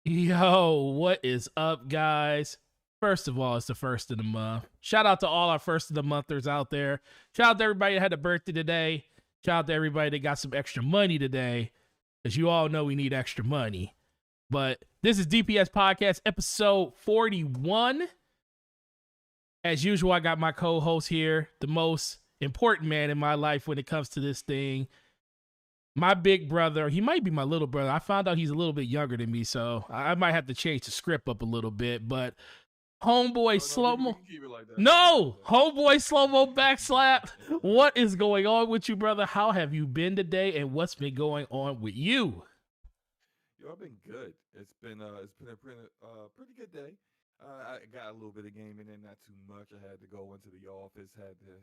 Yo, what is up, guys? First of all, it's the first of the month. Shout out to all our first of the monthers out there. Shout out to everybody that had a birthday today. Shout out to everybody that got some extra money today, because you all know we need extra money. But this is DPS Podcast episode 41. As usual, I got my co-host here, the most important man in my life when it comes to this thing. My big brother, he might be my little brother. I found out he's a little bit younger than me, so I might have to change the script up a little bit. But homeboy SloMo, homeboy SloMoBackSlap, what is going on with you, brother? How have you been today, and what's been going on with you? Yo, I've been good. It's been a pretty good day. I got a little bit of gaming in, not too much. I had to go into the office, had to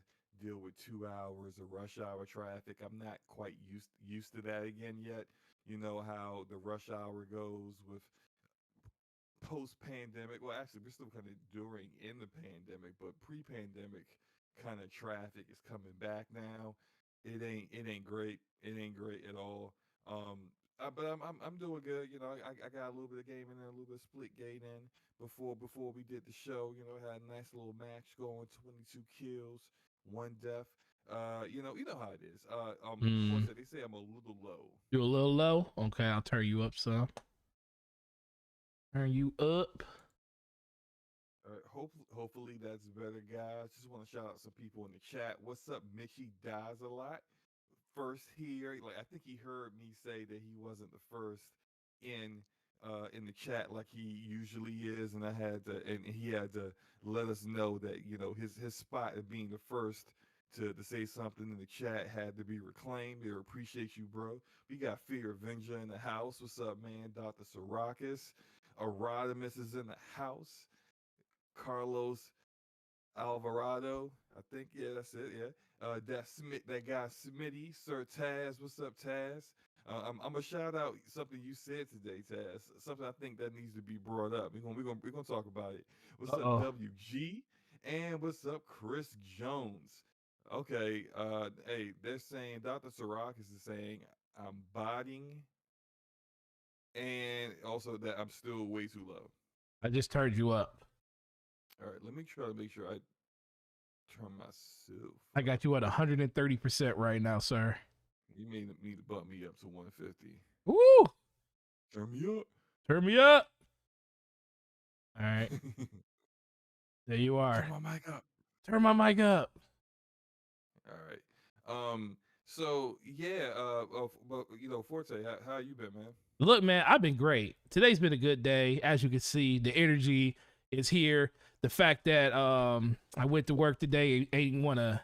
deal with 2 hours of rush hour traffic. I'm not quite used to that again yet. You know how the rush hour goes with post-pandemic. Well, actually, we're still kind of during in the pandemic, but pre-pandemic kind of traffic is coming back now. It ain't great. It ain't great at all. But I'm doing good. You know, I got a little bit of gaming and a little bit of split gate in before we did the show. You know, had a nice little match going, 22 kills, 1 death. You know how it is. They say I'm a little low. You're a little low? Okay, I'll turn you up some. Turn you up. Hopefully that's better, guys. Just want to shout out some people in the chat. What's up, Mitchy Dies a Lot? First here, like I think he heard me say that he wasn't the first in the chat like he usually is, and he had to let us know that, you know, his spot of being the first to say something in the chat had to be reclaimed. They appreciate you, bro. We got Fear Avenger in the house. What's up, man? Dr. Sarakas. Arodimus is in the house. Carlos Alvarado, I think, yeah, that's it, yeah. That guy Smitty, Sir Taz. What's up, Taz? I'm gonna shout out something you said today, Taz. Something I think that needs to be brought up. We're gonna talk about it. What's up, WG? And what's up, Chris Jones? Okay, hey, they're saying Dr. Sarakas is saying I'm botting, and also that I'm still way too low. I just turned you up. All right, let me try to make sure I turn myself. I got you at 130% right now, sir. You may need to bump me up to 150. Woo! Turn me up. Turn me up. All right. There you are. Turn my mic up. Turn my mic up. All right. So yeah. But you know, Forte, how you been, man? Look, man, I've been great. Today's been a good day. As you can see, the energy is here. The fact that I went to work today, ain't want to,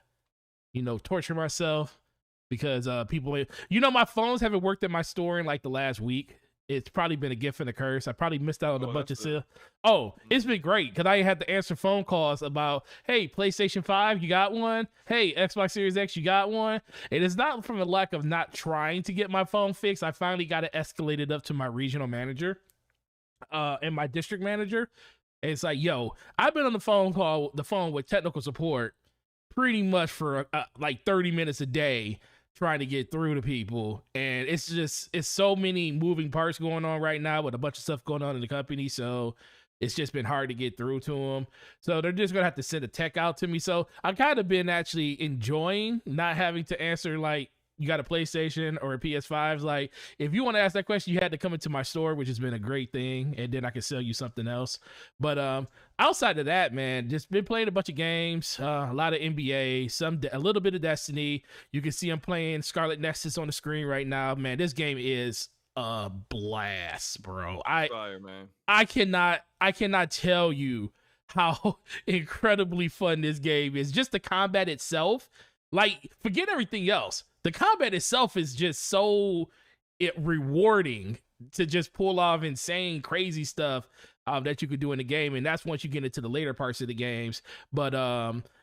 torture myself because people, my phones haven't worked at my store in like the last week. It's probably been a gift and a curse. I probably missed out on a bunch of stuff. Oh, it's been great because I had to answer phone calls about, hey, PlayStation 5, you got one? Hey, Xbox Series X, you got one? And it's not from a lack of not trying to get my phone fixed. I finally got it escalated up to my regional manager and my district manager. And it's like, yo, I've been on the phone with technical support pretty much for like 30 minutes a day trying to get through to people. And it's so many moving parts going on right now with a bunch of stuff going on in the company. So it's just been hard to get through to them. So they're just going to have to send a tech out to me. So I've kind of been actually enjoying not having to answer like, you got a PlayStation or a PS5. Like, if you want to ask that question, you had to come into my store, which has been a great thing. And then I can sell you something else. But outside of that, man, just been playing a bunch of games, a lot of NBA, a little bit of Destiny. You can see I'm playing Scarlet Nexus on the screen right now. Man, this game is a blast, bro. Fire, man. I cannot tell you how incredibly fun this game is. Just the combat itself. Like, forget everything else. The combat itself is just so rewarding to just pull off insane, crazy stuff that you could do in the game. And that's once you get into the later parts of the games. But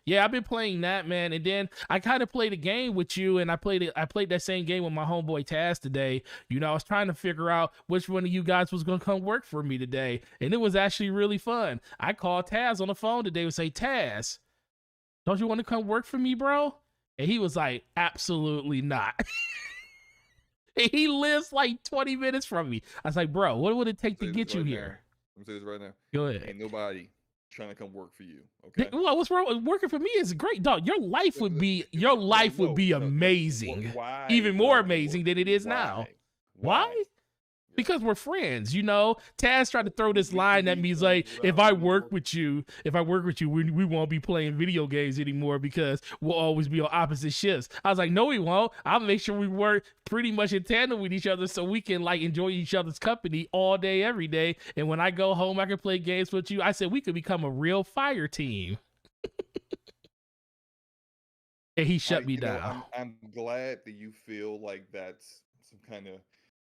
yeah, I've been playing that, man. And then I kind of played a game with you, and I played that same game with my homeboy Taz today. I was trying to figure out which one of you guys was going to come work for me today. And it was actually really fun. I called Taz on the phone today and say, Taz, don't you want to come work for me, bro? And he was like, absolutely not. He lives like 20 minutes from me. I was like, bro, what would it take to get you here? I'm saying this right now. Go ahead. Ain't nobody trying to come work for you. Okay. Well, what's wrong with working for me? Is great, dog. Your life would be amazing. Why? Even more amazing than it is now. Why? Because we're friends, you know. Taz tried to throw this line at me. He's like, if I work with you, we won't be playing video games anymore because we'll always be on opposite shifts. I was like, no, we won't. I'll make sure we work pretty much in tandem with each other so we can like enjoy each other's company all day, every day. And when I go home, I can play games with you. I said we could become a real fire team. And he shut me down. I'm glad that you feel like that's some kind of,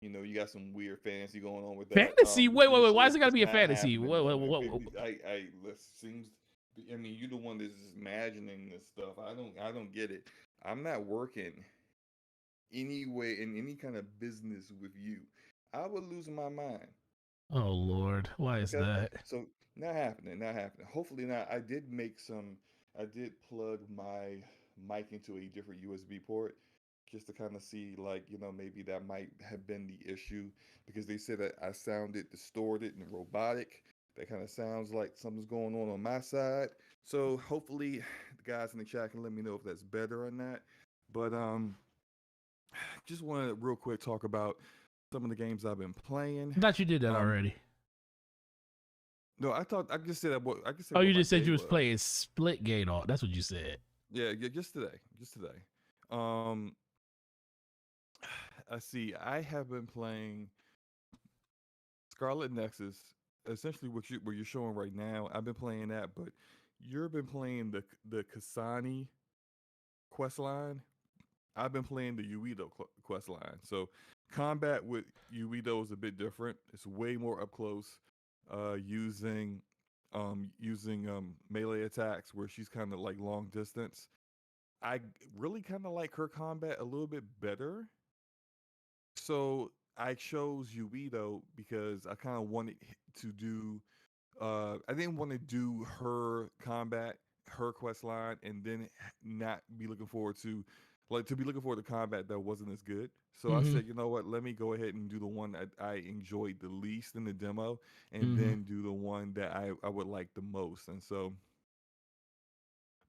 you know, you got some weird fantasy going on with that. Fantasy? Wait. Why is it gotta be a fantasy? What? Seems. I mean, you're the one that's imagining this stuff. I don't get it. I'm not working anyway in any kind of business with you. I would lose my mind. Oh Lord, why is that? So not happening. Hopefully not. I did plug my mic into a different USB port just to kind of see, like, you know, maybe that might have been the issue because they said that I sounded distorted and robotic. That kind of sounds like something's going on my side. So hopefully the guys in the chat can let me know if that's better or not. But just want to real quick talk about some of the games I've been playing. I thought you did that already. No, I just said that. Oh, you just said you was playing Splitgate. That's what you said. Yeah, just today. I see. I have been playing Scarlet Nexus, essentially what you're showing right now. I've been playing that, but you've been playing the Kasani quest line. I've been playing the Uedo quest line. So combat with Uedo is a bit different. It's way more up close, using melee attacks where she's kind of like long distance. I really kind of like her combat a little bit better. So I chose Uedo because I kind of wanted to do. I didn't want to do her combat, her quest line, and then not be looking forward to, combat that wasn't as good. So I said, you know what? Let me go ahead and do the one that I enjoyed the least in the demo, and then do the one that I would like the most. And so,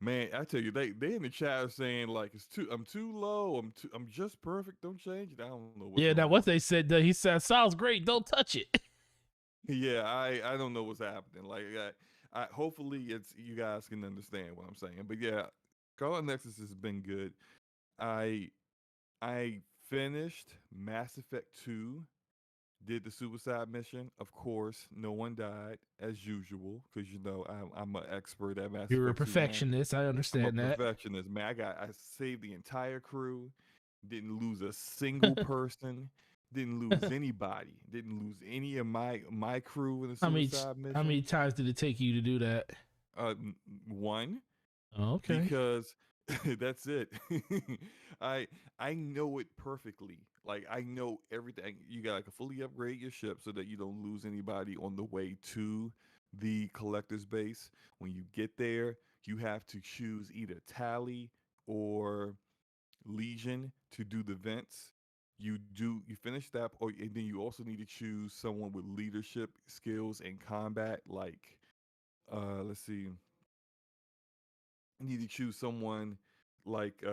man, I tell you, they in the chat are saying like I'm too low, I'm just perfect. Don't change it. I don't know. Yeah, that what they said. He said sounds great. Don't touch it. Yeah, I don't know what's happening. Like, I hopefully it's you guys can understand what I'm saying. But yeah, Call of Nexus has been good. I finished Mass Effect 2. Did the suicide mission. Of course, no one died as usual because you know I'm an expert at Mass Effect 2. You're a perfectionist. I understand that. Perfectionist, man. I saved the entire crew. Didn't lose a single person. Didn't lose anybody. Didn't lose any of my crew in the suicide mission. How many times did it take you to do that? One. Oh, okay. Because that's it. I know it perfectly. Like I know everything. You gotta fully upgrade your ship so that you don't lose anybody on the way to the collector's base. When you get there, you have to choose either Tally or Legion to do the vents. You finish that, and then you also need to choose someone with leadership skills in combat. Like, let's see, you need to choose someone like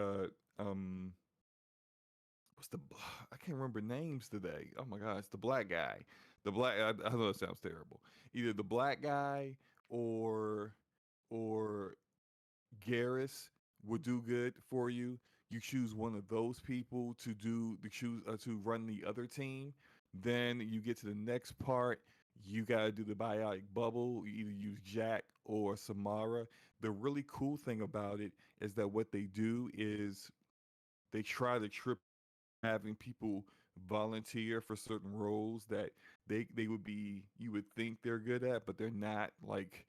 what's the I can't remember names today. Oh my god, it's the black guy. I know that sounds terrible. Either the black guy or Garrus would do good for you. You choose one of those people to run the other team. Then you get to the next part. You gotta do the biotic bubble. You either use Jack or Samara. The really cool thing about it is that what they do is they try to trip having people volunteer for certain roles that they would be you would think they're good at, but they're not. Like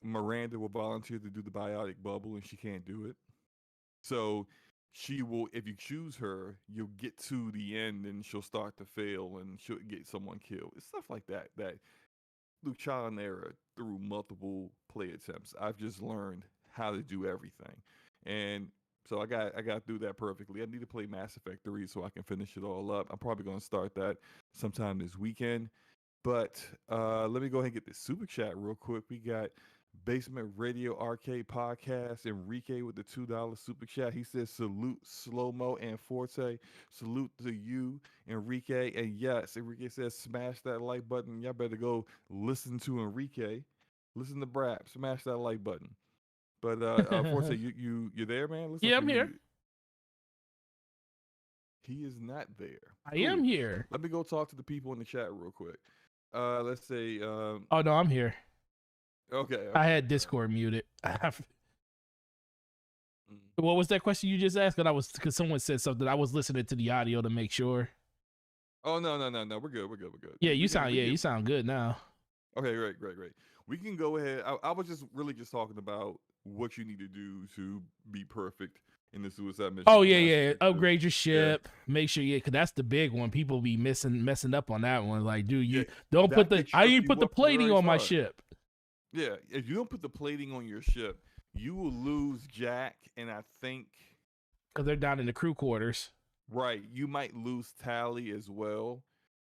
Miranda will volunteer to do the biotic bubble and she can't do it. So she will, if you choose her, you'll get to the end and she'll start to fail and she'll get someone killed. It's stuff like that through trial and error, through multiple play attempts, I've just learned how to do everything. And So I got through that perfectly. I need to play Mass Effect 3 so I can finish it all up. I'm probably going to start that sometime this weekend. But let me go ahead and get this super chat real quick. We got Basement Radio Arcade Podcast. Enrique with the $2 super chat. He says, salute Slow-Mo and Forte. Salute to you, Enrique. And yes, Enrique says, smash that like button. Y'all better go listen to Enrique. Listen to Brap. Smash that like button. But Forte, you there, man? Looks Yeah, like I'm here. he is not there. I am here. Let me go talk to the people in the chat real quick. Let's say. Oh no, I'm here. Okay. I had Discord muted. What was that question you just asked? Because someone said something. I was listening to the audio to make sure. Oh no, we're good. Yeah, you sound good now. Okay, great. We can go ahead. I was just really just talking about what you need to do to be perfect in the suicide mission. Oh yeah. Upgrade your ship. Yeah. Make sure, because that's the big one. People be messing up on that one. Like, dude, you don't put the. I didn't put the plating on my ship. Yeah, if you don't put the plating on your ship, you will lose Jack, and I think because they're down in the crew quarters. Right, you might lose Tally as well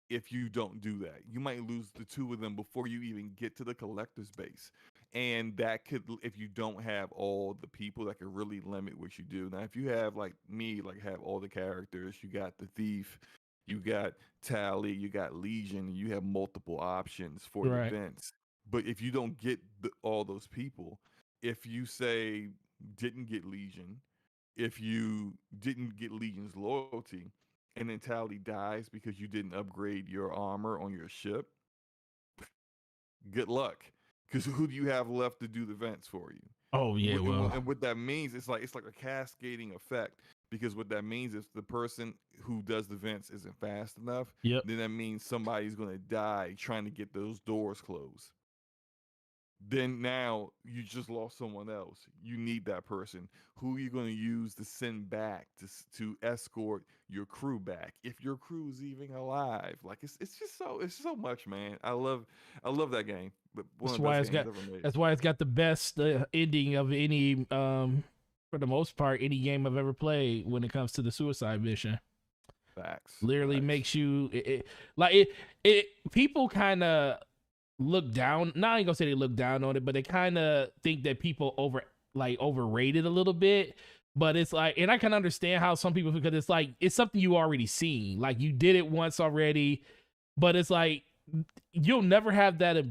if you don't do that. You might lose the two of them before you even get to the collector's base. And that could, if you don't have all the people, that could really limit what you do. Now, if you have, like me, like have all the characters, you got the Thief, you got Tally, you got Legion, you have multiple options for the events. But if you don't get all those people, if you say didn't get Legion, if you didn't get Legion's loyalty, and then Tally dies because you didn't upgrade your armor on your ship, good luck. Because who do you have left to do the events for you? Oh yeah, and what that means, it's like a cascading effect. Because what that means is the person who does the events isn't fast enough. Then that means somebody's going to die trying to get those doors closed. Then now you just lost someone else. You need that person. Who are you going to use to send back to escort your crew back if your crew is even alive? Like it's just so much, man. I love that game. But that's why it's got the best ending of any for the most part any game I've ever played when it comes to the suicide mission. Facts. Literally makes you people kind of look down. Now I ain't gonna say they look down on it, but they kind of think that people overrate it a little bit. But it's like, and I can understand how some people, because it's like it's something you already seen. Like you did it once already, but it's like you'll never have that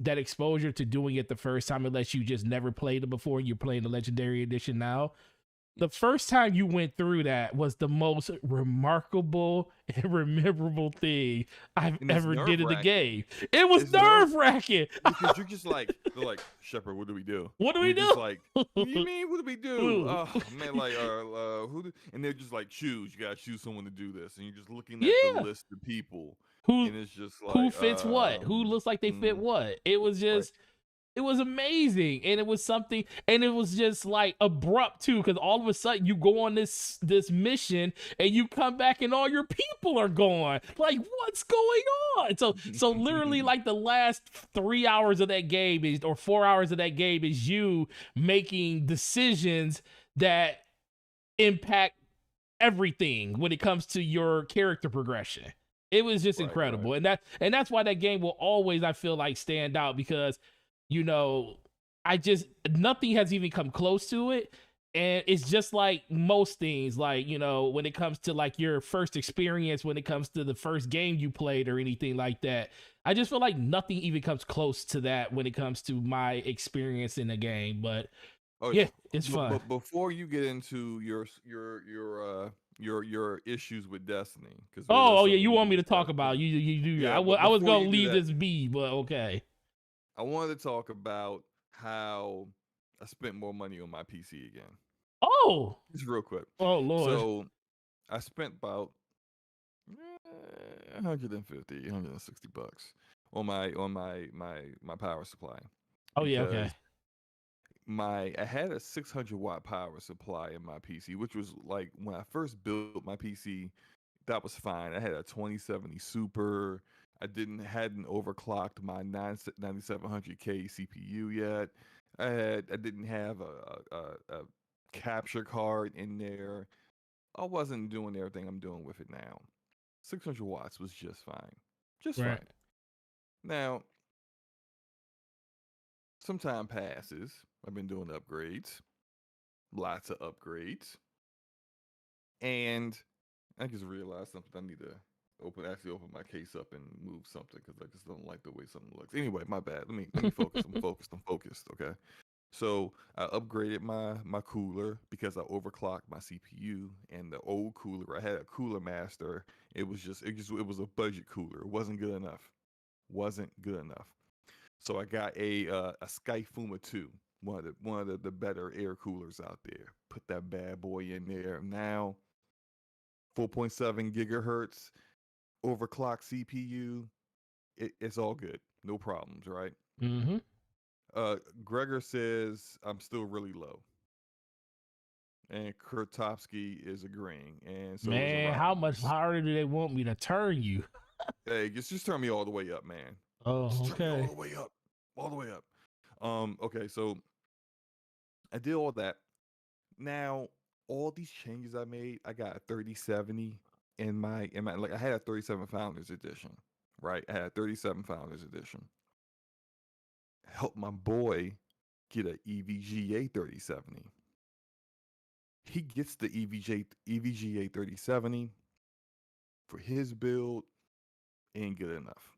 exposure to doing it the first time unless you just never played it before and you're playing the Legendary Edition now. The first time you went through that was the most remarkable and memorable thing I've ever did in the game. It was nerve-wracking. Because you're just like, they're like, Shepard, what do we do? What do we do? Like, what do you mean? What do we do? Oh man, like, and they're just like, choose. You gotta choose someone to do this, and you're just looking at the list of people, and it's just like, who fits what? Who looks like they fit what? It was just. It was amazing, and it was something, and it was just like abrupt too, because all of a sudden you go on this mission and you come back and all your people are gone. Like, what's going on? So literally, like the last 3 hours of that game or 4 hours of that game is you making decisions that impact everything when it comes to your character progression. It was just incredible, and that's why that game will always, I feel like, stand out, because nothing has even come close to it. And it's just like most things, like, when it comes to like your first experience, when it comes to the first game you played or anything like that, I just feel like nothing even comes close to that when it comes to my experience in a game. But it's fun. But before you get into your issues with Destiny, because you want me to talk about you do. I was gonna leave this be, but okay. I wanted to talk about how I spent more money on my PC again. Oh, just real quick. Oh Lord. So I spent about 150, 160 bucks on my power supply. Oh yeah, okay. I had a 600 watt power supply in my PC, which was like when I first built my PC, that was fine. I had a 2070 Super. I hadn't overclocked my 9700K CPU yet. I didn't have capture card in there. I wasn't doing everything I'm doing with it now. 600 watts was just fine. Just Right. fine. Now, some time passes. I've been doing upgrades, lots of upgrades. And I just realized something. I need to actually open my case up and move something because I just don't like the way something looks. Anyway, my bad. Let me focus. I'm focused. Okay. So I upgraded my cooler because I overclocked my CPU and the old cooler. I had a Cooler Master. It was a budget cooler. It wasn't good enough. Wasn't good enough. So I got a Skyfuma 2, one of the better air coolers out there. Put that bad boy in there. Now 4.7 gigahertz overclock CPU. It's all good. No problems, right? Mm-hmm. Gregor says I'm still really low. And Kurtovsky is agreeing, and so is Man, how much Anonymous. harder do they want me to turn you? Hey, just turn me all the way up, man. Oh, Just turn me all okay. the way up, all the way up. Okay, so I did all that. Now, all these changes I made, I got a 3070 in my like I had a 37 Founders Edition, right? I had a 37 Founders Edition. Helped my boy get a EVGA 3070. He gets the EVGA 3070 for his build, ain't good enough.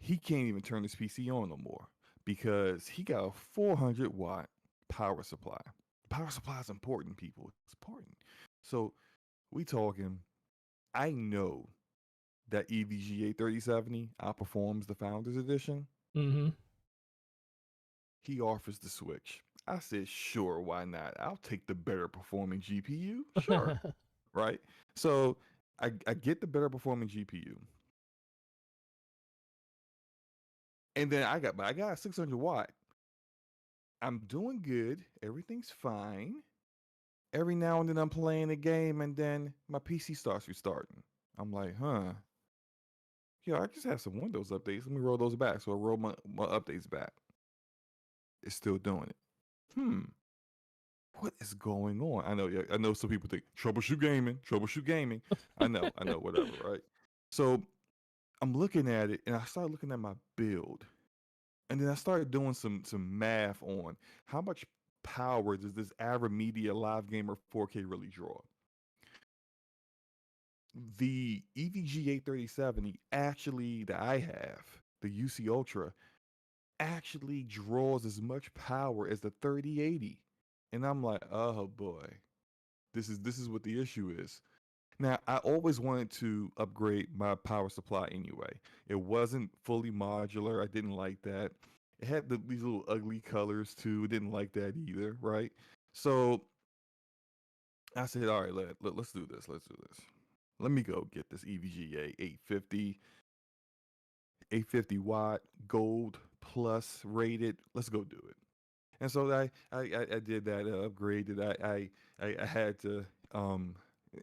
He can't even turn his PC on no more because he got a 400-watt power supply. Power supply is important, people. It's important. So we talking. I know that EVGA 3070 outperforms the Founders Edition. Mm-hmm. He offers the Switch. I said, sure, why not? I'll take the better performing GPU. Sure, right? So I get the better performing GPU. And then I got a 600 watt. I'm doing good. Everything's fine. Every now and then I'm playing a game and then my PC starts restarting. I'm like, huh. Yeah, I just have some Windows updates. Let me roll those back. So I roll my updates back. It's still doing it. What is going on? I know, yeah, I know some people think troubleshoot gaming. I know, whatever, right? So I'm looking at it and I started looking at my build. And then I started doing some math on how much power does this AverMedia Live Gamer 4K really draw? The EVGA 3070 actually that I have, the UC Ultra, actually draws as much power as the 3080. And I'm like, oh boy, this is what the issue is. Now, I always wanted to upgrade my power supply anyway. It wasn't fully modular. I didn't like that. It had these little ugly colors too. Didn't like that either, right? So I said, all right, let's do this. Let's do this. Let me go get this EVGA 850 watt gold plus rated. Let's go do it. And so I did that upgrade that I had to. I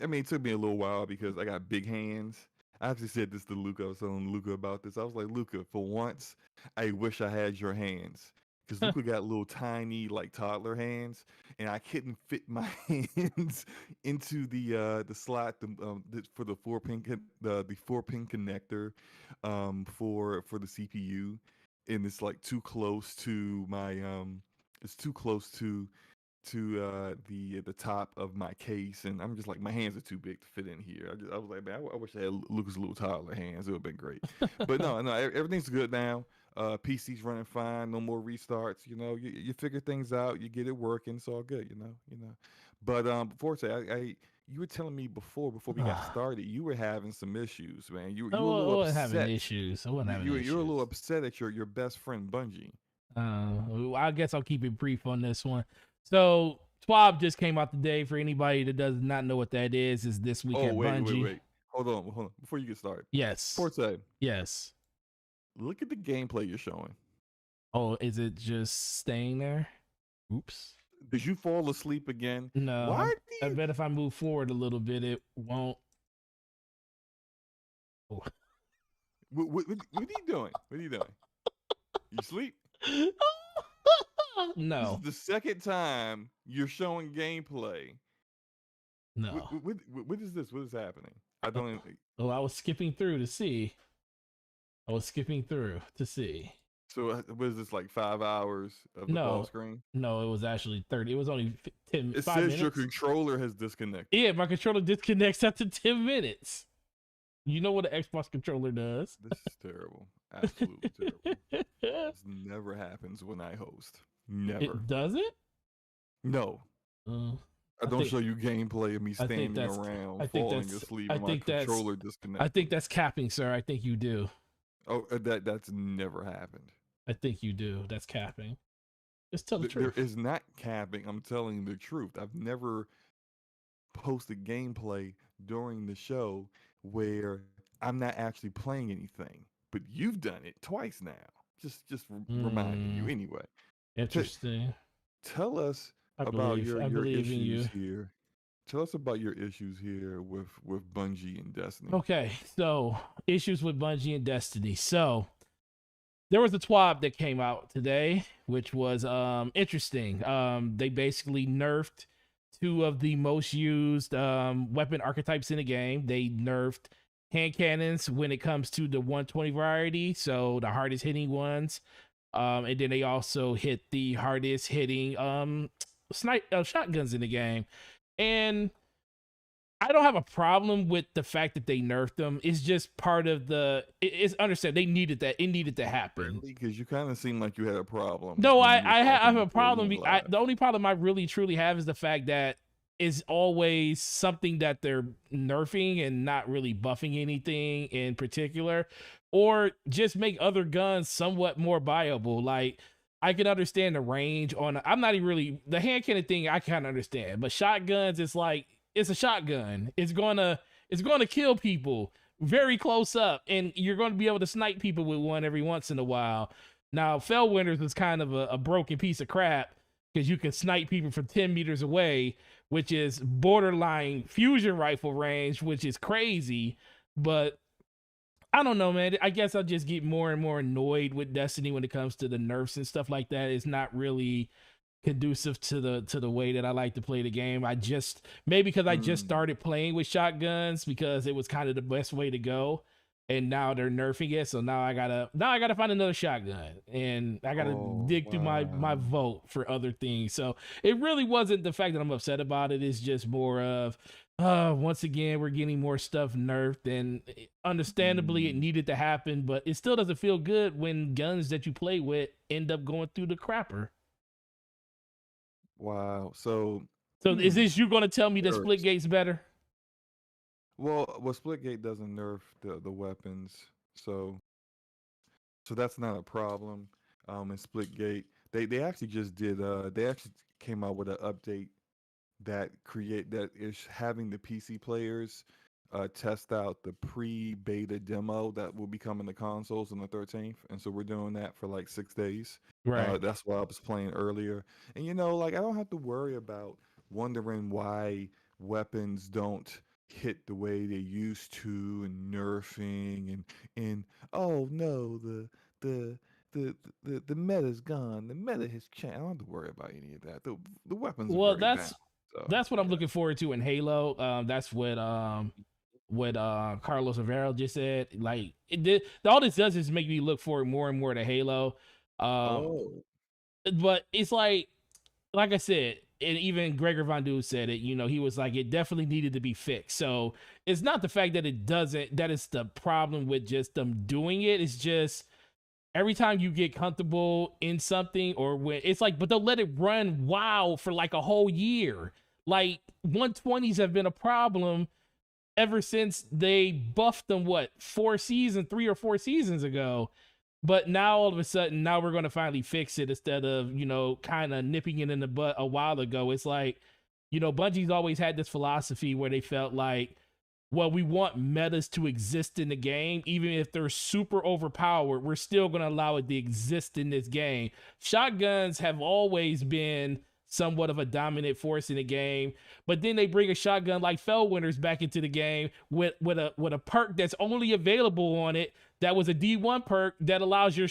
mean, it took me a little while because I got big hands. I actually said this to Luca. I was telling Luca about this. I was like, Luca, for once, I wish I had your hands. Because Luca got little tiny, like toddler hands, and I couldn't fit my hands into the slot for the 4-pin connector for the CPU, and it's like too close to my it's too close to the top of my case, and I'm just like my hands are too big to fit in here. I was like, man, I wish I had Lucas' little toddler hands. It would have been great. But no, everything's good now. PC's running fine. No more restarts. You figure things out. You get it working. It's all good. But before you were telling me before we got started, you were having some issues, man. You I were a little wasn't having upset. issues. I wasn't having You were a issues. little upset at your best friend Bungie. I guess I'll keep it brief on this one. So, TWAB just came out today. For anybody that does not know what that is this week Oh, at Bungie. wait. Hold on. Before you get started. Yes. Forte, Yes. look at the gameplay you're showing. Oh, is it just staying there? Oops. Did you fall asleep again? No, Why I do you... bet if I move forward a little bit, it won't. Oh. What are you doing? What are you doing? You sleep? This is No, the second time you're showing gameplay. no. What is this? What is happening? I don't even. Well, I was skipping through to see. I was skipping through to see. So what is this, like 5 hours of the pause No, screen? no, it was actually 30. It was only 10, It 5 says your minutes. controller has disconnected. Yeah, my controller disconnects after 10 minutes. You know what an Xbox controller does. This is terrible. Absolutely terrible. This never happens when I host. Never. It doesn't? No. I don't show you gameplay of me standing around, falling asleep, and my controller disconnected. I think that's capping, sir. I think you do. Oh, that's never happened. I think you do. That's capping. Just tell the truth. There is not capping. I'm telling the truth. I've never posted gameplay during the show where I'm not actually playing anything. But you've done it twice now. Just reminding you anyway. Interesting. Tell us about your issues here. Tell us about your issues here with Bungie and Destiny. Okay, so issues with Bungie and Destiny. So there was a TWAB that came out today, which was interesting. They basically nerfed 2 of the most used weapon archetypes in the game. They nerfed hand cannons when it comes to the 120 variety, so the hardest hitting ones. And then they also hit the hardest hitting shotguns in the game. And I don't have a problem with the fact that they nerfed them. It's just part of it's understand they needed that. It needed to happen. Because you kind of seem like you had a problem. No, I have a problem. The only problem I really truly have is the fact that it's always something that they're nerfing and not really buffing anything in particular, or just make other guns somewhat more viable. Like, I can understand the range on. I'm not even really the hand cannon thing. I can't understand, but shotguns, it's like it's a shotgun. It's gonna kill people very close up, and you're going to be able to snipe people with one every once in a while. Now, Fellwinter's was kind of a broken piece of crap because you can snipe people from 10 meters away, which is borderline fusion rifle range, which is crazy. But I don't know, man. I guess I'll just get more and more annoyed with Destiny when it comes to the nerfs and stuff like that. It's not really conducive to the way that I like to play the game. I just started playing with shotguns because it was kind of the best way to go, and now they're nerfing it. So now I gotta find another shotgun, and I gotta dig through my vote for other things. So it really wasn't the fact that I'm upset about it. It's just more of once again we're getting more stuff nerfed, and understandably it needed to happen, but it still doesn't feel good when guns that you play with end up going through the crapper. Wow. So is this you going to tell me that Splitgate's better? Well, Splitgate doesn't nerf the weapons, so that's not a problem. In Splitgate, they actually just did. They actually came out with an update that is having the PC players test out the pre-beta demo that will be coming to consoles on the 13th, and so we're doing that for like 6 days. Right. That's why I was playing earlier, and like I don't have to worry about wondering why weapons don't hit the way they used to, and nerfing, and oh no, the meta's gone. The meta has changed. I don't have to worry about any of that. The weapons. Well, that's what I'm looking forward to in Halo. That's what Carlos Rivera just said. Like all this does is make me look forward more and more to Halo. But it's like I said, and even Gregor Von Dude said it, he was like, it definitely needed to be fixed. So it's not the fact that it doesn't, that is the problem with just them doing it. It's just every time you get comfortable in something, or when it's like, but they'll let it run wild for like a whole year. Like 120s have been a problem ever since they buffed them, 3 or 4 seasons ago. But now all of a sudden, now we're going to finally fix it instead of, kind of nipping it in the butt a while ago. It's like, Bungie's always had this philosophy where they felt like, well, we want metas to exist in the game. Even if they're super overpowered, we're still going to allow it to exist in this game. Shotguns have always been somewhat of a dominant force in the game. But then they bring a shotgun like Fellwinter's back into the game with a perk that's only available on it. That was a D1 perk that allows your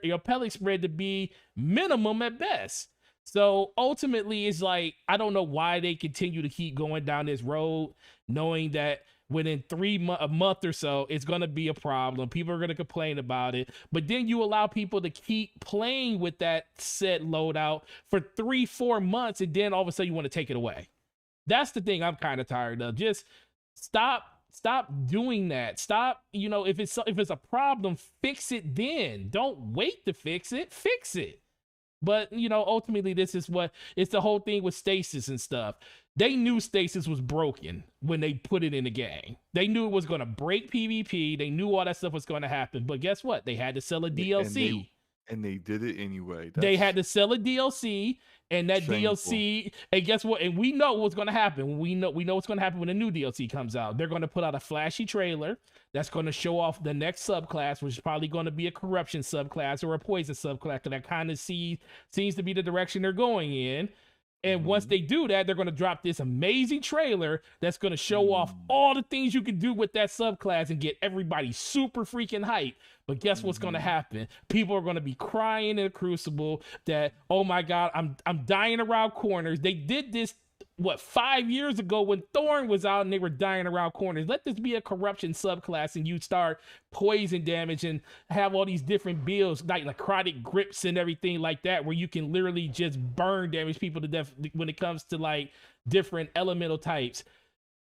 your pellet spread to be minimum at best. So ultimately, it's like, I don't know why they continue to keep going down this road, knowing that within a month or so, it's going to be a problem. People are going to complain about it. But then you allow people to keep playing with that set loadout for 3-4 months, and then all of a sudden you want to take it away. That's the thing I'm kind of tired of. Just stop doing that. Stop, if it's a problem, fix it then. Don't wait to fix it. But, ultimately, this is it's the whole thing with stasis and stuff. They knew stasis was broken when they put it in the game. They knew it was going to break PvP. They knew all that stuff was going to happen. But guess what? They had to sell a DLC. And they did it anyway. They had to sell a DLC, and that shameful. DLC, and guess what? And we know what's going to happen. We know what's going to happen when a new DLC comes out. They're going to put out a flashy trailer that's going to show off the next subclass, which is probably going to be a corruption subclass or a poison subclass. That kind of seems to be the direction they're going in. And once they do that, they're going to drop this amazing trailer that's going to show off all the things you can do with that subclass and get everybody super freaking hyped. But guess what's going to happen? People are going to be crying in a Crucible that, oh my God, I'm dying around corners. They did this, 5 years ago when Thorn was out and they were dying around corners. Let this be a corruption subclass and you start poison damage and have all these different builds like necrotic grips and everything like that, where you can literally just burn damage people to death when it comes to like different elemental types.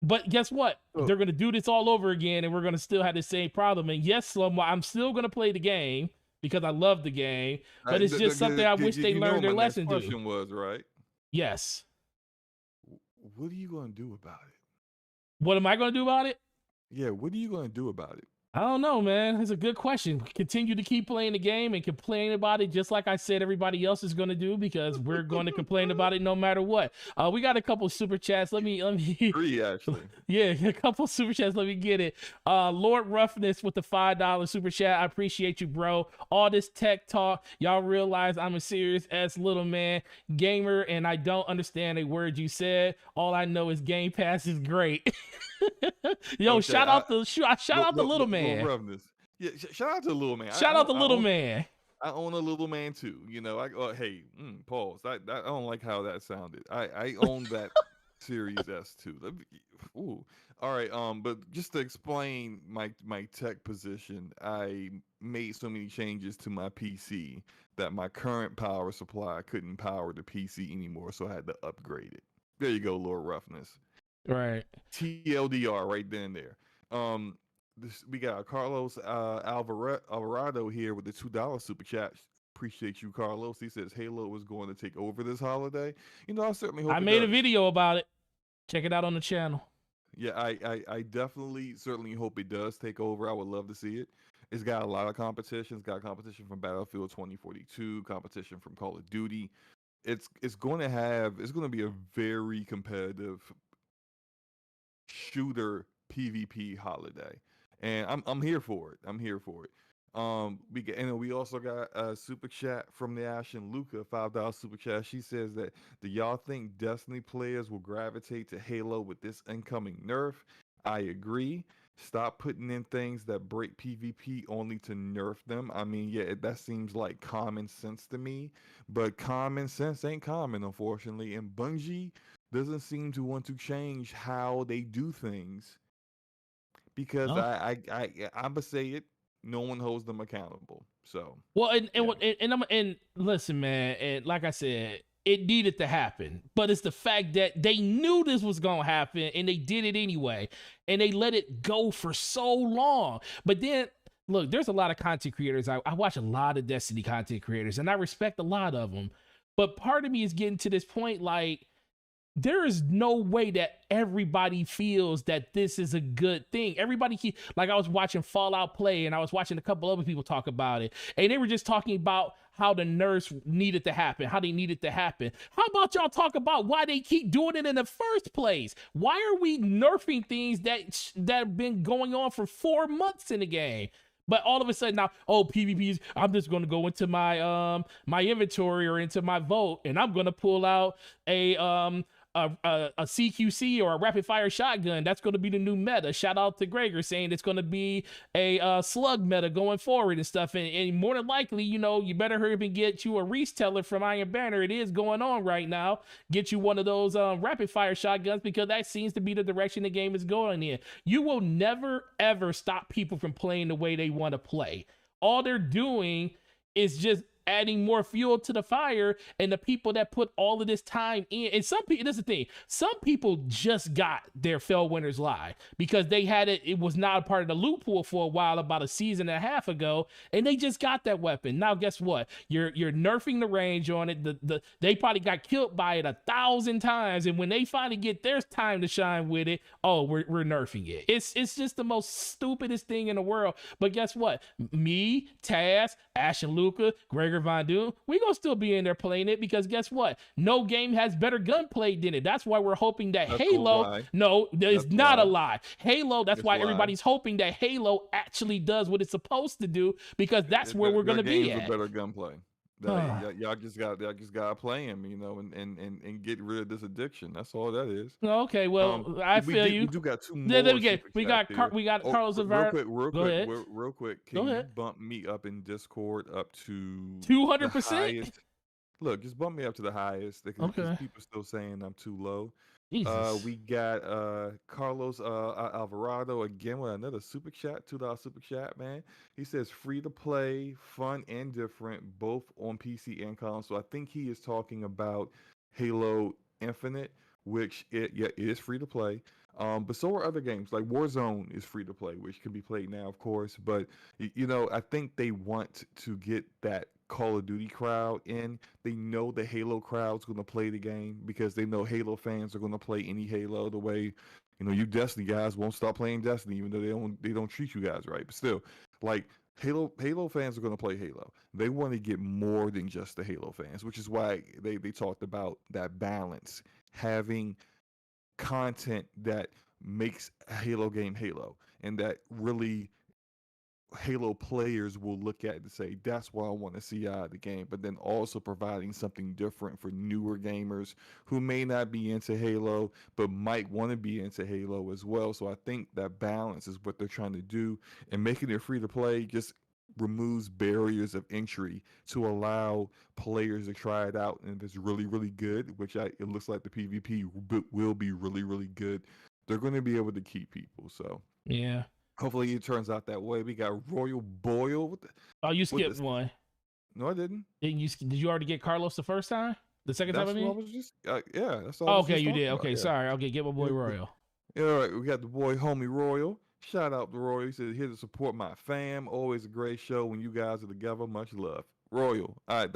But guess what? They're going to do this all over again and we're going to still have the same problem. And yes, SloMo, I'm still going to play the game because I love the game, but it's just something I wish they learned their lesson. The question was, right? Yes. What are you going to do about it? What am I going to do about it? Yeah, what are you going to do about it? I don't know, man. It's a good question. Continue to keep playing the game and complain about it, just like I said everybody else is going to do, because we're going to complain about it no matter what. We got a couple super chats. Let me 3 actually. Yeah, a couple super chats. Let me get it. Lord Roughness with the $5 super chat. I appreciate you, bro. All this tech talk, y'all realize I'm a serious ass little man gamer and I don't understand a word you said. All I know is Game Pass is great. Yo, okay, shout out the little man. Yeah, shout out to the little man. Shout out the little man. I own a little man too. Hey, pause. I don't like how that sounded. I own that Series S too. Ooh. All right. But just to explain my tech position, I made so many changes to my PC that my current power supply couldn't power the PC anymore, so I had to upgrade it. There you go, Lord Roughness. Right. TLDR right then and there. We got Carlos Alvarado here with the $2 super chat. Appreciate you, Carlos. He says Halo is going to take over this holiday. I certainly hope I made a video about it. Check it out on the channel. Yeah, I definitely certainly hope it does take over. I would love to see it. It's got a lot of competition. It's got competition from Battlefield 2042, competition from Call of Duty. It's going to be a very competitive shooter PvP holiday, and I'm here for it. We also got a super chat from the Ashen Luca, $5 super chat. She says that, do y'all think Destiny players will gravitate to Halo with this incoming nerf? I agree. Stop putting in things that break PvP only to nerf them. I mean, yeah, that seems like common sense to me, but common sense ain't common, unfortunately, and Bungie doesn't seem to want to change how they do things, because I'm gonna say it, no one holds them accountable. So and listen, man, and like I said, it needed to happen, but it's the fact that they knew this was gonna happen and they did it anyway, and they let it go for so long. But then look, there's a lot of content creators. I watch a lot of Destiny content creators and I respect a lot of them, but part of me is getting to this point, like, there is no way that everybody feels that this is a good thing. Everybody like, I was watching Fallout Play and I was watching a couple other people talk about it, and they were just talking about how the nerfs needed to happen, how they needed to happen. How about y'all talk about why they keep doing it in the first place? Why are we nerfing things that have been going on for 4 months in the game? But all of a sudden now, oh, PvPs, I'm just going to go into my my inventory or into my vault, and I'm going to pull out a CQC or a rapid fire shotgun. That's going to be the new meta. Shout out to Gregor saying it's going to be a slug meta going forward and stuff. And more than likely, you know, you better hurry up and get you a reseller from Iron Banner. It is going on right now. Get you one of those rapid fire shotguns, because that seems to be the direction the game is going in. You will never ever stop people from playing the way they want to play. All they're doing is just adding more fuel to the fire, and the people that put all of this time in, and some people, this is the thing, some people just got their Fell Winners live because they had it was not a part of the loot pool for a while, about a season and a half ago, and they just got that weapon. Now guess what, you're nerfing the range on it. They probably got killed by it 1,000 times, and when they finally get their time to shine with it, oh, we're nerfing it. It's just the most stupidest thing in the world. But guess what, me, Taz, Ash and Luca, Gregor Von Doom, we gonna still be in there playing it, because guess what, no game has better gunplay than it. That's why we're hoping that Halo, no, it's not a lie. Halo, that's why everybody's hoping that Halo actually does what it's supposed to do, because that's where we're gonna be at. Better gunplay. Y'all just gotta play him, you know, and get rid of this addiction. That's all that is. Okay, well, I feel you. We do got two more. We got Carlos Zavara. Real quick. Can you bump me up in Discord up to 200%? Look, just bump me up to the highest. Because people still saying I'm too low. Jesus. We got Carlos Alvarado again with another super chat, $2 super chat, man. He says free to play, fun and different, both on PC and console. I think he is talking about Halo Infinite, which it is free to play. But so are other games, like Warzone is free to play, which can be played now, of course. But you know, I think they want to get that Call of Duty crowd in. They know the Halo crowd's going to play the game, because they know Halo fans are going to play any Halo, the way, you know, you Destiny guys won't stop playing Destiny, even though they don't treat you guys right. But still, like, Halo fans are going to play Halo. They want to get more than just the Halo fans, which is why they talked about that balance, having content that makes a Halo game Halo, and that really Halo players will look at it and say, that's what I want to see out of the game. But then also providing something different for newer gamers who may not be into Halo, but might want to be into Halo as well. So I think that balance is what they're trying to do, and making it free to play just removes barriers of entry to allow players to try it out. And if it's really, really good, which it looks like the PvP will be really, really good, they're going to be able to keep people. So yeah. Hopefully it turns out that way. We got Royal Boyle. You skipped one. No, I didn't. Did you already get Carlos the first time? The second time I mean? Yeah, that's all. Okay, you did. Okay, sorry. Okay, get my boy Royal. Yeah, all right. We got the boy homie Royal. Shout out to Royal. He said, here to support my fam. Always a great show when you guys are together. Much love. Royal. All right,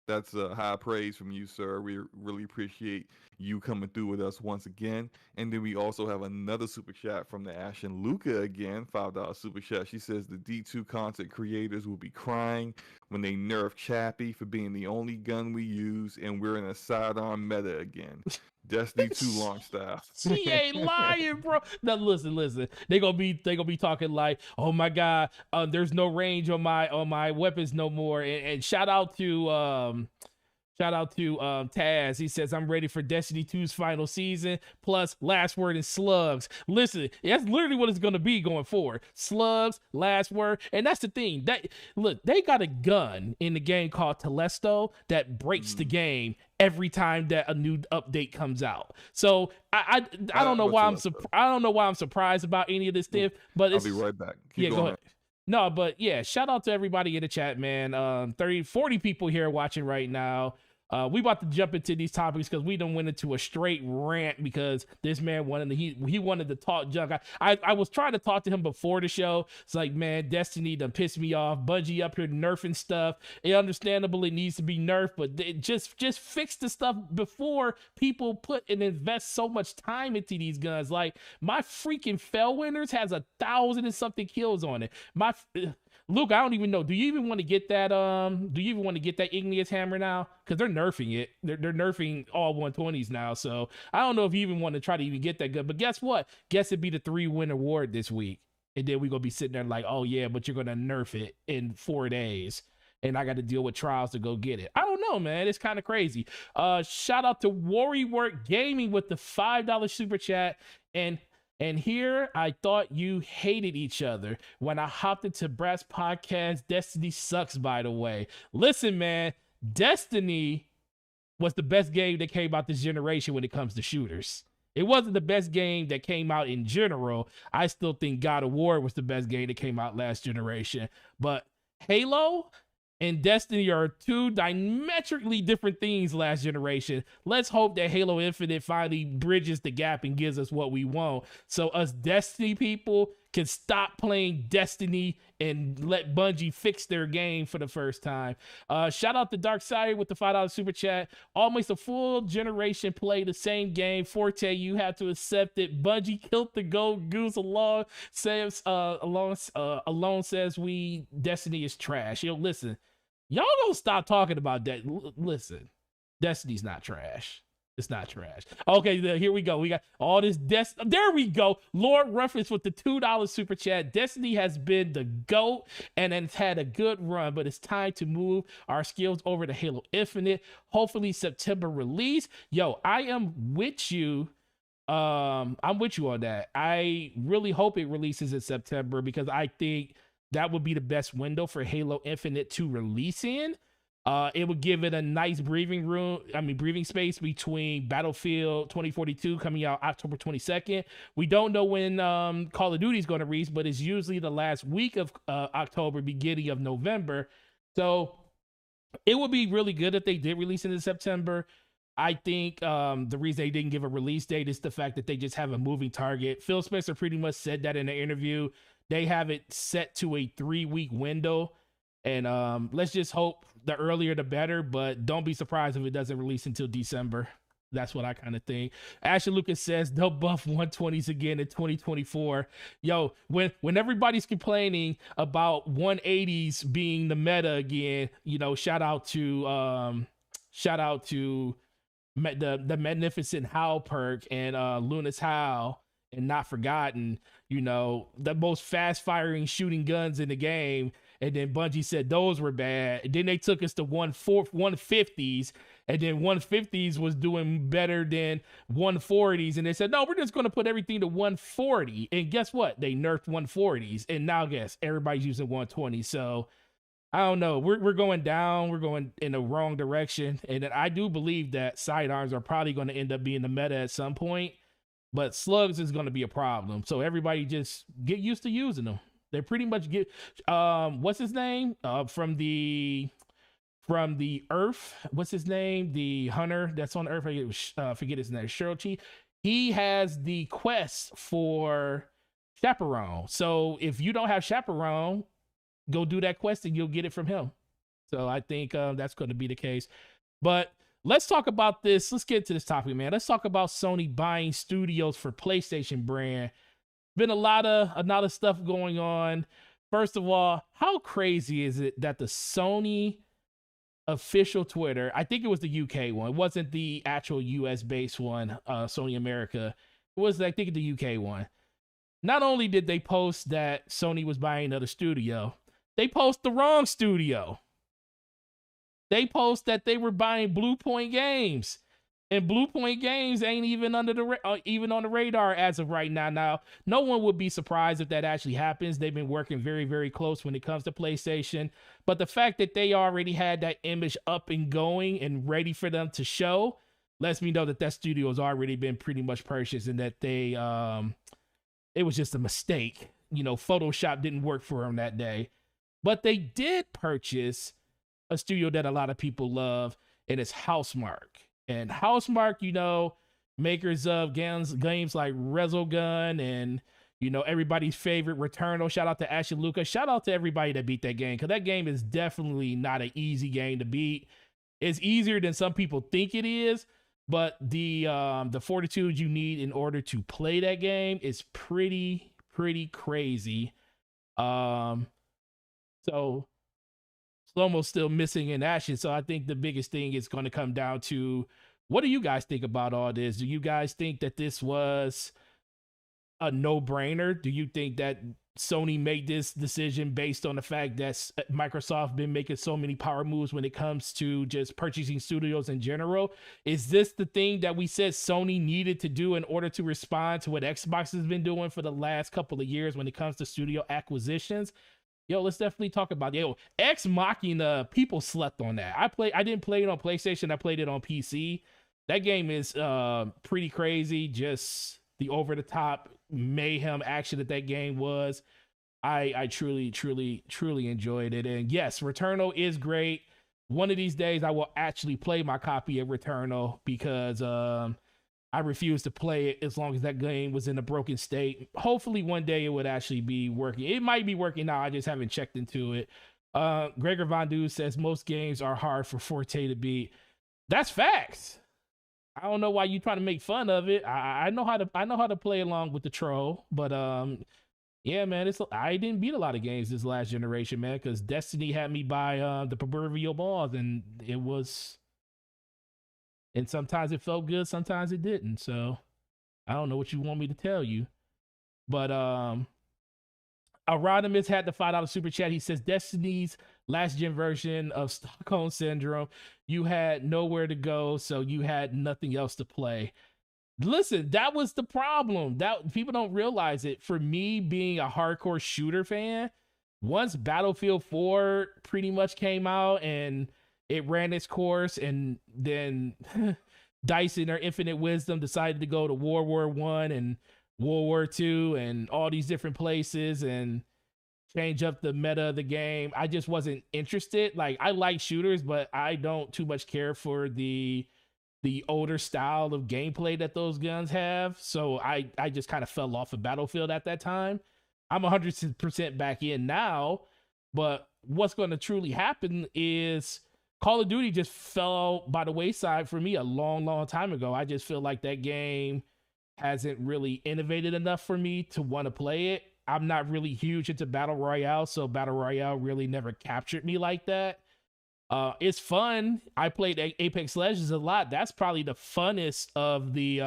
that's high praise from you, sir. We really appreciate you coming through with us once again. And then we also have another super chat from the Ash and Luca again, $5 super chat. She says the D2 content creators will be crying when they nerf Chappie for being the only gun we use, and we're in a sidearm meta again. Destiny 2 launch style. She ain't lying, bro. Now listen. They gonna be talking like, oh my god, there's no range on my weapons no more. And shout out to Taz. He says, I'm ready for Destiny 2's final season, plus last word is slugs. Listen, that's literally what it's going to be going forward. Slugs, last word. And that's the thing. They got a gun in the game called Telesto that breaks the game every time that a new update comes out. So I don't know why I'm surprised about any of this stuff, but I'll be right back. Go ahead. No, but yeah, shout out to everybody in the chat, man. 40 people here watching right now. We about to jump into these topics because we done went into a straight rant because this man he wanted to talk junk. I was trying to talk to him before the show. It's like, man, Destiny done pissed me off. Bungie up here nerfing stuff. It's understandable it needs to be nerfed, but just fix the stuff before people put and invest so much time into these guns. Like, my freaking Fell Winners has 1,000 and something kills on it. Luke, I don't even know. Do you even want to get that? Do you even want to get that igneous hammer now? Because they're nerfing it. They're nerfing all 120s now. So I don't know if you even want to try to even get that gun. But guess what? Guess it'd be the 3-win award this week. and then we're gonna be sitting there like, oh yeah, but you're gonna nerf it in 4 days, and I got to deal with trials to go get it. I don't know, man. It's kind of crazy. Shout out to Work Gaming with the $5 super chat. And here I thought you hated each other when I hopped into Brad's podcast. Destiny sucks, by the way. Listen, man, Destiny was the best game that came out this generation when it comes to shooters. It wasn't the best game that came out in general. I still think God of War was the best game that came out last generation. But Halo and Destiny are two diametrically different things last generation. Let's hope that Halo Infinite finally bridges the gap and gives us what we want, so us Destiny people can stop playing Destiny and let Bungie fix their game for the first time. Shout out to Darkside with the $5 super chat. Almost a full generation play the same game. Forte, you have to accept it. Bungie killed the gold goose. Alone says we Destiny is trash. Yo, listen. Y'all gonna stop talking about that. Listen, Destiny's not trash. It's not trash. Okay, here we go. We got all this there we go. Lord Ruffus with the $2 super chat. Destiny has been the GOAT and it's had a good run, but it's time to move our skills over to Halo Infinite. Hopefully September release. Yo, I am with you. I'm with you on that. I really hope it releases in September because I think that would be the best window for Halo Infinite to release in. It would give it a nice breathing space between Battlefield 2042 coming out October 22nd. We don't know when Call of Duty is going to release, but it's usually the last week of October, beginning of November. So it would be really good if they did release it in September. I think the reason they didn't give a release date is the fact that they just have a moving target. Phil Spencer pretty much said that in an interview. They have it set to a 3-week window. And let's just hope the earlier the better, but don't be surprised if it doesn't release until December. That's what I kind of think. Ashley Lucas says they'll buff 120s again in 2024. Yo, when everybody's complaining about 180s being the meta again, you know, shout out to the Magnificent Howl perk and Luna's Howl and Not Forgotten, you know, the most fast firing shooting guns in the game. And then Bungie said those were bad. And then they took us to 150s, and then 150s was doing better than 140s. And they said, no, we're just going to put everything to 140. And guess what? They nerfed 140s. And now guess everybody's using 120. So I don't know. We're going down. We're going in the wrong direction. And I do believe that sidearms are probably going to end up being the meta at some point. But slugs is going to be a problem. So everybody just get used to using them. They pretty much get what's his name from the Earth. What's his name? The hunter that's on Earth. I forget his name. Shirley. He has the quest for Chaperone. So if you don't have Chaperone, go do that quest and you'll get it from him. So I think that's going to be the case. But let's talk about this. Let's get into this topic, man. Let's talk about Sony buying studios for PlayStation brand. Been a lot of stuff going on. First of all, how crazy is it that the Sony official Twitter, I think it was the UK one, it wasn't the actual US based one, Sony America, it was I think the UK one. Not only did they post that Sony was buying another studio, they post the wrong studio. They post that they were buying Blue Point Games. And Blue Point Games ain't even even on the radar as of right now. Now, no one would be surprised if that actually happens. They've been working very, very close when it comes to PlayStation. But the fact that they already had that image up and going and ready for them to show lets me know that that studio has already been pretty much purchased and that they it was just a mistake. You know, Photoshop didn't work for them that day. But they did purchase a studio that a lot of people love, and it's Housemarque. And Housemarque, you know, makers of games like Resogun and, you know, everybody's favorite Returnal. Shout out to Ashley Lucas. Shout out to everybody that beat that game, because that game is definitely not an easy game to beat. It's easier than some people think it is, but the fortitude you need in order to play that game is pretty crazy. So SloMo's still missing in action. So I think the biggest thing is going to come down to, what do you guys think about all this? Do you guys think that this was a no-brainer? Do you think that Sony made this decision based on the fact that Microsoft been making so many power moves when it comes to just purchasing studios in general. Is this the thing that we said Sony needed to do in order to respond to what Xbox has been doing for the last couple of years when it comes to studio acquisitions? Yo, let's definitely talk about it. Yo, Ex Machina, people slept on that. I didn't play it on PlayStation. I played it on PC. That game is pretty crazy. Just the over the top mayhem action that game was. I truly enjoyed it. And yes, Returnal is great. One of these days I will actually play my copy of Returnal because I refuse to play it as long as that game was in a broken state. Hopefully one day it would actually be working. It might be working now. I just haven't checked into it. Gregor Von Du says most games are hard for Forte to beat. That's facts. I don't know why you trying to make fun of it. I know how to play along with the troll, but yeah, man, I didn't beat a lot of games this last generation, man, because Destiny had me buy the proverbial balls, and sometimes it felt good, sometimes it didn't. So I don't know what you want me to tell you, but Aronimus had the $5 super chat. He says Destiny's last gen version of Stockholm Syndrome. You had nowhere to go, so you had nothing else to play. Listen, that was the problem. That people don't realize it. For me, being a hardcore shooter fan, once Battlefield 4 pretty much came out and it ran its course, and then DICE in their infinite wisdom decided to go to World War One and World War II and all these different places and change up the meta of the game. I just wasn't interested. Like, I like shooters, but I don't too much care for the older style of gameplay that those guns have. So I just kind of fell off of Battlefield at that time. I'm 100% back in now, but what's going to truly happen is Call of Duty just fell by the wayside for me a long time ago. I just feel like that game hasn't really innovated enough for me to want to play it. I'm not really huge into Battle Royale, so Battle Royale really never captured me like that. It's fun. I played Apex Legends a lot. That's probably the funnest of the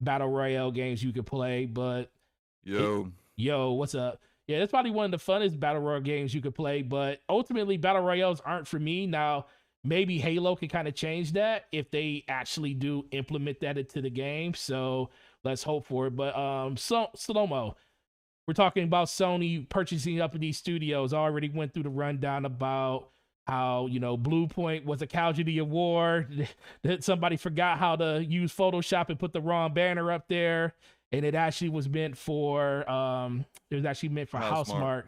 Battle Royale games you could play, but yo, what's up? Yeah, it's probably one of the funnest Battle Royale games you could play, but ultimately Battle Royales aren't for me. Now, maybe Halo can kind of change that if they actually do implement that into the game. So let's hope for it. But SloMo, we're talking about Sony purchasing up these studios. I already went through the rundown about how, Blue Point was a casualty of war. That somebody forgot how to use Photoshop and put the wrong banner up there, and it actually was meant for Housemarque.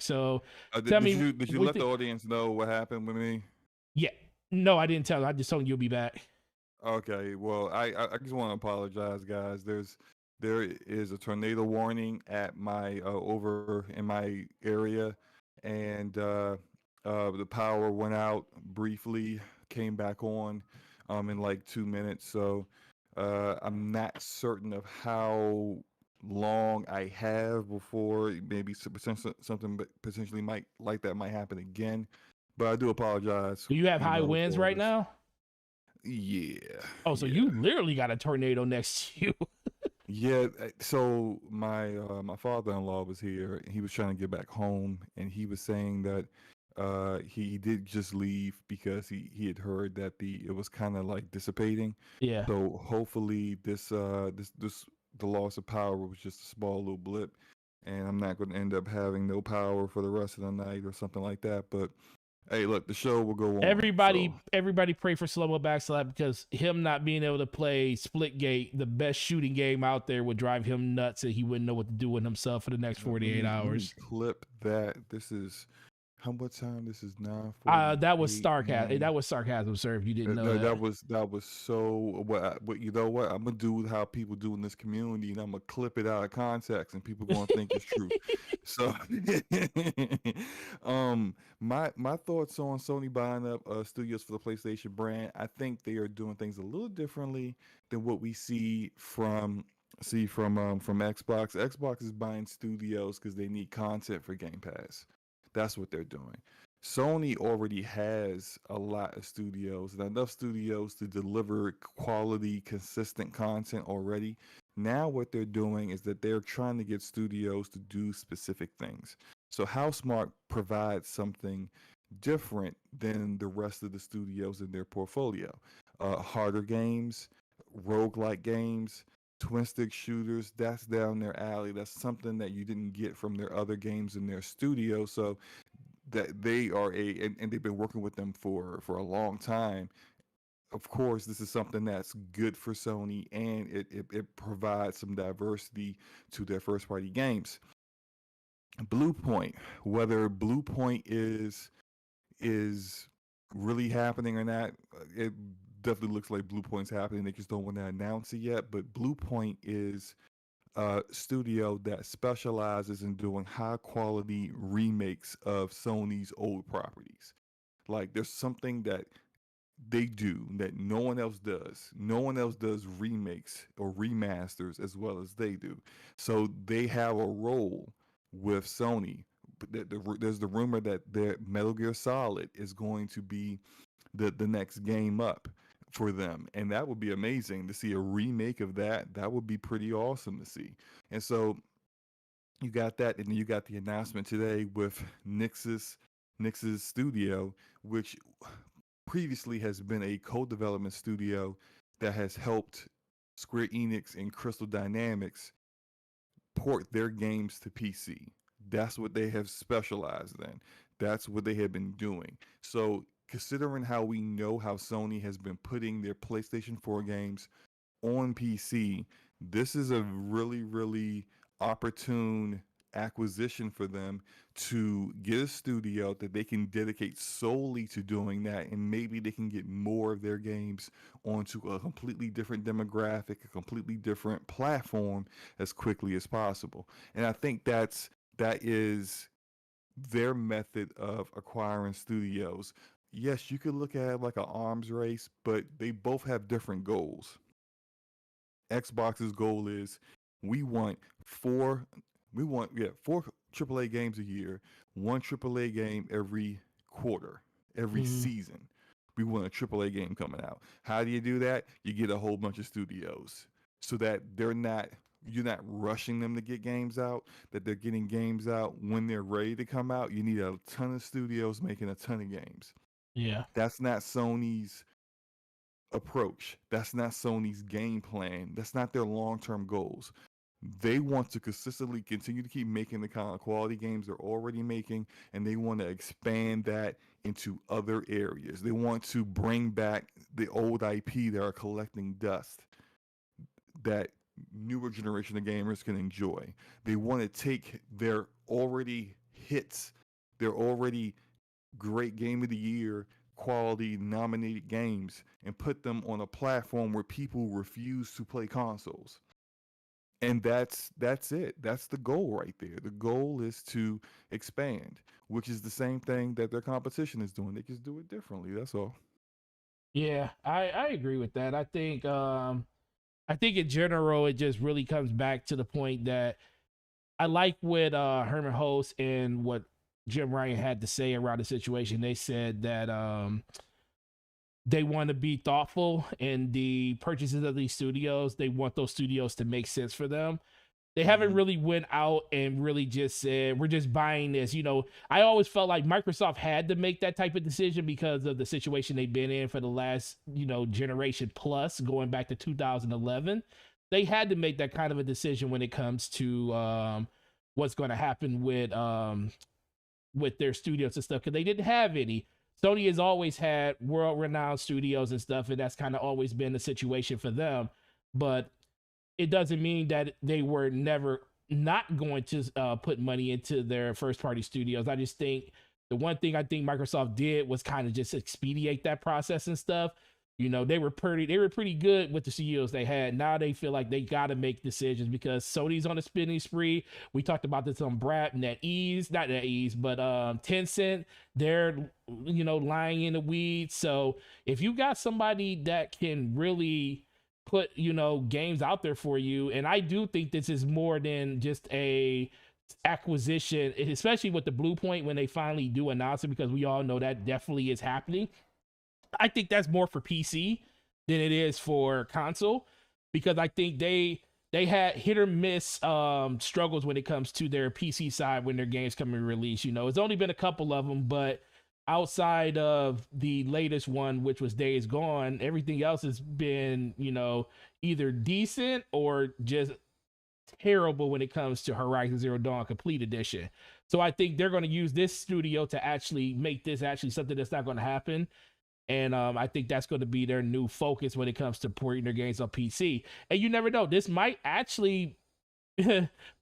So did you let the audience know what happened with me? Yeah. No, I didn't tell them. I just told you you'll be back. Okay. Well, I just want to apologize, guys. There is a tornado warning at my over in my area, and the power went out briefly, came back on in like 2 minutes. So I'm not certain of how long I have before maybe something potentially might happen again. But I do apologize. Do you have high winds right now? Yeah. Oh, so you literally got a tornado next to you. Yeah, so my father-in-law was here. He was trying to get back home, and he was saying that he did just leave because he had heard that it was kind of like dissipating. Yeah. So hopefully the loss of power was just a small little blip, and I'm not going to end up having no power for the rest of the night or something like that. But hey, look, the show will go on. Everybody pray for SloMoBackSlap, because him not being able to play Splitgate, the best shooting game out there, would drive him nuts, and he wouldn't know what to do with himself for the next 48 hours. Clip that. This is how much time? This is 9. That was sarcasm. That was sarcasm, sir. If you didn't know that was so. What you know? What I'm gonna do with how people do in this community, and I'm gonna clip it out of context, and people gonna think it's true. So, my thoughts on Sony buying up studios for the PlayStation brand. I think they are doing things a little differently than what we see from Xbox. Xbox is buying studios because they need content for Game Pass. That's what they're doing. Sony already has a lot of studios, and enough studios to deliver quality, consistent content already. Now what they're doing is that they're trying to get studios to do specific things. So Housemarque provides something different than the rest of the studios in their portfolio. Harder games, roguelike games, twin stick shooters, that's down their alley. That's something that you didn't get from their other games in their studio. So that they are and they've been working with them for a long time. Of course, this is something that's good for Sony, and it provides some diversity to their first party games. Blue Point, whether Blue Point is really happening or not, it definitely looks like Blue Point's happening. They just don't want to announce it yet. But Blue Point is a studio that specializes in doing high quality remakes of Sony's old properties. Like there's something that they do that no one else does. No one else does remakes or remasters as well as they do. So they have a role with Sony. There's the rumor that their Metal Gear Solid is going to be the next game up for them, and that would be amazing to see a remake of that. That would be pretty awesome to see. And so you got that, and then you got the announcement today with Nix's studio, which previously has been a co-development studio that has helped Square Enix and Crystal Dynamics port their games to PC. That's what they have specialized in. That's what they have been doing. So, considering how we know how Sony has been putting their PlayStation 4 games on PC, this is a really, really opportune acquisition for them to get a studio that they can dedicate solely to doing that, and maybe they can get more of their games onto a completely different demographic, a completely different platform as quickly as possible. And I think that is their method of acquiring studios. Yes, you could look at it like an arms race, but they both have different goals. Xbox's goal is we want four four AAA games a year, one AAA game every quarter, every season. We want a AAA game coming out. How do you do that? You get a whole bunch of studios so that you're not rushing them to get games out, that they're getting games out when they're ready to come out. You need a ton of studios making a ton of games. Yeah. That's not Sony's approach. That's not Sony's game plan. That's not their long-term goals. They want to consistently continue to keep making the kind of quality games they're already making, and they want to expand that into other areas. They want to bring back the old IP that are collecting dust that newer generation of gamers can enjoy. They want to take their already hits, their already great game of the year quality nominated games, and put them on a platform where people refuse to play consoles. And that's it. That's the goal right there. The goal is to expand, which is the same thing that their competition is doing. They just do it differently. That's all. Yeah, I agree with that. I think in general it just really comes back to the point that I like what Herman Host and what Jim Ryan had to say around the situation. They said that they want to be thoughtful in the purchases of these studios. They want those studios to make sense for them. They haven't really went out and really just said, we're just buying this. You know, I always felt like Microsoft had to make that type of decision because of the situation they've been in for the last, generation plus, going back to 2011. They had to make that kind of a decision when it comes to what's going to happen with their studios and stuff, because they didn't have any. Sony has always had world-renowned studios and stuff, and that's kind of always been the situation for them. But it doesn't mean that they were never not going to put money into their first-party studios. I just think the one thing I think Microsoft did was kind of just expedite that process and stuff. They were pretty good with the studios they had. Now they feel like they got to make decisions because Sony's on a spending spree. We talked about this on NetEase, not NetEase, but Tencent. They're lying in the weeds. So if you got somebody that can really put games out there for you, and I do think this is more than just a acquisition, especially with the Blue Point when they finally do announce it, because we all know that definitely is happening. I think that's more for PC than it is for console, because I think they they had hit or miss struggles when it comes to their PC side when their games come in release. You know, it's only been a couple of them, but outside of the latest one, which was Days Gone, everything else has been, you know, either decent or just terrible when it comes to Horizon Zero Dawn Complete Edition. So I think they're going to use this studio to actually make this actually something that's not going to happen. And I think that's going to be their new focus when it comes to porting their games on PC. And you never know, this might actually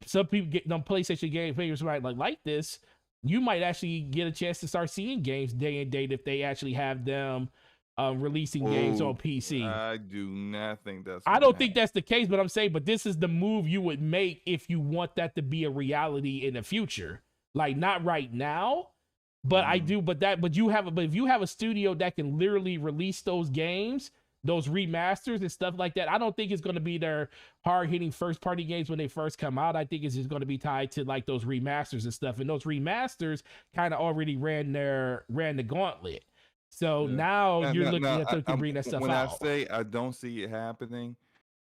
some people get them PlayStation game players might like this. You might actually get a chance to start seeing games day and date if they actually have them releasing games on PC. I do not think that's. I don't think that's the case, but I'm saying, but this is the move you would make if you want that to be a reality in the future. Like not right now, but I do. But if you have a studio that can literally release those games, those remasters and stuff like that, I don't think it's going to be their hard hitting first party games when they first come out. I think it's just going to be tied to like those remasters and stuff. And those remasters kind of already ran the gauntlet. So now you're looking at them to bring that stuff out. When I say I don't see it happening,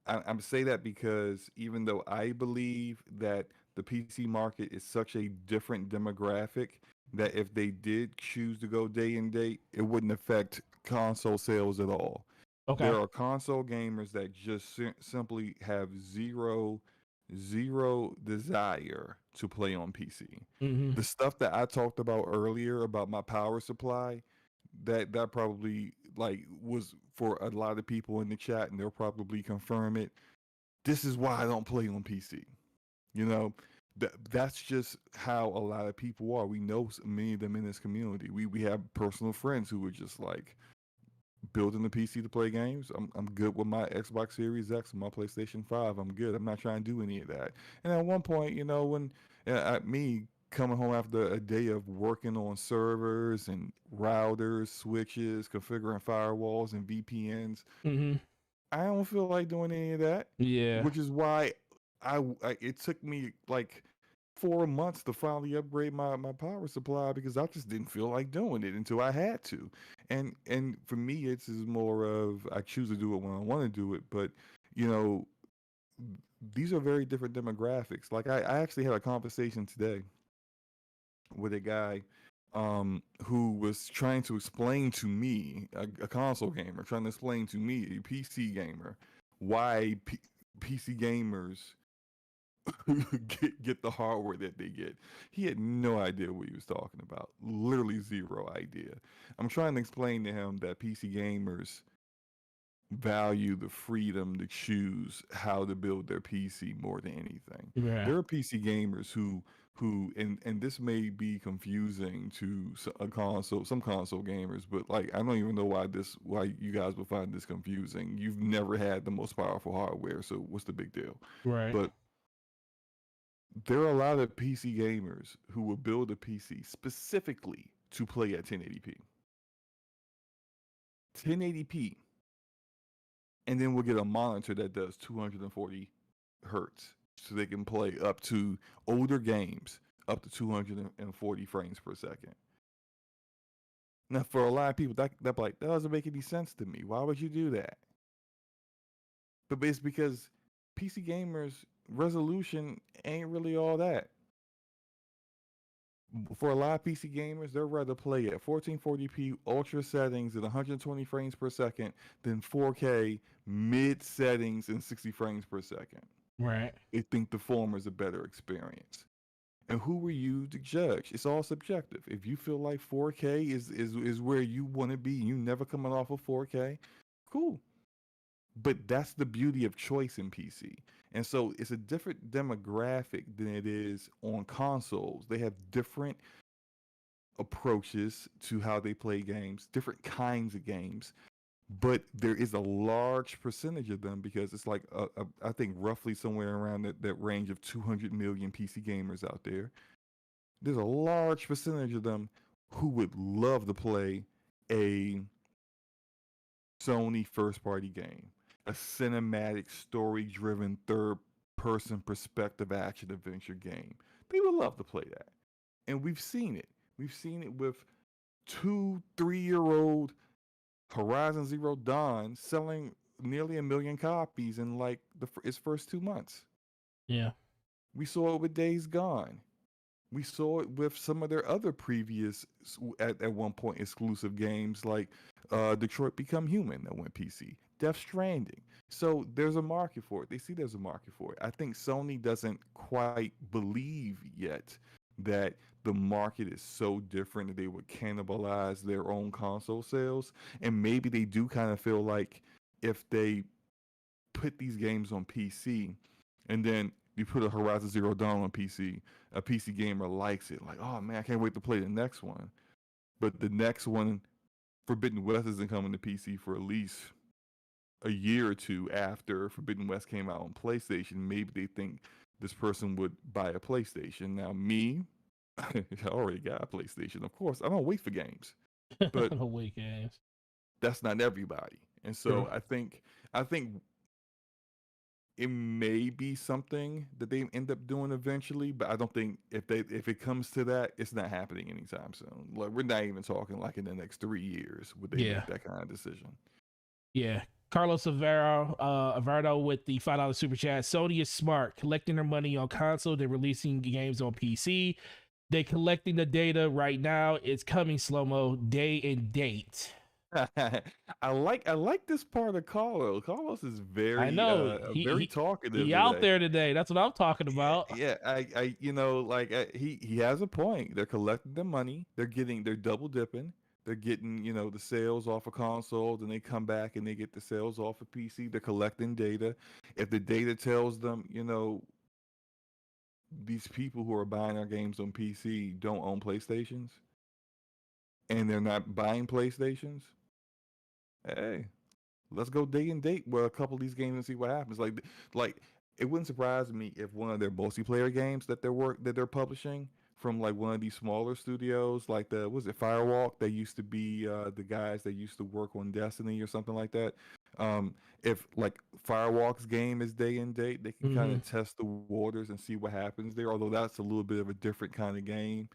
I'm saying that because even though I believe that the PC market is such a different demographic, that if they did choose to go day and date, it wouldn't affect console sales at all. Okay. There are console gamers that just simply have zero desire to play on PC. Mm-hmm. The stuff that I talked about earlier about my power supply, that probably like was for a lot of people in the chat, and they'll probably confirm it. This is why I don't play on PC. You know, that's just how a lot of people are. We know many of them in this community. We have personal friends who are just like building the PC to play games. I'm good with my Xbox Series X and my PlayStation 5. I'm good. I'm not trying to do any of that. And at one point, you know, when me coming home after a day of working on servers and routers, switches, configuring firewalls and VPNs, I don't feel like doing any of that. Yeah. Which is why it took me like 4 months to finally upgrade my power supply, because I just didn't feel like doing it until I had to. And for me, it's more of I choose to do it when I want to do it. But, you know, these are very different demographics. Like I actually had a conversation today with a guy who was trying to explain to me, a console gamer, trying to explain to me, a PC gamer, why PC gamers get the hardware that they get. He had no idea what he was talking about. Literally zero idea. I'm trying to explain to him that PC gamers value the freedom to choose how to build their PC more than anything. Yeah. There are PC gamers who and this may be confusing to some console gamers, but like I don't even know why you guys would find this confusing. You've never had the most powerful hardware, so what's the big deal? Right. But there are a lot of PC gamers who will build a PC specifically to play at 1080p. 1080p. And then we'll get a monitor that does 240 hertz. So they can play up to older games up to 240 frames per second. Now, for a lot of people, that doesn't make any sense to me. Why would you do that? But it's because PC gamers' resolution ain't really all that. For a lot of PC gamers, they'd rather play at 1440p ultra settings at 120 frames per second than 4K mid settings and 60 frames per second. Right. They think the former is a better experience. And who are you to judge? It's all subjective. If you feel like 4K is where you want to be, you never coming off of 4K, cool. But that's the beauty of choice in PC. And so it's a different demographic than it is on consoles. They have different approaches to how they play games, different kinds of games. But there is a large percentage of them, because it's like, I think roughly somewhere around that range of 200 million PC gamers out there. There's a large percentage of them who would love to play a Sony first-party game, a cinematic, story-driven, third-person perspective action-adventure game. They would love to play that. And we've seen it. We've seen it with 2-3-year-old Horizon Zero Dawn selling nearly 1 million copies in like its first 2 months. Yeah. We saw it with Days Gone. We saw it with some of their other previous at one point exclusive games like Detroit Become Human that went PC, Death Stranding. So there's a market for it. They see there's a market for it. I think Sony doesn't quite believe yet that the market is so different that they would cannibalize their own console sales. And maybe they do kind of feel like if they put these games on PC and then you put a Horizon Zero Dawn on PC, a PC gamer likes it. Like, oh man, I can't wait to play the next one. But the next one, Forbidden West, isn't coming to PC for at least a year or two after Forbidden West came out on PlayStation. Maybe they think this person would buy a PlayStation. Now, me, I already got a PlayStation. Of course, I don't wait for games, but Awake games. that's not everybody. And so True. I think it may be something that they end up doing eventually, but I don't think if it comes to that, it's not happening anytime soon. Like we're not even talking like in the next 3 years would they Yeah. make that kind of decision. Yeah. Carlos Averdo with the $5 super chat. Sony is smart, collecting their money on console, then releasing games on PC. They collecting the data right now. It's coming, SloMo, day and date. I like this part of Carlos. Carlos is I know very talkative. he out there today. That's what I'm talking about. Yeah, I like he has a point. They're collecting the money. They're double dipping. They're getting the sales off of consoles, and they come back and they get the sales off of PC. They're collecting data. If the data tells them, these people who are buying our games on PC don't own PlayStations, and they're not buying PlayStations, hey, let's go day and date with a couple of these games and see what happens. Like it wouldn't surprise me if one of their multiplayer games that they're publishing from like one of these smaller studios, like was it Firewalk? They used to be the guys that used to work on Destiny or something like that. If like Firewalk's game is day and date, they can kind of test the waters and see what happens there. Although that's a little bit of a different kind of game,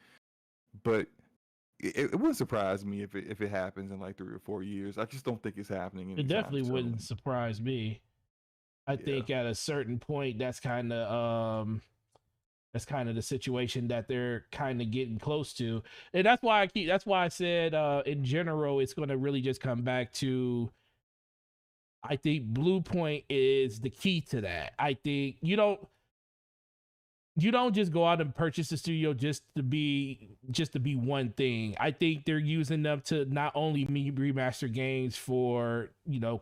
but it wouldn't surprise me if it happens in like 3 or 4 years. I just don't think it's happening anytime It definitely soon. wouldn't surprise me. I think at a certain point, that's kind of the situation that they're kind of getting close to, and that's why I said in general it's going to really just come back to, I think Blue Point is the key to that. I think you don't just go out and purchase the studio just to be one thing. I think they're using them to not only remaster games for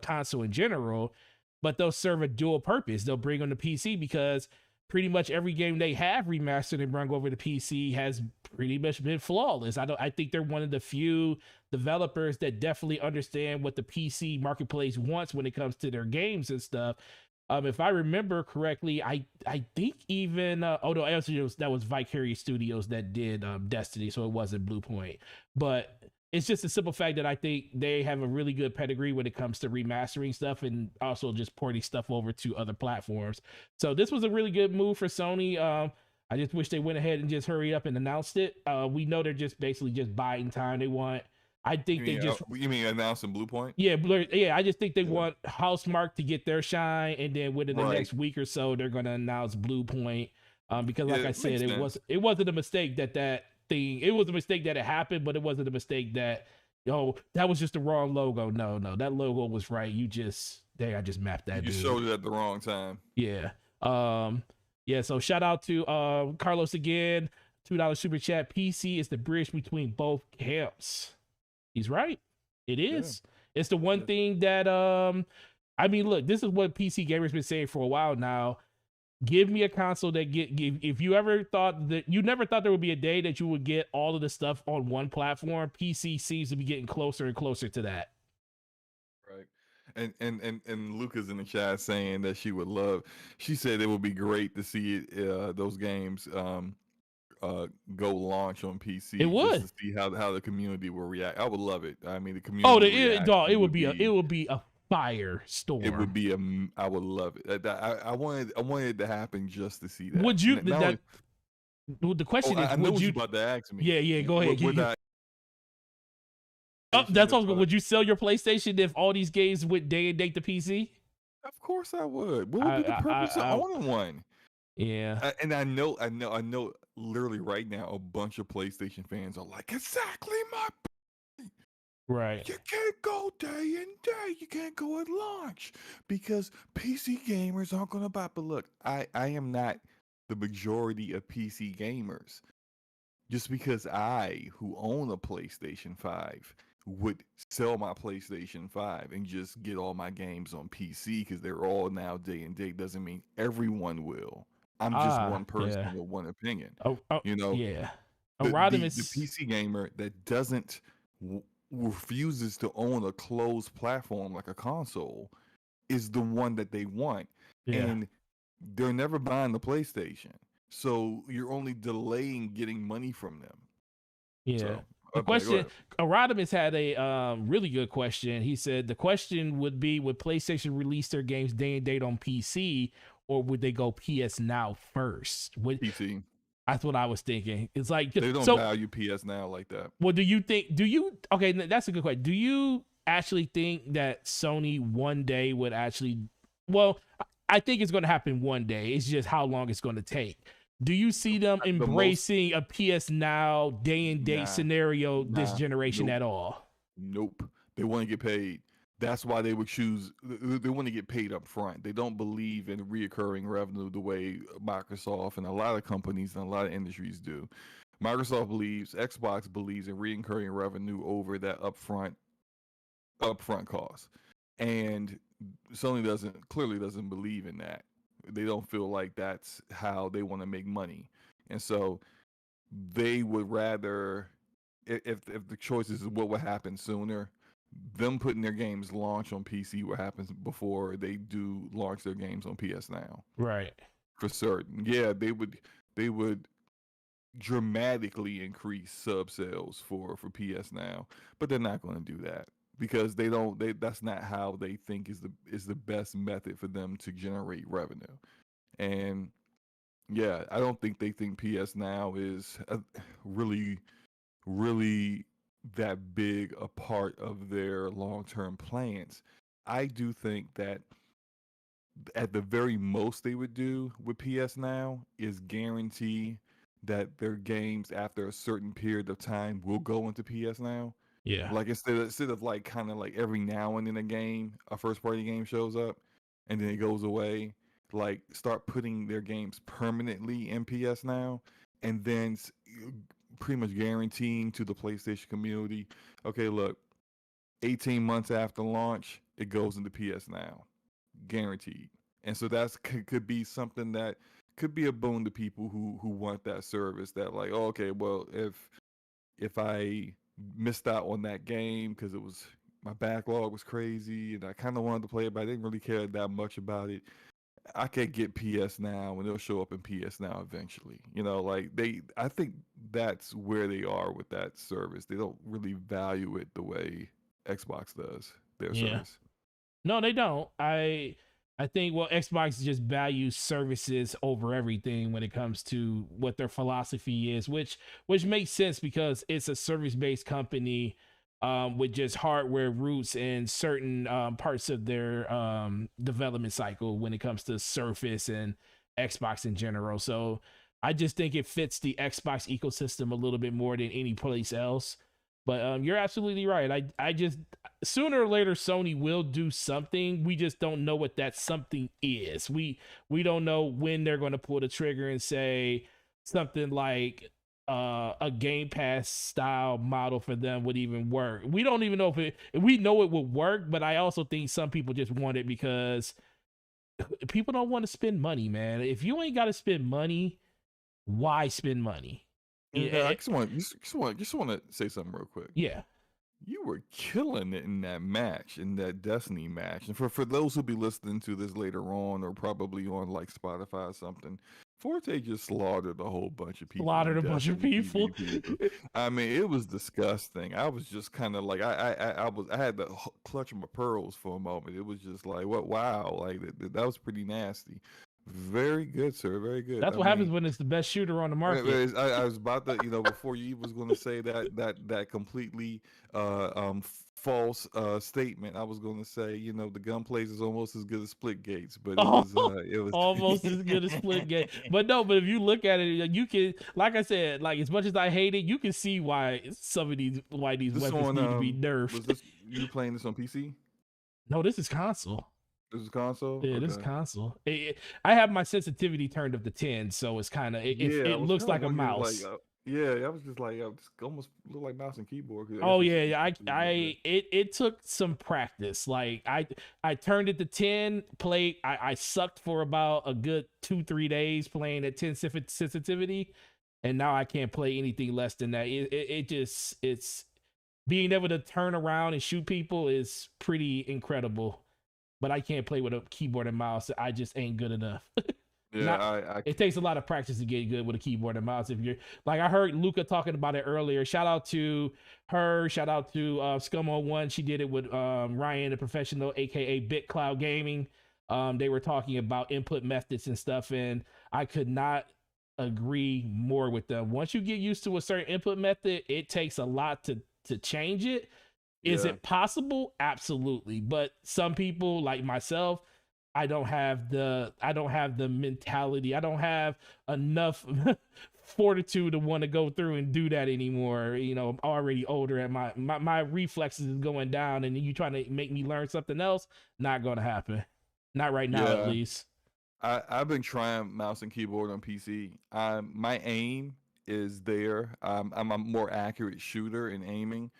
console in general, but they'll serve a dual purpose. They'll bring on the PC because pretty much every game they have remastered and brought over to PC has pretty much been flawless. I think they're one of the few developers that definitely understand what the PC marketplace wants when it comes to their games and stuff. If I remember correctly, I think even no, that was Vicarious Studios that did Destiny, so it wasn't Blue Point. But it's just a simple fact that I think they have a really good pedigree when it comes to remastering stuff and also just porting stuff over to other platforms. So this was a really good move for Sony. I just wish they went ahead and just hurry up and announced it. We know they're just basically just buying time. They want. I think you mean announcing Blue Point? Yeah, I just think they want Housemarque to get their shine, and then within the next week or so, they're going to announce Blue Point. Because, like I said, it wasn't a mistake that thing. It was a mistake that it happened, but it wasn't a mistake that that was just the wrong logo. No, that logo was right. I just mapped that. You showed it at the wrong time. Yeah. Yeah. So shout out to Carlos again. $2 super chat. PC is the bridge between both camps. He's right. It is. Yeah. It's the one thing that I mean, look, this is what PC gamers been saying for a while now. Give me a console that if you ever thought that you never thought there would be a day that you would get all of the stuff on one platform, PC seems to be getting closer and closer to that. Right. And Luca's in the chat saying that she said it would be great to see those games go launch on PC. It would, just to see how the community will react. I would love it. I mean, the community. It would be a firestorm. It would be I would love it. I wanted it to happen just to see that. Would you? The question is, I know what you're about to ask me. Yeah. Go ahead. Oh, that's all. That's what. Would you sell your PlayStation if all these games went day and date to PC? Of course I would. What would be the I, I, purpose of I owning one? yeah, And I know. Literally right now, a bunch of PlayStation fans are like, exactly my. right. You can't go day and day. You can't go at launch because PC gamers aren't gonna buy. But look, I am not the majority of PC gamers. Just because I, who own a PlayStation 5, would sell my PlayStation 5 and just get all my games on PC because they're all now day and date doesn't mean everyone will. I'm just one person Yeah. with one opinion. Oh, You know, yeah. the Rodimus. PC gamer that doesn't refuses to own a closed platform like a console is the one that they want, Yeah. and they're never buying the PlayStation. So you're only delaying getting money from them. Yeah. So The okay, go question, ahead. Rodimus had a really good question. He said the question would be: would PlayStation release their games day and date on PC, or would they go PS Now first? PC. That's what I was thinking. It's like They don't so. value PS now like that. Well, do you think? Do you? Okay, that's a good question. Do you actually think that Sony one day would actually? Well, I think it's going to happen one day. It's just how long it's going to take. Do you see them The most embracing a PS Now day and date nah, scenario this nah, generation nope, at all? nope. They want to get paid. That's why they would choose. They want to get paid up front. They don't believe in reoccurring revenue the way Microsoft and a lot of companies and a lot of industries do. Xbox believes in reoccurring revenue over that upfront cost, and Sony clearly doesn't believe in that. They don't feel like that's how they want to make money, and so they would rather, if the choice is what would happen sooner, them putting their games launch on PC what happens before they do launch their games on PS Now Right. for certain. Yeah, they would dramatically increase sub sales for PS Now, but they're not going to do that because they don't. That's not how they think is the best method for them to generate revenue. And yeah, I don't think they think PS Now is really really that big a part of their long term plans. I do think that at the very most they would do with PS Now is guarantee that their games after a certain period of time will go into PS Now. Yeah. Like instead of like kind of like every now and then a first party game shows up and then it goes away. Like start putting their games permanently in PS Now, and then pretty much guaranteeing to the PlayStation community, okay, look, 18 months after launch, it goes into PS Now, guaranteed. And so that's could be something that could be a boon to people who want that service. That like, oh, okay, well, if I missed out on that game because it was my backlog was crazy and I kind of wanted to play it, but I didn't really care that much about it. I could get PS Now and it'll show up in PS Now eventually. Like I think that's where they are with that service. They don't really value it the way Xbox does their Yeah. service. No, they don't. I think Xbox just values services over everything when it comes to what their philosophy is, which makes sense because it's a service based company with just hardware roots and certain parts of their development cycle when it comes to Surface and Xbox in general. So I just think it fits the Xbox ecosystem a little bit more than any place else. But you're absolutely right. I just sooner or later Sony will do something. We just don't know what that something is. We don't know when they're going to pull the trigger and say something like a Game Pass style model for them would even work. We don't even know if we know it would work, but I also think some people just want it because people don't want to spend money, man. If you ain't got to spend money, why spend money? Yeah, I just want to say something real quick. Yeah. You were killing it in that Destiny match. And for those who be listening to this later on, or probably on like Spotify or something, Forte just slaughtered a whole bunch of people. Slaughtered a bunch of people. I mean, it was disgusting. I was just kind of like, I had to clutch my pearls for a moment. It was just like, what? Wow, like that was pretty nasty. Very good, sir. Very good. That's I what happens mean, when it's the best shooter on the Right, market. right, I was about to, before you was going to say that completely false statement. I was going to say, the gunplays is almost as good as split gates, but it Oh, was it was almost as good as split game. But no, but if you look at it, you can, like I said, like as much as I hate it, you can see why these this weapons on need to be was nerfed. this you playing this on PC? No, this is console. This is console? Yeah, this is Okay. console. I have my sensitivity turned up to 10, so it's kind of Yeah, I it was looks kind of like a wondering, like, mouse. yeah, I was just like, just almost look like mouse and keyboard. 'Cause I guess Oh it's, yeah, it's yeah. a little bit. It took some practice. Like I turned it to 10, played I sucked for about a good 2-3 days playing at 10 sensitivity, and now I can't play anything less than that. It just it's being able to turn around and shoot people is pretty incredible. But I can't play with a keyboard and mouse. I just ain't good enough. Yeah, Not it takes a lot of practice to get good with a keyboard and mouse. If you're like, I heard Luca talking about it earlier. Shout out to her. Shout out to Scum01. She did it with Ryan, the professional, aka BitCloud Gaming. They were talking about input methods and stuff, and I could not agree more with them. Once you get used to a certain input method, it takes a lot to change it. Is yeah, it possible? Absolutely. But some people like myself, I don't have the mentality. I don't have enough fortitude to want to go through and do that anymore. I'm already older and my reflexes is going down, and you trying to make me learn something else, not gonna happen. Not right now at yeah. least. I've been trying mouse and keyboard on PC. My aim is there. I'm a more accurate shooter in aiming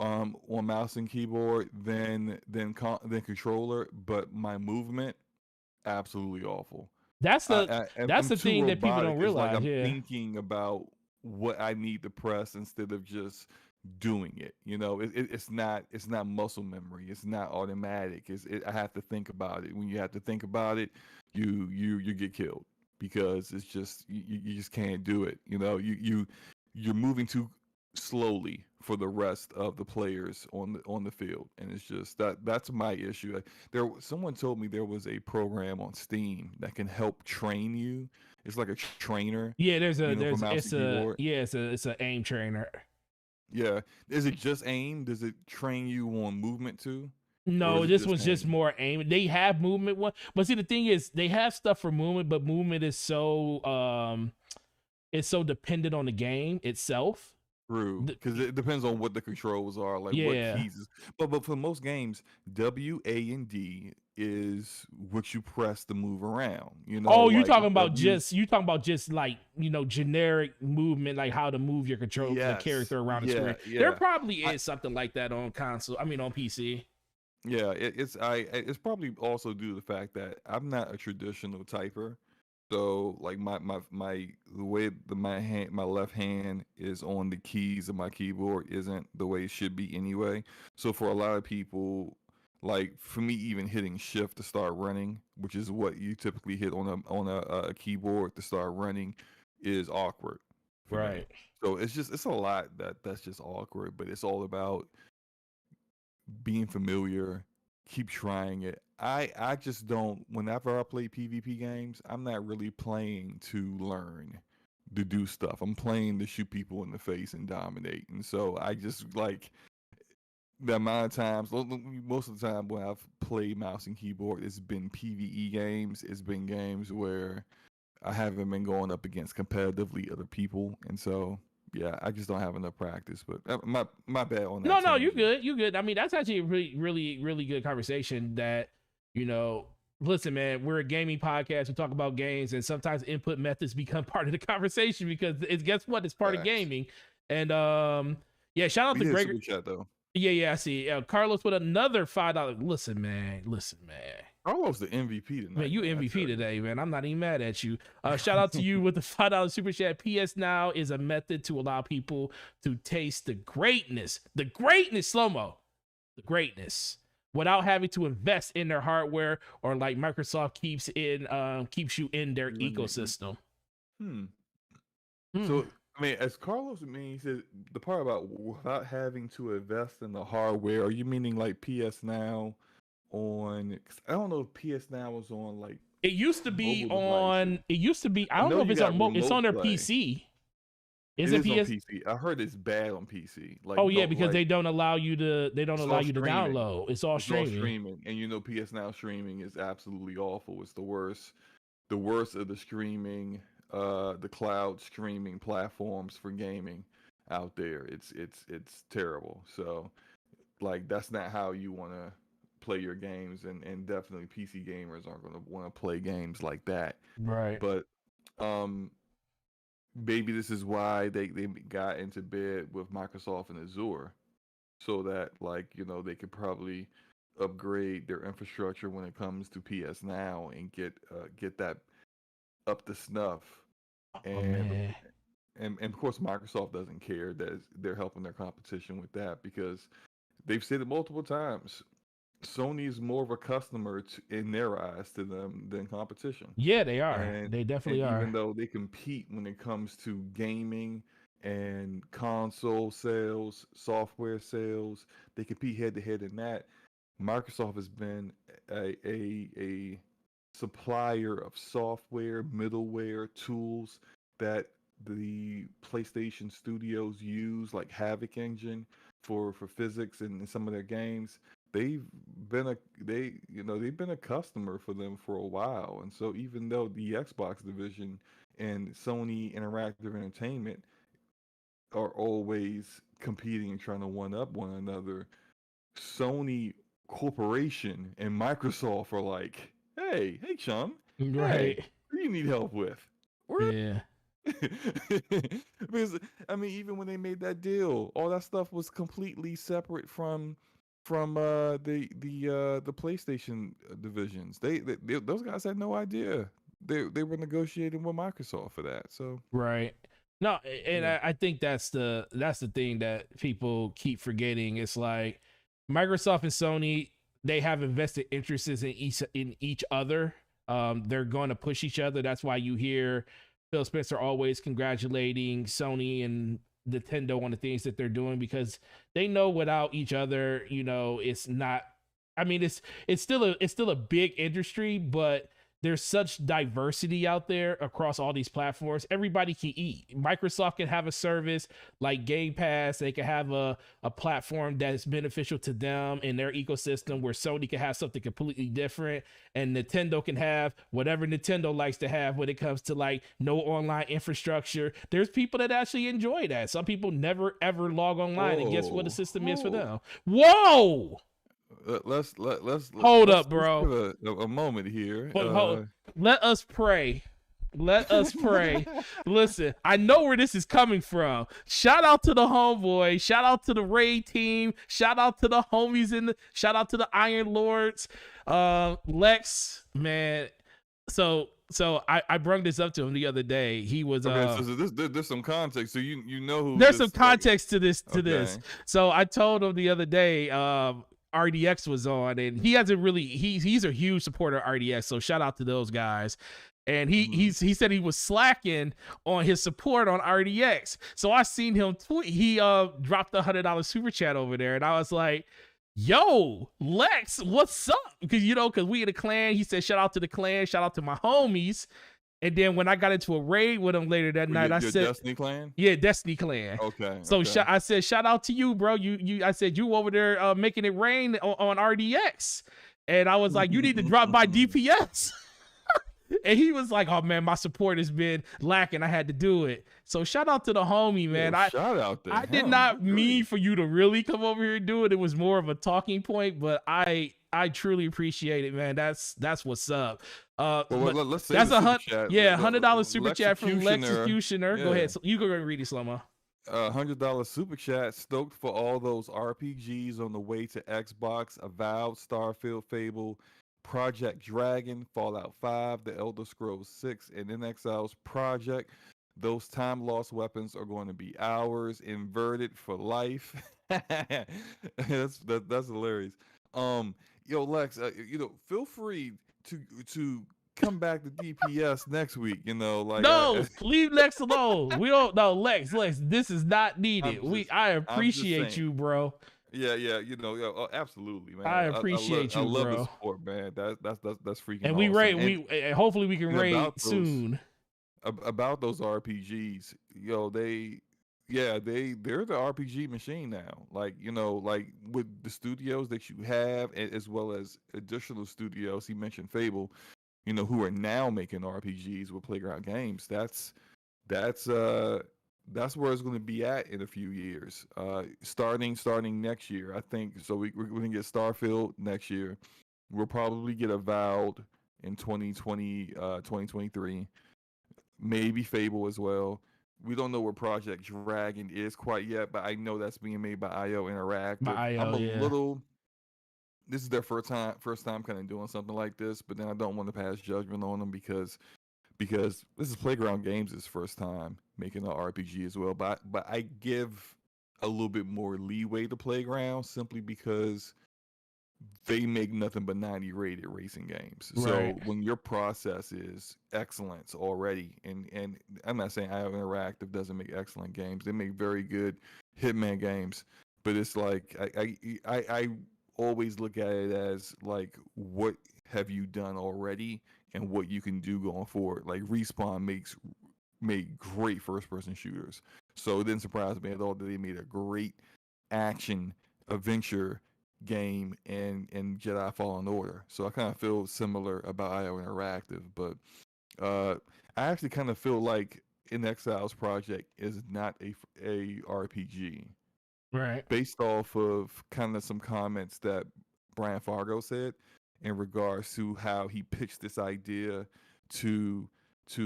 on mouse and keyboard than controller, but my movement absolutely awful. That's the that's I'm the too thing that people robotic. don't It's like realize. I'm Yeah. thinking about what I need to press instead of just doing it. It's not muscle memory. It's not automatic. I have to think about it. When you have to think about it, you get killed because it's just you just can't do it. You're moving too slowly for the rest of the players on the field, and it's just that's my issue. Someone told me there was a program on Steam that can help train you. It's like a trainer, Yeah, for there's mouse and keyboard. it's a aim trainer. Yeah. Is it just aim? Does it train you on movement too? Or No, is it this just was just aim? more aim. They have movement one, but see the thing is they have stuff for movement, but movement is so it's so dependent on the game itself. True. Because it depends on what the controls are, like what Yeah. keys is. But for most games, W, A, and D is what you press to move around. Oh, Like W. you talking about just like, generic movement, like how to move your control the Yes. character around the Yeah, screen. There yeah. probably I is something like that on console. I mean on PC. Yeah, it's probably also due to the fact that I'm not a traditional typer. So like my the way my left hand is on the keys of my keyboard isn't the way it should be anyway. So for a lot of people, like for me even hitting shift to start running, which is what you typically hit on a keyboard to start running, is awkward for me. Right. So it's a lot that's just awkward, but it's all about being familiar, keep trying it. I just don't. Whenever I play PvP games, I'm not really playing to learn to do stuff. I'm playing to shoot people in the face and dominate. And so I just like the amount of times. Most of the time when I've played mouse and keyboard, it's been PvE games. It's been games where I haven't been going up against competitively other people, and so yeah, I just don't have enough practice. But my bad on that No, you tangent. good. You good. I mean, that's actually a really good conversation that, you know, listen, man, we're a gaming podcast. We talk about games, and sometimes input methods become part of the conversation because it's, guess what? It's part of Facts. gaming. And yeah, shout out We to did a Gregor. super chat though. Yeah, I see. Carlos with another $5. Listen, man. Carlos the MVP Man, tonight, you man. I MVP tell you. today, man. I'm not even mad at you. Shout out to you with the $5 super chat. PS Now is a method to allow people to taste the greatness, Slow-Mo, the greatness, without having to invest in their hardware or like Microsoft keeps you in their ecosystem. Hmm. Hmm. So I mean, as Carlos, I mean, he said the part about without having to invest in the hardware. Are you meaning like PS Now on? 'Cause I don't know if PS Now was on like It used to be Mobile on. devices. It used to be. I I don't know know if you it's on. got It's on remote their play. PC. Is It it is on PS? PC. I heard it's bad on PC. Like Oh yeah, don't because like they don't allow you to. They don't it's allow all you to streaming. download. It's all It's all streaming. streaming, and you know PS Now streaming is absolutely awful. It's the worst of the streaming, the cloud streaming platforms for gaming out there. It's terrible. So like that's not how you want to play your games, and definitely PC gamers aren't going to want to play games like that. Right. But um maybe this is why they got into bed with Microsoft and Azure, so that like they could probably upgrade their infrastructure when it comes to PS Now and get that up to snuff. Oh And man. and of course Microsoft doesn't care that they're helping their competition with that, because they've said it multiple times. Sony is more of a customer in their eyes to them than competition. Yeah, they are. And They definitely even are. though they compete when it comes to gaming and console sales, software sales, they compete head to head in that. Microsoft has been a supplier of software, middleware, tools that the PlayStation studios use, like Havoc Engine for physics and some of their games. They've they've been a customer for them for a while, and so even though the Xbox division and Sony Interactive Entertainment are always competing and trying to one up one another, Sony Corporation and Microsoft are like, hey, chum, hey, Right. what do you need help with? We're Yeah. because I mean, even when they made that deal, all that stuff was completely separate from the PlayStation divisions. They those guys had no idea they were negotiating with Microsoft for that. So Right. No, and yeah, I think that's the thing that people keep forgetting. It's like Microsoft and Sony, they have invested interests in each other. They're going to push each other. That's why you hear Phil Spencer always congratulating Sony and Nintendo on the things that they're doing, because they know without each other, it's not. I mean, it's still a big industry, but there's such diversity out there across all these platforms. Everybody can eat. Microsoft can have a service like Game Pass. They can have a platform that's beneficial to them in their ecosystem, where Sony can have something completely different. And Nintendo can have whatever Nintendo likes to have when it comes to like no online infrastructure. There's people that actually enjoy that. Some people never ever log online, and guess what the system is for them? Whoa! let's Hold up, let's bro. give a moment here. Hold. Let us pray. Let us pray. Listen, I know where this is coming from. Shout out to the homeboy. Shout out to the raid team. Shout out to the homies shout out to the Iron Lords. Lex, man. So I brought this up to him the other day. He was okay. So there's some context. So you know who. There's some context to this. Okay. So I told him the other day. RDX was on, and he hasn't really. He's a huge supporter of RDX. So shout out to those guys. And he said he was slacking on his support on RDX. So I seen him tweet. He dropped the $100 super chat over there, and I was like, yo, Lex, what's up? Because we in the clan. He said shout out to the clan, shout out to my homies. And then when I got into a raid with him later that night, I said, Destiny clan? Yeah, Destiny clan. Okay. So I said, shout out to you, bro. I said, you over there making it rain on RDX. And I was like, you need to drop by DPS. And he was like, oh man, my support has been lacking. I had to do it. So shout out to the homie, man. Shout out to I did not mean for you to really come over here and do it. It was more of a talking point, but I truly appreciate it, man. That's what's up. Well, let's say that's $100 super chat from Lexecutioner. Yeah. Go ahead. You go and read it, SloMo. $100 super chat. Stoked for all those RPGs on the way to Xbox: Avowed, Starfield, Fable, Project Dragon, Fallout 5, The Elder Scrolls 6, and NXL's Project. Those time lost weapons are going to be ours, inverted for life. That's hilarious. Yo, Lex, feel free to come back to DPS next week. No, leave Lex alone. We don't. No, Lex, this is not needed. I appreciate you, bro. Yeah, yeah, absolutely, I man. appreciate I you, love the bro. support, man. That's freaking And we awesome. rate we hopefully we can And rate about those soon. about those RPGs, they're the RPG machine now. Like, like with the studios that you have, as well as additional studios. He mentioned Fable, who are now making RPGs with Playground Games. That's uh that's where it's going to be at in a few years. Starting next year, I think. So we're going to get Starfield next year. We'll probably get Avowed in 2023. Maybe Fable as well. We don't know what Project Dragon is quite yet, but I know that's being made by IO My Interactive. I'm IO, a yeah. little. This is their first time kind of doing something like this, but then I don't want to pass judgment on them because this is Playground Games' first time making an RPG as well. But I give a little bit more leeway to Playground simply because they make nothing but 90 rated racing games. Right. So when your process is excellence already, and I'm not saying IO Interactive doesn't make excellent games. They make very good Hitman games, but it's like I always look at it as like, what have you done already and what you can do going forward. Like Respawn made great first person shooters. So it didn't surprise me at all that they made a great action adventure game in Jedi Fallen Order. So I kind of feel similar about IO Interactive, but uh, I actually kind of feel like In Exile's project is not a RPG Right. based off of kind of some comments that Brian Fargo said in regards to how he pitched this idea to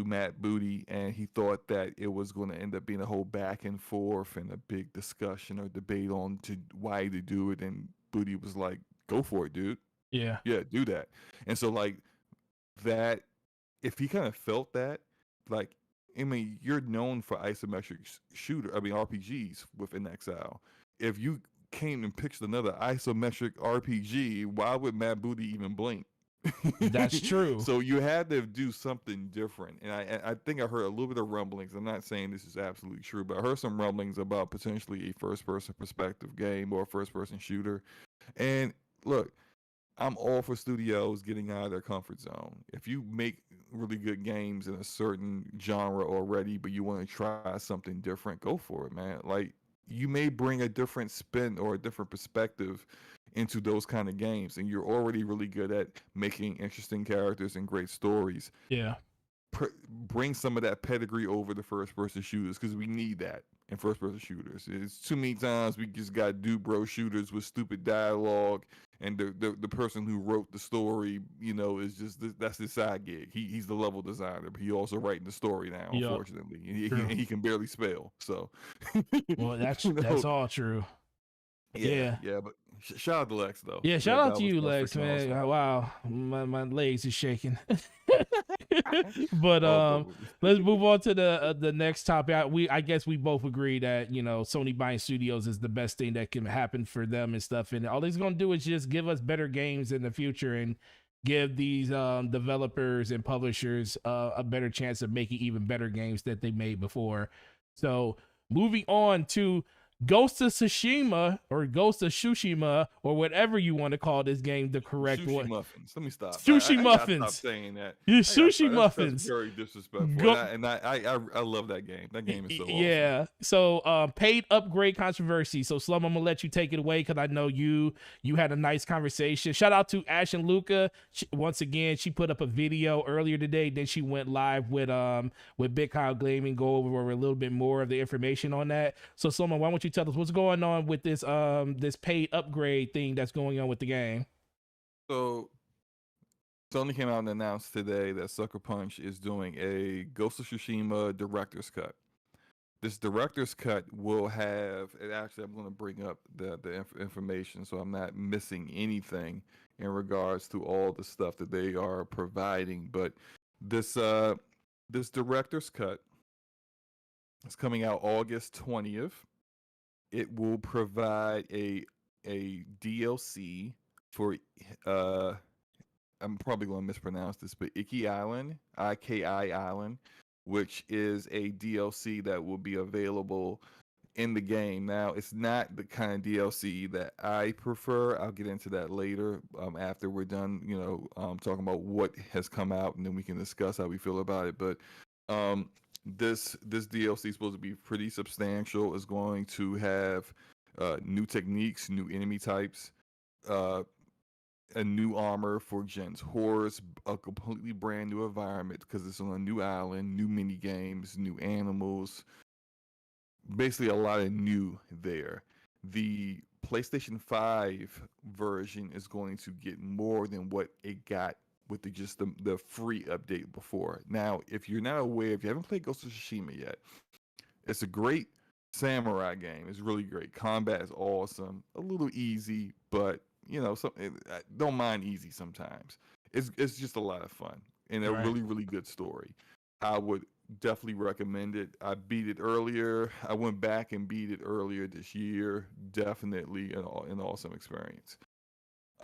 Matt Booty, and he thought that it was going to end up being a whole back and forth and a big discussion or debate on to why to do it, and Booty was like, "Go for it, dude. Yeah. Yeah, do that." And so like that, if he kind of felt that, like, I mean, you're known for isometric shooter, I mean RPGs within Exile. If you came and pitched another isometric RPG, why would Matt Booty even blink? That's true. So you had to do something different, and I think I heard a little bit of rumblings. I'm not saying this is absolutely true, but I heard some rumblings about potentially a first person perspective game or a first person shooter. And look, I'm all for studios getting out of their comfort zone. If you make really good games in a certain genre already, but you want to try something different, go for it, man. Like, you may bring a different spin or a different perspective into those kind of games, and you're already really good at making interesting characters and great stories. Yeah. Bring some of that pedigree over the first person shooters because we need that in first person shooters. It's too many times we just got do bro shooters with stupid dialogue, and the person who wrote the story, is just that's his side gig. He's the level designer, but he also writing the story now, Yup. unfortunately, and he, True. and he can barely spell. So, Well, you that's know, all true. yeah, Yeah. yeah. But shout out to Lex though. Yeah, shout That out that to was you, that was Lex, freaking man. awesome. Wow, my legs is shaking. But Oh, but let's move on to the next topic. I guess we both agree that Sony buying studios is the best thing that can happen for them and stuff. And all it's gonna do is just give us better games in the future and give these developers and publishers a better chance of making even better games that they made before. So moving on to Ghost of Tsushima or Ghost of Tsushima or whatever you want to call this game, the correct sushi one. muffins. Let me stop. Sushi I gotta stop muffins. saying that. Yeah, I gotta sushi stop. That's muffins. very disrespectful. Go. And I love that game. That game is so awesome. Yeah. So paid upgrade controversy. So Slum, I'm gonna let you take it away because I know you had a nice conversation. Shout out to Ash and Luca. Once again, she put up a video earlier today. Then she went live with Big Kyle Gaming, go over a little bit more of the information on that. So Slum, why don't you tell us what's going on with this paid upgrade thing that's going on with the game? So Sony came out and announced today that Sucker Punch is doing a Ghost of Tsushima director's cut. This director's cut will have, and actually, I'm going to bring up the information so I'm not missing anything in regards to all the stuff that they are providing. But this this director's cut is coming out August 20th. It will provide a DLC for uh I'm probably going to mispronounce this, but Iki Island, IKI Island, which is a DLC that will be available in the game. Now, it's not the kind of DLC that I prefer. I'll get into that later after we're done, talking about what has come out, and then we can discuss how we feel about it. But um, this DLC is supposed to be pretty substantial. It's going to have new techniques, new enemy types, uh, a new armor for Jen's horse, a completely brand new environment because it's on a new island, new mini games, new animals, basically a lot of new there. The PlayStation 5 version is going to get more than what it got with the free update before. Now, if you're not aware, if you haven't played Ghost of Tsushima yet, it's a great samurai game. It's really great. Combat is awesome. A little easy, but I don't mind easy sometimes. It's just a lot of fun and a Right. really really good story. I would definitely recommend it. I beat it earlier. I went back and beat it earlier this year. Definitely an awesome experience.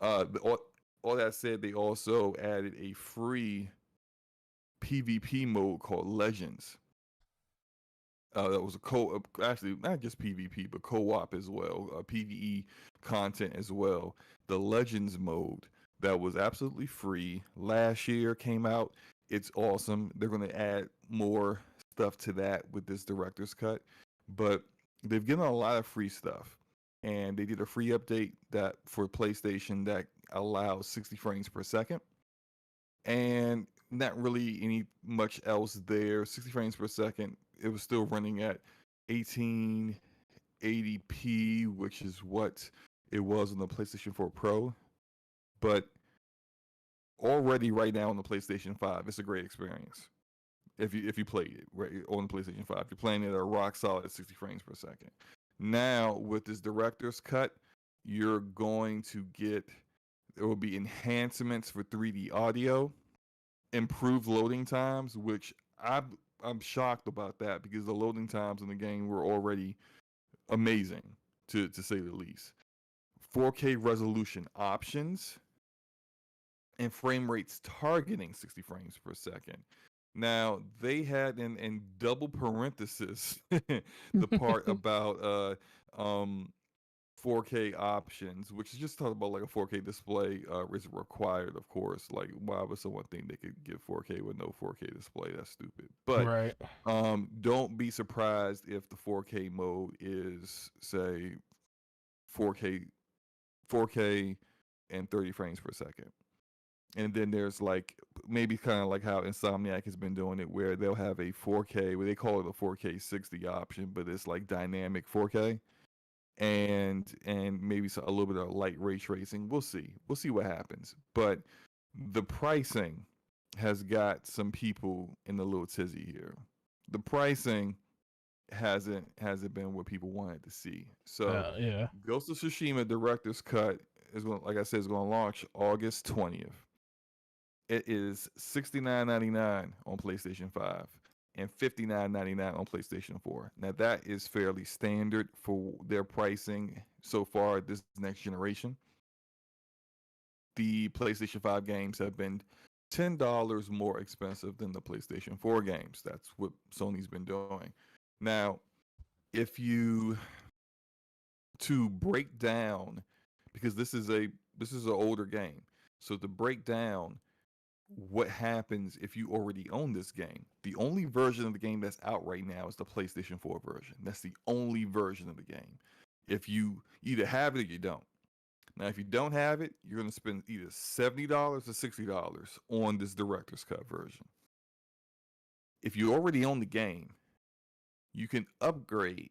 All that said, they also added a free PvP mode called Legends. That was actually not just PvP, but co-op as well, PvE content as well. The Legends mode that was absolutely free last year came out. It's awesome. They're going to add more stuff to that with this director's cut, but they've given a lot of free stuff, and they did a free update that for PlayStation that allows 60 frames per second, and not really any much else there. 60 frames per second. It was still running at 1880p, which is what it was on the PlayStation 4 Pro. But already right now on the PlayStation 5, it's a great experience. If you played it right on the PlayStation 5, you're playing it at a rock solid 60 frames per second. Now with this director's cut, you're going to get, there will be enhancements for 3D audio, improved loading times, which I'm shocked about that because the loading times in the game were already amazing, to say the least. 4K resolution options and frame rates targeting 60 frames per second. Now they had in double parenthesis the part about 4K options, which is just talking about like a 4K display is required, of course. Like, why would someone think they could get 4K with no 4K display? That's stupid. But Right. don't be surprised if the 4K mode is, say, 4K, 4K and 30 frames per second. And then there's like maybe kind of like how Insomniac has been doing it, where they'll have a 4K, where they call it a 4K 60 option, but it's like dynamic 4K and maybe a little bit of light ray tracing. We'll see what happens. But the pricing has got some people in a little tizzy here. The pricing hasn't been what people wanted to see. So Yeah. Ghost of Tsushima director's cut is going, like I said, is going to launch August 20th. It is $69.99 on PlayStation 5 and $59.99 on PlayStation 4. Now that is fairly standard for their pricing so far this next generation. The PlayStation 5 games have been $10 more expensive than the PlayStation 4 games. That's what Sony's been doing. Now, if you to break down, because this is an older game, so to break down what happens if you already own this game. The only version of the game that's out right now is the PlayStation 4 version. That's the only version of the game. If you either have it or you don't. Now, if you don't have it, you're going to spend either $70 or $60 on this director's cut version. If you already own the game, you can upgrade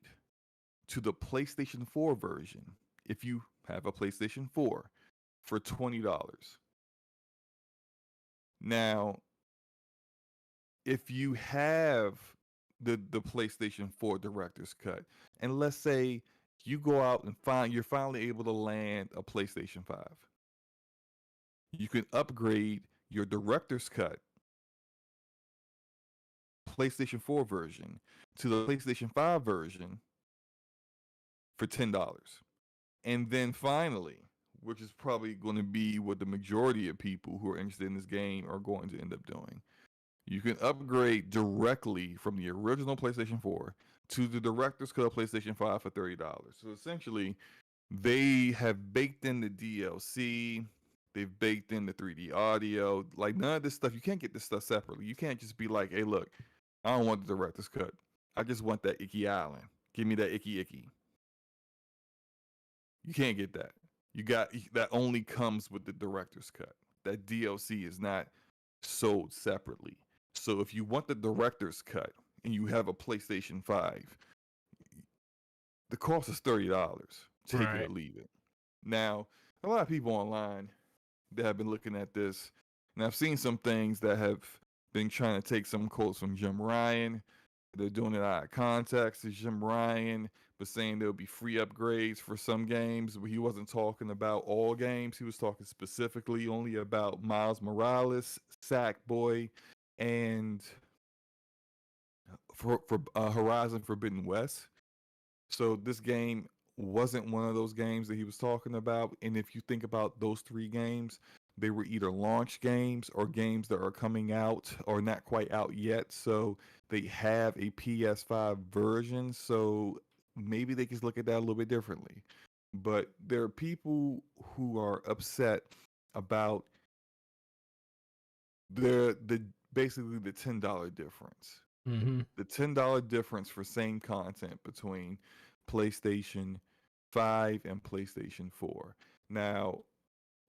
to the PlayStation 4 version if you have a PlayStation 4 for $20. Now, if you have the PlayStation 4 director's cut, and let's say you go out and you're finally able to land a PlayStation 5, you can upgrade your director's cut PlayStation 4 version to the PlayStation 5 version for $10. And then finally, which is probably going to be what the majority of people who are interested in this game are going to end up doing, you can upgrade directly from the original PlayStation 4 to the director's cut of PlayStation 5 for $30. So essentially, they have baked in the DLC. They've baked in the 3D audio. Like none of this stuff, you can't get this stuff separately. You can't just be like, hey, look, I don't want the director's cut. I just want that Icky Island. Give me that Icky. You can't get that. You got that only comes with the director's cut. That DLC is not sold separately. So if you want the director's cut and you have a PlayStation 5, the cost is $30. Take it or leave it. Now, a lot of people online that have been looking at this, and I've seen some things that have been trying to take some quotes from Jim Ryan. They're doing it out of context. It's Jim Ryan, but saying there'll be free upgrades for some games. But he wasn't talking about all games. He was talking specifically only about Miles Morales, Sackboy, and for Horizon Forbidden West. So this game wasn't one of those games that he was talking about. And if you think about those three games, they were either launch games or games that are coming out or not quite out yet. So they have a PS5 version. So maybe they can look at that a little bit differently. But there are people who are upset about the basically the $10 difference. Mm-hmm. The $10 difference for same content between PlayStation 5 and PlayStation 4. Now,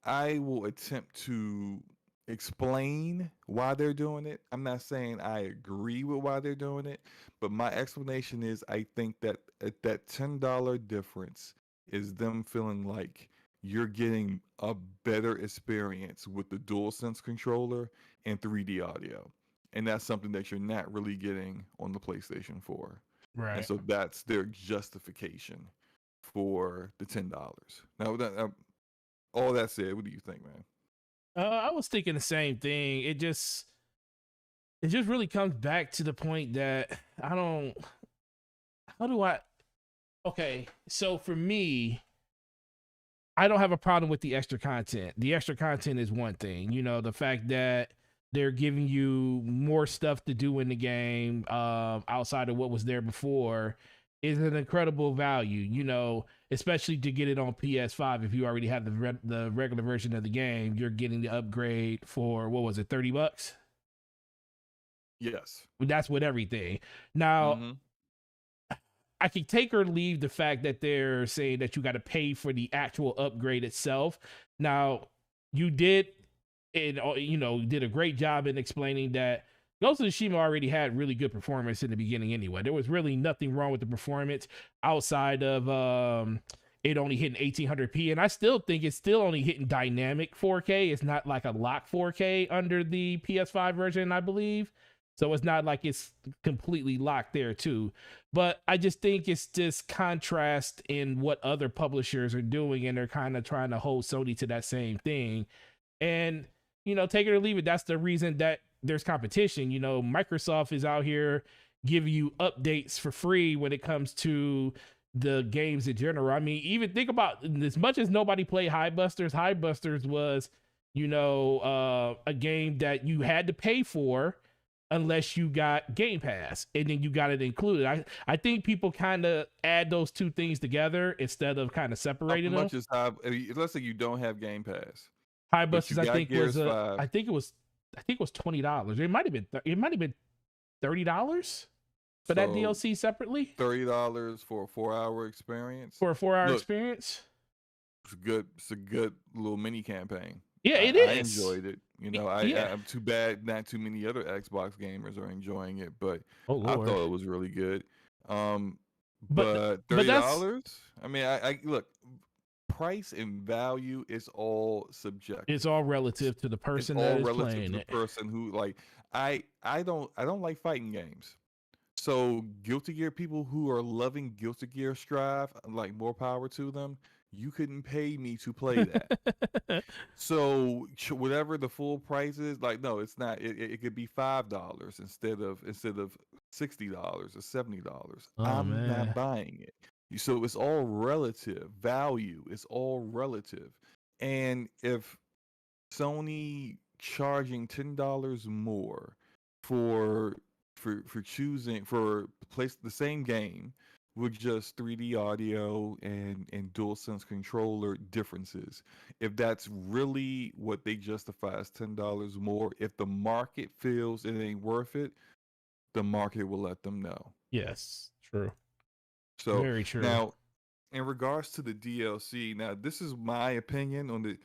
I will attempt to explain why they're doing it. I'm not saying I agree with why they're doing it, but my explanation is I think that that $10 difference is them feeling like you're getting a better experience with the DualSense controller and 3D audio. And that's something that you're not really getting on the PlayStation 4. Right. And so that's their justification for the $10. Now, all that said, what do you think, man? I was thinking the same thing. It just really comes back to the point that okay, so for me, I don't have a problem with the extra content. The extra content is one thing, the fact that they're giving you more stuff to do in the game outside of what was there before is an incredible value, especially to get it on PS5. If you already have the regular version of the game, you're getting the upgrade for, what was it, $30? Yes. That's with everything. Now, Mm-hmm. I can take or leave the fact that they're saying that you got to pay for the actual upgrade itself. Now, you did a great job in explaining that Ghost of Tsushima already had really good performance in the beginning anyway. There was really nothing wrong with the performance outside of it only hitting 1800p, and I still think it's still only hitting dynamic 4K. It's not like a lock 4K under the PS5 version, I believe. So it's not like it's completely locked there too. But I just think it's this contrast in what other publishers are doing, and they're kind of trying to hold Sony to that same thing. And, take it or leave it. That's the reason that there's competition. Microsoft is out here giving you updates for free when it comes to the games in general. I mean, even think about, as much as nobody played Highbusters was, a game that you had to pay for unless you got Game Pass, and then you got it included. I think people kind of add those two things together instead of kind of separating them. Let's say you don't have Game Pass. Highbusters, I think it was $20. It might have been $30 for that DLC separately. $30 for a 4-hour experience. For a 4-hour experience. It's a good little mini campaign. Yeah, it is. I enjoyed it. I'm too bad not too many other Xbox gamers are enjoying it, but I thought it was really good. But $30, I mean, I look, price and value is all subjective. It's all relative to the person that is playing it. The person who, like, I don't like fighting games. So Guilty Gear people who are loving Guilty Gear Strive, like, more power to them. You couldn't pay me to play that. So whatever the full price is, like, no, it's not. It could be $5 instead of $60 or $70. I'm not buying it. So it's all relative. Value is all relative. And if Sony charging $10 more for for choosing for place the same game with just 3D audio and DualSense controller differences. If that's really what they justify as $10 more, if the market feels it ain't worth it, the market will let them know. Yes, true. So Very true. now, in regards to the DLC, now this is my opinion on the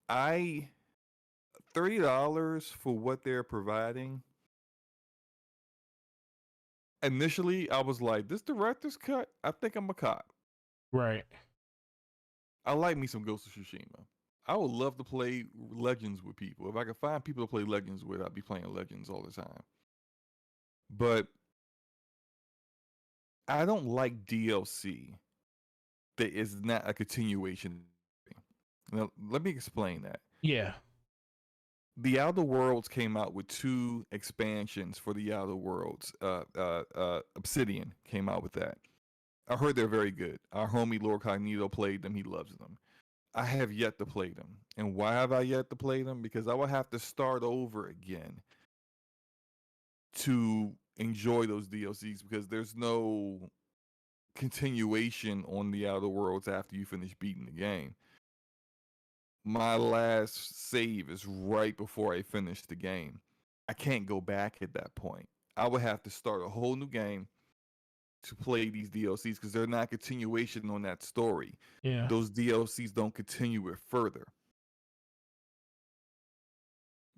I $30 for what they're providing. Initially, I was like, this director's cut. I think I'm a cop. Right. I like me some Ghost of Tsushima. I would love to play Legends with people. If I could find people to play Legends with, I'd be playing Legends all the time. But I don't like DLC that is not a continuation. Now, let me explain that. Yeah. The Outer Worlds came out with 2 expansions for the Outer Worlds. Obsidian came out with that. I heard they're very good. Our homie Lord Cognito played them. He loves them. I have yet to play them. And why have I yet to play them? Because I would have to start over again to enjoy those DLCs because there's no continuation on the Outer Worlds after you finish beating the game. My last save is right before I finish the game. I can't go back at that point. I would have to start a whole new game to play these DLCs because they're not continuation on that story. Yeah. Those DLCs don't continue it further.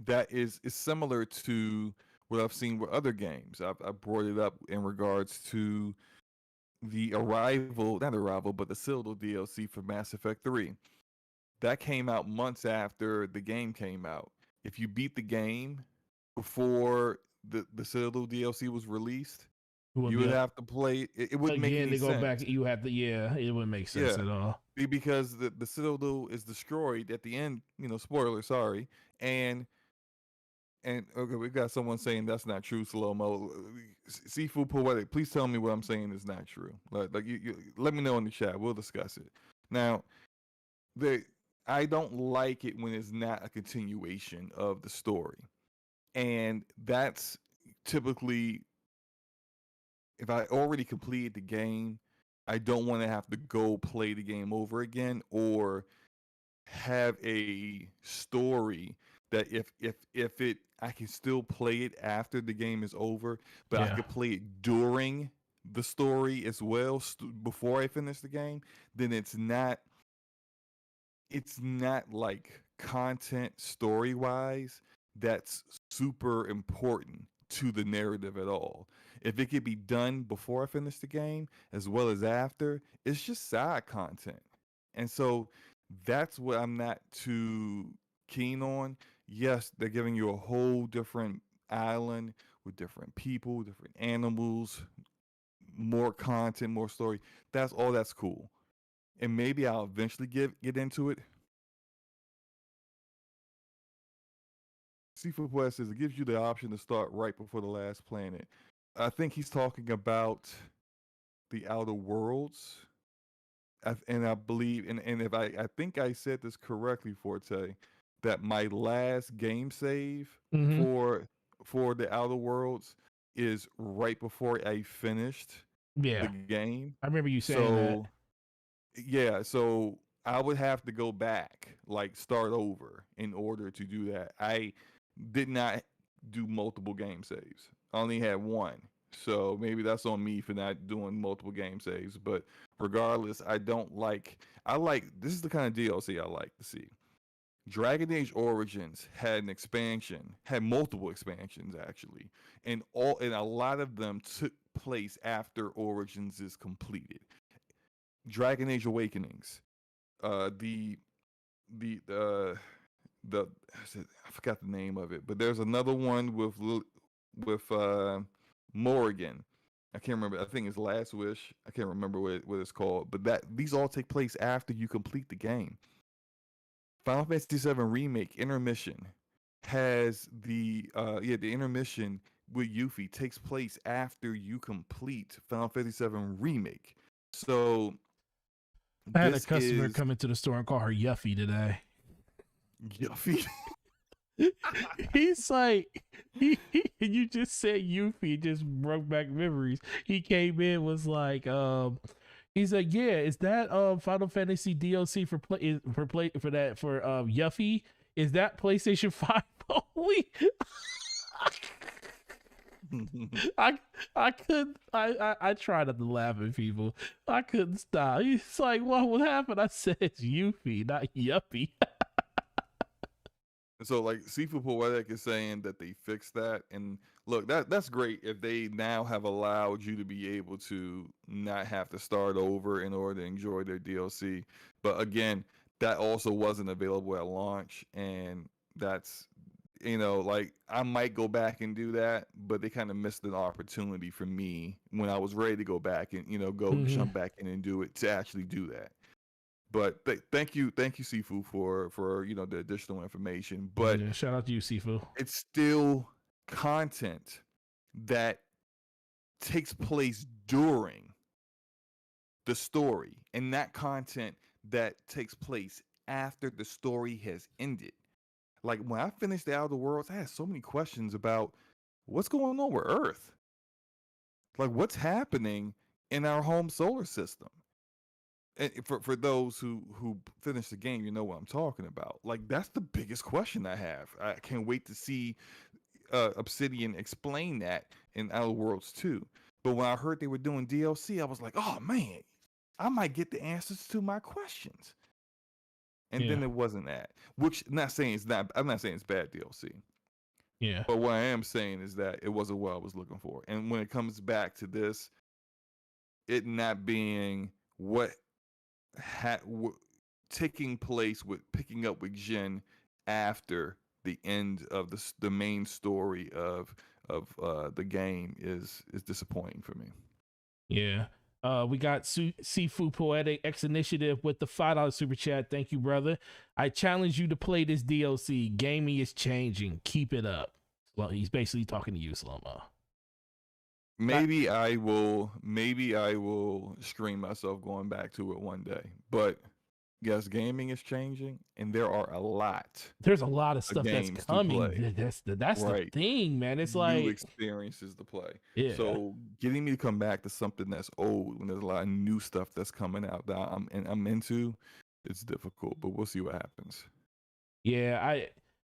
That is similar to what I've seen with other games. I brought it up in regards to the not Arrival, but the Citadel DLC for Mass Effect 3. That came out months after the game came out. If you beat the game before the Citadel DLC was released, you would have to play it. It wouldn't make any to go sense. back. You have to. Yeah, it wouldn't make sense at all. Because the Citadel is destroyed at the end. Spoiler. Sorry. And okay, we got someone saying that's not true, SloMo. Seafood Poetic, please tell me what I'm saying is not true. Like you let me know in the chat. We'll discuss it. Now, I don't like it when it's not a continuation of the story. And that's typically, if I already completed the game, I don't want to have to go play the game over again or have a story that if I can still play it after the game is over, but I could play it during the story as well before I finish the game, then it's not like content story wise that's super important to the narrative at all. If it could be done before I finish the game as well as after, it's just side content. And so that's what I'm not too keen on. Yes, they're giving you a whole different island with different people, different animals, more content, more story. That's cool. And maybe I'll eventually get into it. Seafood West says it gives you the option to start right before the last planet. I think he's talking about the Outer Worlds. And I believe, and if I think I said this correctly, Forte, that my last game save for the Outer Worlds is right before I finished the game. I remember you saying that. Yeah, so I would have to go back, like start over in order to do that. I did not do multiple game saves. I only had one. So maybe that's on me for not doing multiple game saves. But regardless, I like this is the kind of DLC I like to see. Dragon Age Origins had an expansion, had multiple expansions actually, and a lot of them took place after Origins is completed. Dragon Age Awakenings, the I forgot the name of it, but there's another one with Morrigan. I can't remember. I think it's Last Wish. I can't remember what it's called. But these all take place after you complete the game. Final Fantasy VII Remake Intermission has the intermission with Yuffie takes place after you complete Final Fantasy VII Remake. So I had a customer come into the store and call her Yuffie today. Yuffie. He's like, you just said Yuffie, just broke back memories. He came in, was like, he's like, yeah, is that Final Fantasy DLC for Yuffie? Is that PlayStation 5 only? I couldn't. I tried not to laugh at people. I couldn't stop. He's like, what happened? I said it's Yuffie, not Yuppie. So like Sifu Poetic is saying that they fixed that, and look, that's great if they now have allowed you to be able to not have to start over in order to enjoy their DLC. But again, that also wasn't available at launch, and that's like I might go back and do that, but they kind of missed an opportunity for me when I was ready to go back and go jump back in and do it to actually do that. But thank you, Sifu, for the additional information. But yeah, shout out to you, Sifu. it's still content that takes place during the story, and not content that takes place after the story has ended. Like when I finished the Outer Worlds, I had so many questions about what's going on with Earth. Like what's happening in our home solar system. And for those who finish the game, you know what I'm talking about. Like that's the biggest question I have. I can't wait to see Obsidian explain that in Outer Worlds 2. But when I heard they were doing DLC, I was like, oh man, I might get the answers to my questions. And then it wasn't that. Which I'm not saying it's bad DLC. Yeah. But what I am saying is that it wasn't what I was looking for. And when it comes back to this, it not being what taking place with picking up with Jin after the end of the main story of the game is disappointing for me. Yeah. We got Sifu Poetic X Initiative with the $5 super chat. Thank you, brother. I challenge you to play this DLC. Gaming is changing. Keep it up. Well, he's basically talking to you, SloMo. Maybe I will stream myself going back to it one day. But yes, gaming is changing, and there's a lot of stuff that's coming. That's right. The thing, man. It's new like experiences to play. Yeah. So getting me to come back to something that's old when there's a lot of new stuff that's coming out that I'm into, it's difficult. But we'll see what happens. Yeah,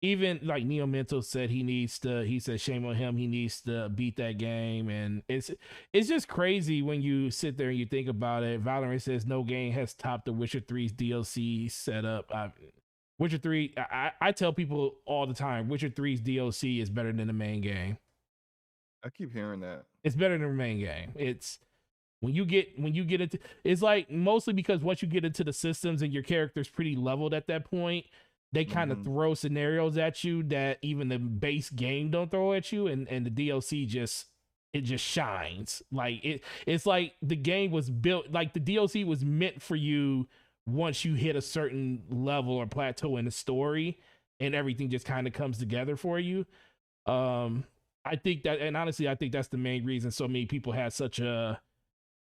even like Neo Mental said he said shame on him, he needs to beat that game. And it's just crazy when you sit there and you think about it. Valorant says no game has topped the Witcher 3's DLC setup. Witcher 3, I tell people all the time, Witcher 3's DLC is better than the main game. I keep hearing that. It's better than the main game. It's when you get into, it's like mostly because once you get into the systems and your character's pretty leveled at that point, they kind of throw scenarios at you that even the base game don't throw at you, and the DLC just shines. Like it's like the game was built, like the DLC was meant for you once you hit a certain level or plateau in the story, and everything just kind of comes together for you. I think that, and honestly, I think that's the main reason so many people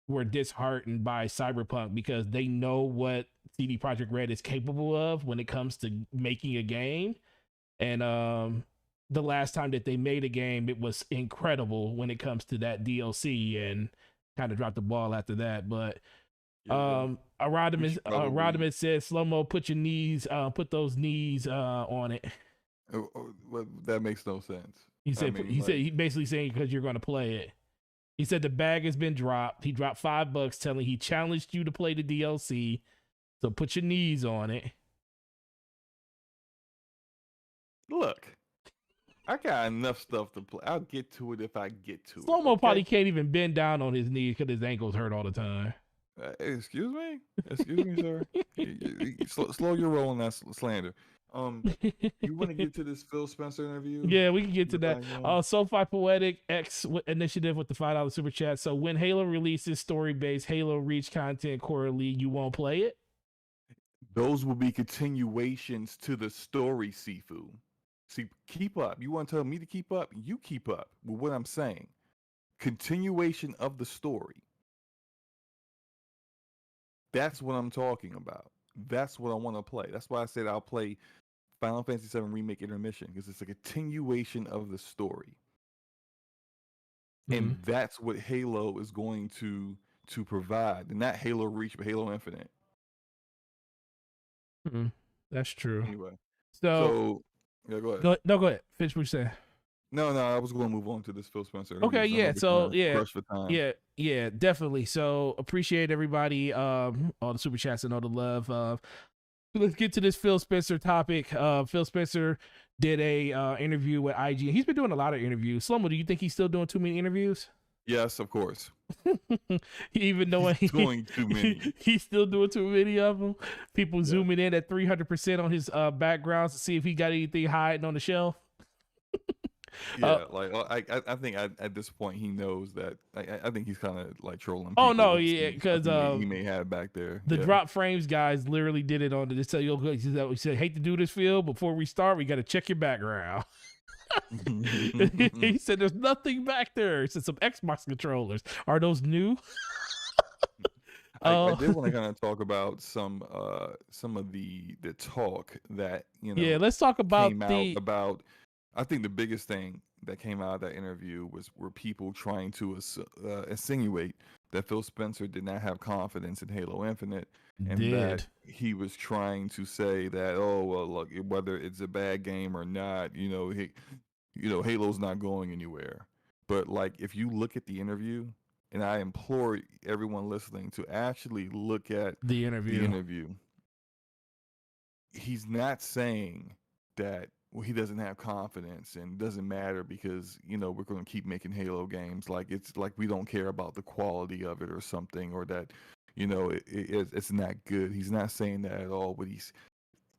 were disheartened by Cyberpunk, because they know what CD Projekt Red is capable of when it comes to making a game. And the last time that they made a game, it was incredible when it comes to that DLC, and kind of dropped the ball after that. But Arodimus says, SloMo, put those knees on it. Well, that makes no sense. He said he basically saying because you're going to play it. He said the bag has been dropped. He dropped $5 telling he challenged you to play the DLC. So put your knees on it. Look, I got enough stuff to play. I'll get to it if I get to it. SloMo probably can't even bend down on his knees because his ankles hurt all the time. Excuse me, sir. Slow your roll on that slander. You want to get to this Phil Spencer interview? Yeah, we can get to that. SoFi Poetic X Initiative with the $5 super chat. So when Halo releases story-based Halo Reach content quarterly, you won't play it? Those will be continuations to the story, Sifu. See, keep up. You want to tell me to keep up? You keep up with what I'm saying. Continuation of the story. That's what I'm talking about. That's what I want to play. That's why I said I'll play Final Fantasy VII Remake Intermission because it's a continuation of the story, Mm, and that's what Halo is going to provide, and not Halo Reach, but Halo Infinite. mm, that's true. Anyway, So so yeah, go ahead. go ahead. Finish what you saying. No, I was going to move on to this Phil Spencer interview Okay, 'cause I know yeah. we're So kind of yeah, crushed for time. yeah, definitely. So appreciate everybody, all the super chats and all the love. Let's get to this Phil Spencer topic. Phil Spencer did a interview with IG. He's been doing a lot of interviews. Slomo, do you think he's still doing too many interviews? Yes, of course. Even though He's doing too many. he's still doing too many of them. People Yeah. zooming in at 300% on his backgrounds to see if he got anything hiding on the shelf. Yeah, I think at this point he knows that. I think he's kind of like trolling. Oh People no, to yeah, see because something he may have back there. the Yeah. drop frames guys literally did it on this. He said, "Hate to do this, Phil. Before we start, we got to check your background." He said, "There's nothing back there." He said, "Some Xbox controllers. Are those new?" I did want to kind of talk about some of the talk that Yeah, let's talk about came out about. I think the biggest thing that came out of that interview were people trying to insinuate that Phil Spencer did not have confidence in Halo Infinite, and that he was trying to say that, oh well, look, whether it's a bad game or not, Halo's not going anywhere. But like, if you look at the interview, and I implore everyone listening to actually look at the interview. He's not saying that he doesn't have confidence and doesn't matter because we're going to keep making Halo games. Like, it's like we don't care about the quality of it or something, or that it's not good. He's not saying that at all. But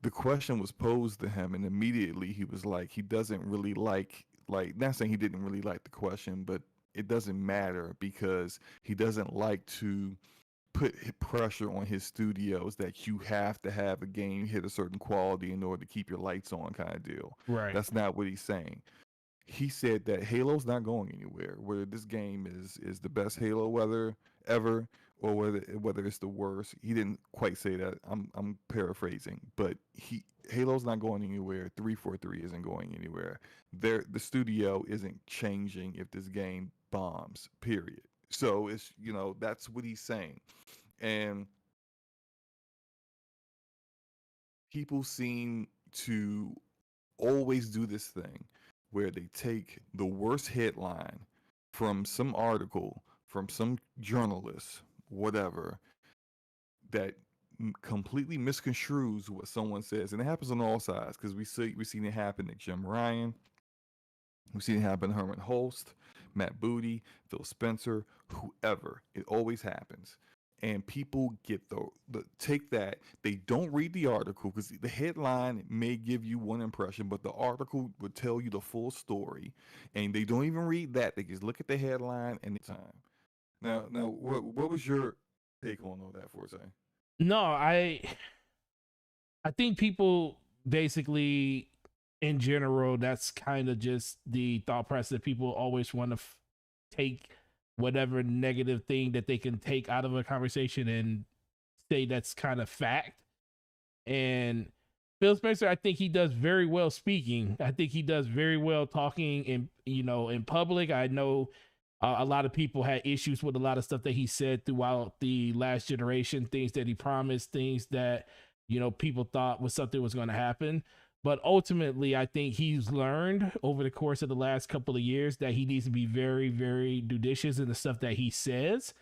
the question was posed to him, and immediately he was like, he doesn't really like not saying he didn't really like the question, but it doesn't matter because he doesn't like to put pressure on his studios that you have to have a game hit a certain quality in order to keep your lights on, kind of deal. Right. That's not what he's saying. He said that Halo's not going anywhere. Whether this game is the best Halo ever, or whether it's the worst. He didn't quite say that. I'm paraphrasing, but Halo's not going anywhere. 343 isn't going anywhere. The studio isn't changing if this game bombs. Period. So it's that's what he's saying. And people seem to always do this thing where they take the worst headline from some article, from some journalist, whatever, that completely misconstrues what someone says. And it happens on all sides, because we've seen it happen to Jim Ryan. We've seen it happen to Herman Holst, Matt Booty, Phil Spencer, whoever. It always happens. And people get take that. They don't read the article, because the headline may give you one impression, but the article would tell you the full story. And they don't even read that. They just look at the headline and the time. Now, what was your take on all that, Forte? No, I think people basically, in general, that's kind of just the thought process that people always want to take whatever negative thing that they can take out of a conversation and say that's kind of fact. And Phil Spencer, I think he does very well speaking. I think he does very well talking in public. I know a lot of people had issues with a lot of stuff that he said throughout the last generation, things that he promised, things that people thought was something was going to happen. But ultimately, I think he's learned over the course of the last couple of years that he needs to be very, very judicious in the stuff that he says.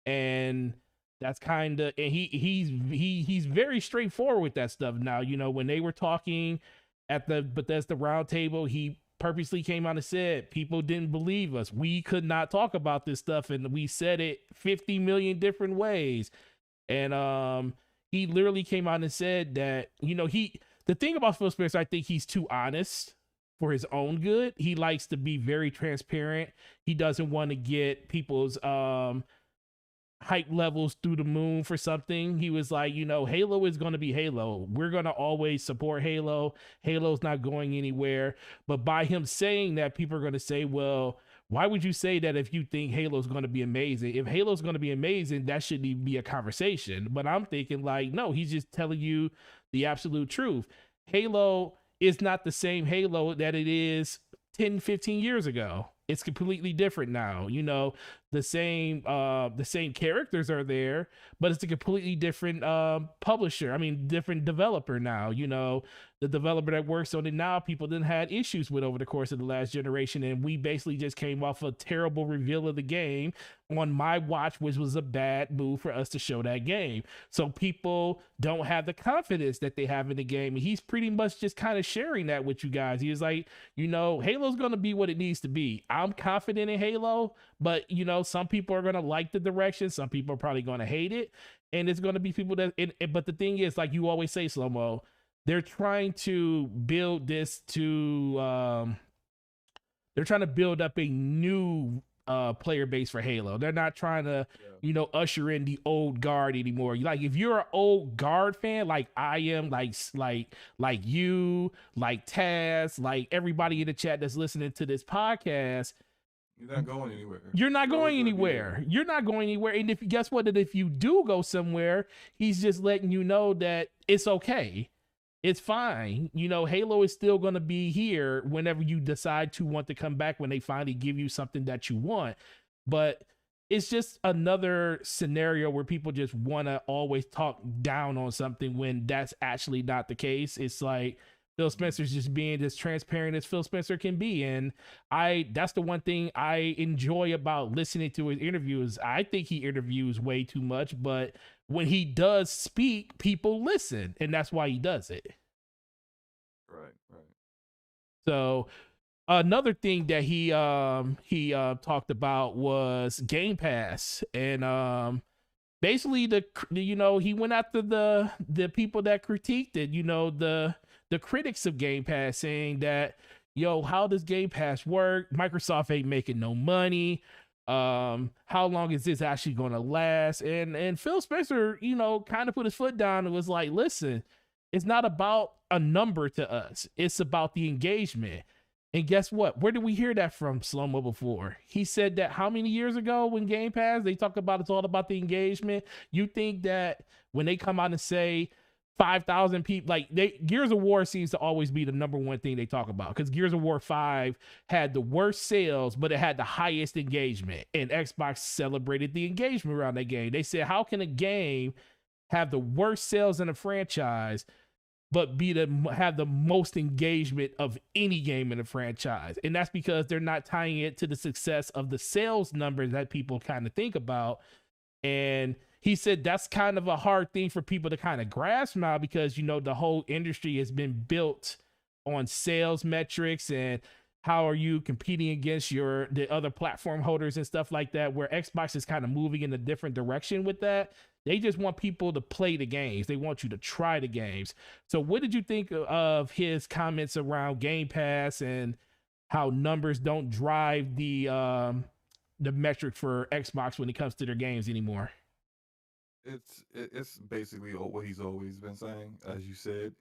And that's kind of, and he's very straightforward with that stuff. Now, when they were talking at the Bethesda roundtable, he purposely came out and said people didn't believe us. We could not talk about this stuff, and we said it 50 million different ways. And he literally came out and said that, the thing about Phil Spencer, I think he's too honest for his own good. He likes to be very transparent. He doesn't want to get people's hype levels through the moon for something. He was like, Halo is going to be Halo. We're going to always support Halo. Halo's not going anywhere. But by him saying that, people are going to say, well, why would you say that if you think Halo's going to be amazing? If Halo's going to be amazing, that shouldn't even be a conversation. But I'm thinking like, no, he's just telling you the absolute truth. Halo is not the same Halo that it is 10, 15 years ago. It's completely different now. You know, the same characters are there, but it's a completely different publisher. I mean, different developer now. You know, the developer that works on it now, people didn't had issues with over the course of the last generation, and we basically just came off a terrible reveal of the game on my watch, which was a bad move for us to show that game. So people don't have the confidence that they have in the game. And he's pretty much just kind of sharing that with you guys. He was like, you know, Halo's going to be what it needs to be. I'm confident in Halo, but you know, some people are going to like the direction. Some people are probably going to hate it. And it's going to be people that, but the thing is, like you always say, SloMo, they're trying to build this to, they're trying to build up a new player base for Halo. They're not trying to, you know, usher in the old guard anymore. Like if you're an old guard fan, like I am, like you, like Taz, like everybody in the chat that's listening to this podcast, you're not going anywhere. You're not going anywhere. You're not going anywhere. And if guess what, that if you do go somewhere, he's just letting you know that it's okay. It's fine. You know, Halo is still going to be here whenever you decide to want to come back, when they finally give you something that you want. But it's just another scenario where people just want to always talk down on something when that's actually not the case. It's like Phil Spencer's just being as transparent as Phil Spencer can be. And that's the one thing I enjoy about listening to his interviews. I think he interviews way too much, but when he does speak, people listen, and that's why he does it. Right. So another thing that he talked about was Game Pass, and basically he went after the people that critiqued it, you know, the critics of Game Pass, saying that, yo, how does Game Pass work? Microsoft ain't making no money. How long is this actually going to last? And Phil Spencer, you know, kind of put his foot down and was like, listen, it's not about a number to us. It's about the engagement. And guess what? Where did we hear that from SloMo before? He said that how many years ago when Game Pass, they talk about it's all about the engagement. You think that when they come out and say 5,000 people, like Gears of War seems to always be the number one thing they talk about, because Gears of War 5 had the worst sales, but it had the highest engagement, and Xbox celebrated the engagement around that game. They said, how can a game have the worst sales in a franchise but have the most engagement of any game in a franchise? And that's because they're not tying it to the success of the sales numbers that people kind of think about. And he said that's kind of a hard thing for people to kind of grasp now, because, you know, the whole industry has been built on sales metrics and how are you competing against the other platform holders and stuff like that, where Xbox is kind of moving in a different direction with that. They just want people to play the games. They want you to try the games. So what did you think of his comments around Game Pass and how numbers don't drive the metric for Xbox when it comes to their games anymore? It's basically what he's always been saying, as you said.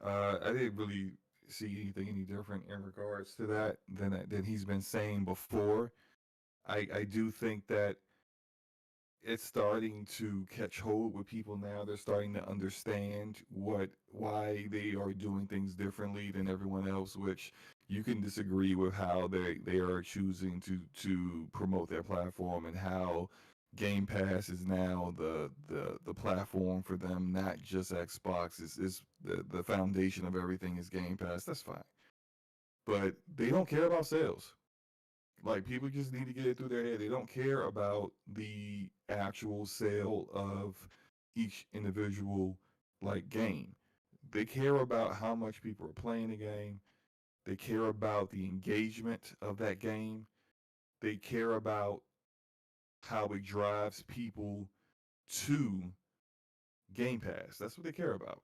I didn't really see anything any different in regards to that than he's been saying before. I do think that it's starting to catch hold with people now. They're starting to understand why they are doing things differently than everyone else, which you can disagree with how they are choosing to promote their platform, and how Game Pass is now the platform for them, not just Xbox. Is the foundation of everything is Game Pass. That's fine. But they don't care about sales. Like, people just need to get it through their head. They don't care about the actual sale of each individual game. They care about how much people are playing the game. They care about the engagement of that game. They care about how it drives people to Game Pass. That's what they care about.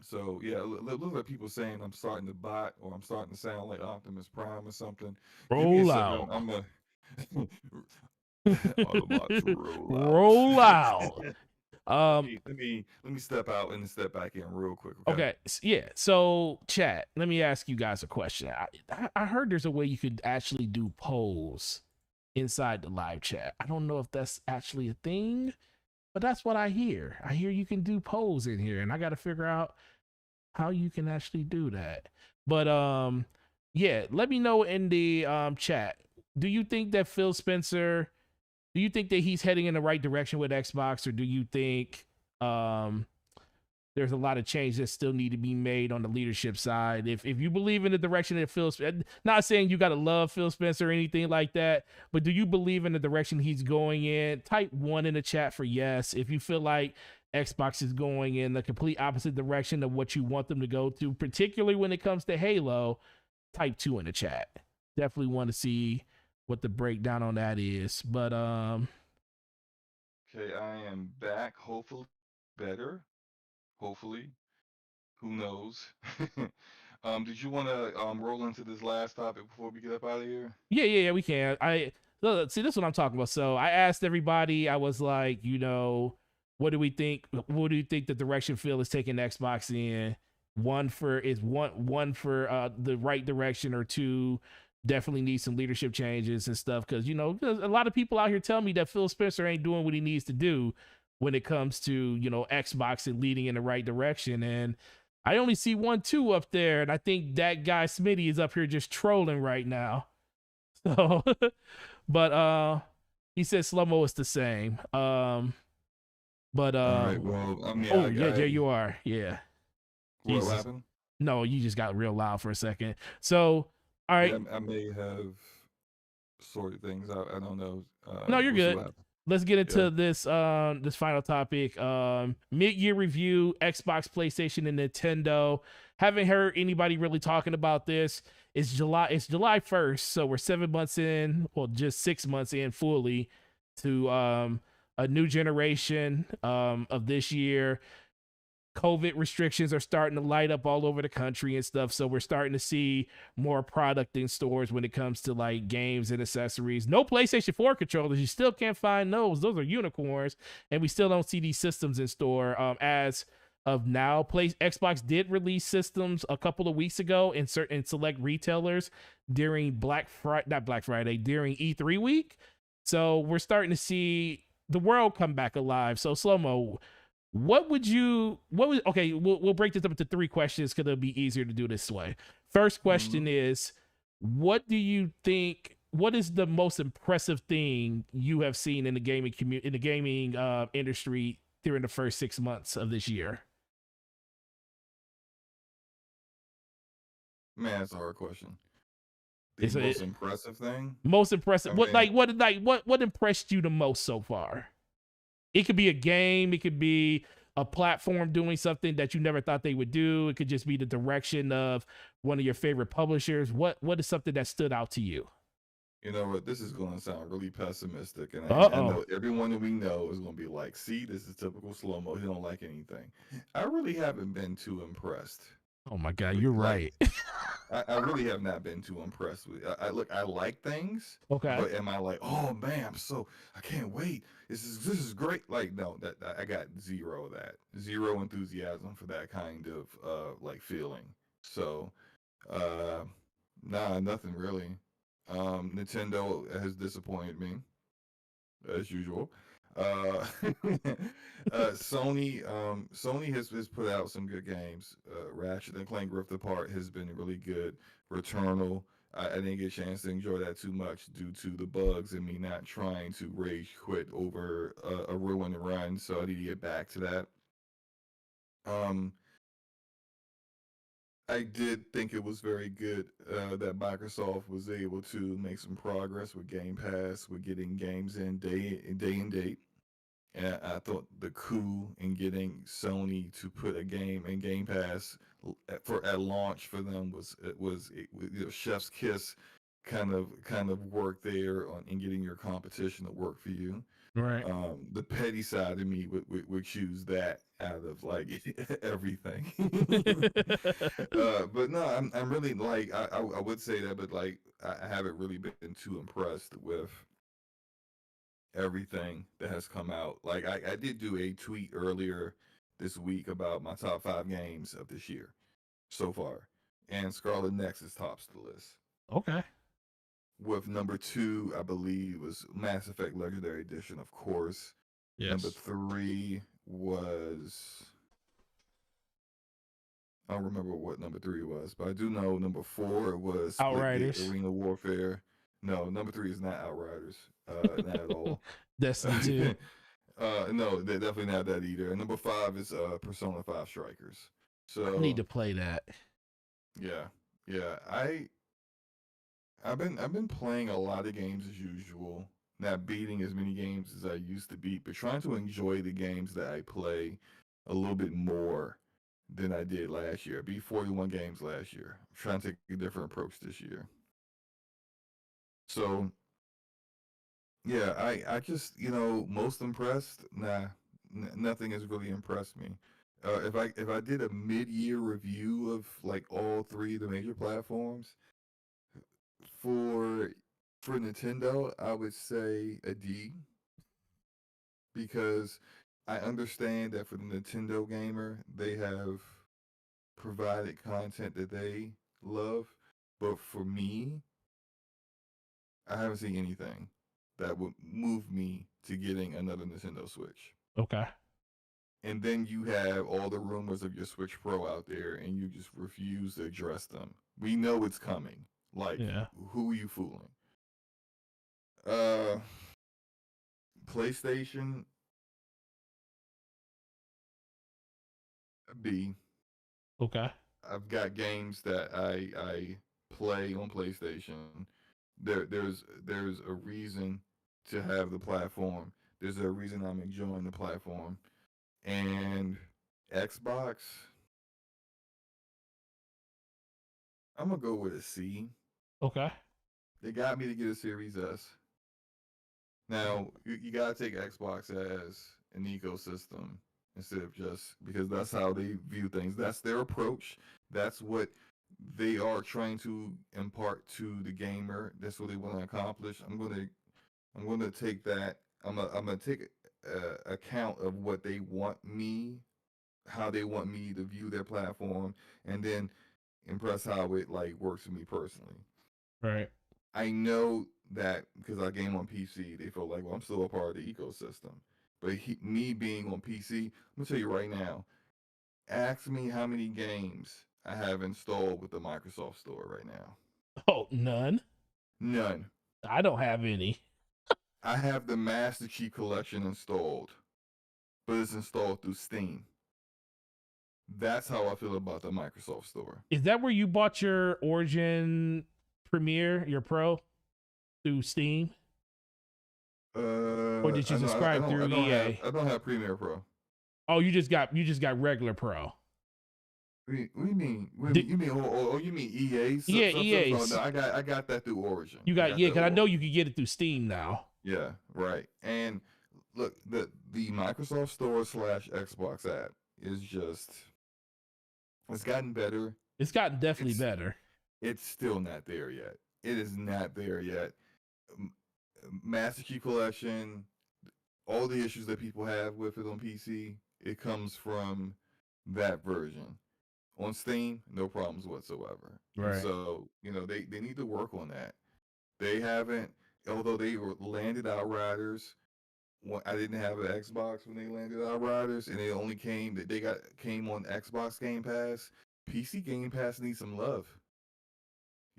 So yeah, look at people saying I'm starting to bot, or I'm starting to sound like Optimus Prime or something. Roll out. I'm a Autobots roll out. Let me step out and step back in real quick. Okay. Yeah. So, chat, let me ask you guys a question. I heard there's a way you could actually do polls inside the live chat. I don't know if that's actually a thing, but that's what I hear. I hear you can do polls in here, and I got to figure out how you can actually do that. But yeah, let me know in the chat. Do you think that Phil Spencer, do you think that he's heading in the right direction with Xbox, or do you think there's a lot of change that still need to be made on the leadership side? If you believe in the direction that Phil Spencer, not saying you got to love Phil Spencer or anything like that, but do you believe in the direction he's going in? Type 1 in the chat for yes. If you feel like Xbox is going in the complete opposite direction of what you want them to go to, particularly when it comes to Halo, type 2 in the chat. Definitely want to see what the breakdown on that is. But Okay, I am back. Hopefully better. Hopefully. Who knows? Did you want to roll into this last topic before we get up out of here? yeah, we can. I see, this is what I'm talking about. So I asked everybody, I was like, what do we think? What do you think the direction Phil is taking Xbox in? One for the right direction, or two, definitely needs some leadership changes and stuff. Because cause a lot of people out here tell me that Phil Spencer ain't doing what he needs to do when it comes to Xbox and leading in the right direction. And I only see 1-2 up there, and I think that guy Smitty is up here just trolling right now. So, but he said slow-mo is the same. But All right. Well, I mean, oh yeah, there you are. Yeah. What Jesus. happened? No, you just got real loud for a second. So, all right. Yeah, I may have sorted things out. I don't know. No, you're we'll good. Let's get into this this final topic. Mid-year review, Xbox, PlayStation, and Nintendo. Haven't heard anybody really talking about this. It's July 1st, so we're 7 months in, well, just 6 months in fully to a new generation of this year. COVID restrictions are starting to light up all over the country and stuff. So we're starting to see more product in stores when it comes to like games and accessories. No PlayStation 4 controllers. You still can't find those. Those are unicorns. And we still don't see these systems in store as of now. Xbox did release systems a couple of weeks ago in certain select retailers during during E3 week. So we're starting to see the world come back alive. So slow-mo, we'll break this up into 3 questions because it'll be easier to do this way. First question is, what do you think, what is the most impressive thing you have seen in the gaming industry during the first 6 months of this year? Man, that's a hard question. The most impressive thing? Most impressive. What impressed you the most so far? It could be a game. It could be a platform doing something that you never thought they would do. It could just be the direction of one of your favorite publishers. What is something that stood out to you? You know what? This is going to sound really pessimistic, and I know everyone that we know is going to be like, "See, this is typical slow-mo. He don't like anything." I really haven't been too impressed. Oh my God, you're right. I really have not been too impressed with it. I like things. Okay. But am I like, oh man, I can't wait. This is great. Like, no, that I got zero of that. Zero enthusiasm for that kind of like feeling. So nah, nothing really. Nintendo has disappointed me, as usual. Sony has put out some good games. Ratchet and Clank Rift Apart has been really good. Returnal, I didn't get a chance to enjoy that too much due to the bugs and me not trying to rage quit over a ruin run, so I need to get back to that. I did think it was very good that Microsoft was able to make some progress with Game Pass, with getting games in day and date. And I thought the coup in getting Sony to put a game in Game Pass at launch for them was chef's kiss kind of work there in getting your competition to work for you. Right. The petty side of me would choose that out of like everything. But no, I'm really like I would say that, but like I haven't really been too impressed with everything that has come out. Like I did do a tweet earlier this week about my top 5 games of this year so far, and Scarlet Nexus tops the list. Okay. With number 2, I believe, was Mass Effect Legendary Edition, of course. Yes. Number 3 was I don't remember what number 3 was, but I do know number 4 was Split Gate Outriders, Arena Warfare. No, number 3 is not Outriders. Not at all. Destiny 2. No, they're definitely not that either. And number 5 is Persona 5 Strikers. I need So to play that. yeah, yeah. I've been playing a lot of games as usual. Not beating as many games as I used to beat, but trying to enjoy the games that I play a little bit more than I did last year. I beat 41 games last year. I'm trying to take a different approach this year. So yeah, I just most impressed. Nah, nothing has really impressed me. If I did a mid-year review of like all three of the major platforms for for Nintendo, I would say a D, because I understand that for the Nintendo gamer, they have provided content that they love, but for me, I haven't seen anything that would move me to getting another Nintendo Switch. Okay. And then you have all the rumors of your Switch Pro out there, and you just refuse to address them. We know it's coming. Like, Yeah. who are you fooling? Uh, PlayStation B. Okay. I've got games that I play on PlayStation. There's a reason to have the platform. There's a reason I'm enjoying the platform. And Xbox, I'm gonna go with a C. Okay. They got me to get a Series S. Now you gotta take Xbox as an ecosystem instead of just, because that's how they view things. That's their approach. That's what they are trying to impart to the gamer. That's what they want to accomplish. I'm gonna take that. I'm gonna take account of what they want me, how they want me to view their platform, and then impress how it like works for me personally. Right. I know that because I game on PC, they feel like, well, I'm still a part of the ecosystem. But me being on PC, I'm gonna tell you right now. Ask me how many games I have installed with the Microsoft Store right now. Oh, none. None. I don't have any. I have the Master Chief Collection installed, but it's installed through Steam. That's how I feel about the Microsoft Store. Is that where you bought your Origin Premiere, your Pro, through Steam, or did you I know subscribe through EA? I don't have Premiere Pro. Oh, you just got regular Pro. What do you mean? Did, You mean you mean EA yeah, substance? Oh EA's. no, I got that through Origin. You I got got yeah, that because I with know Origin. you could get it through Steam now. Yeah, right. And look, the Microsoft Store slash Xbox app is just, it's gotten better. It's gotten definitely It's better. it's still not there yet. It is not there yet. M- Master Chief Collection, all the issues that people have with it on PC, it comes from that version. On Steam, no problems whatsoever. And Right. so, they need to work on that. They haven't, although they landed Outriders. I didn't have an Xbox when they landed Outriders, and it only came on Xbox Game Pass. PC Game Pass needs some love.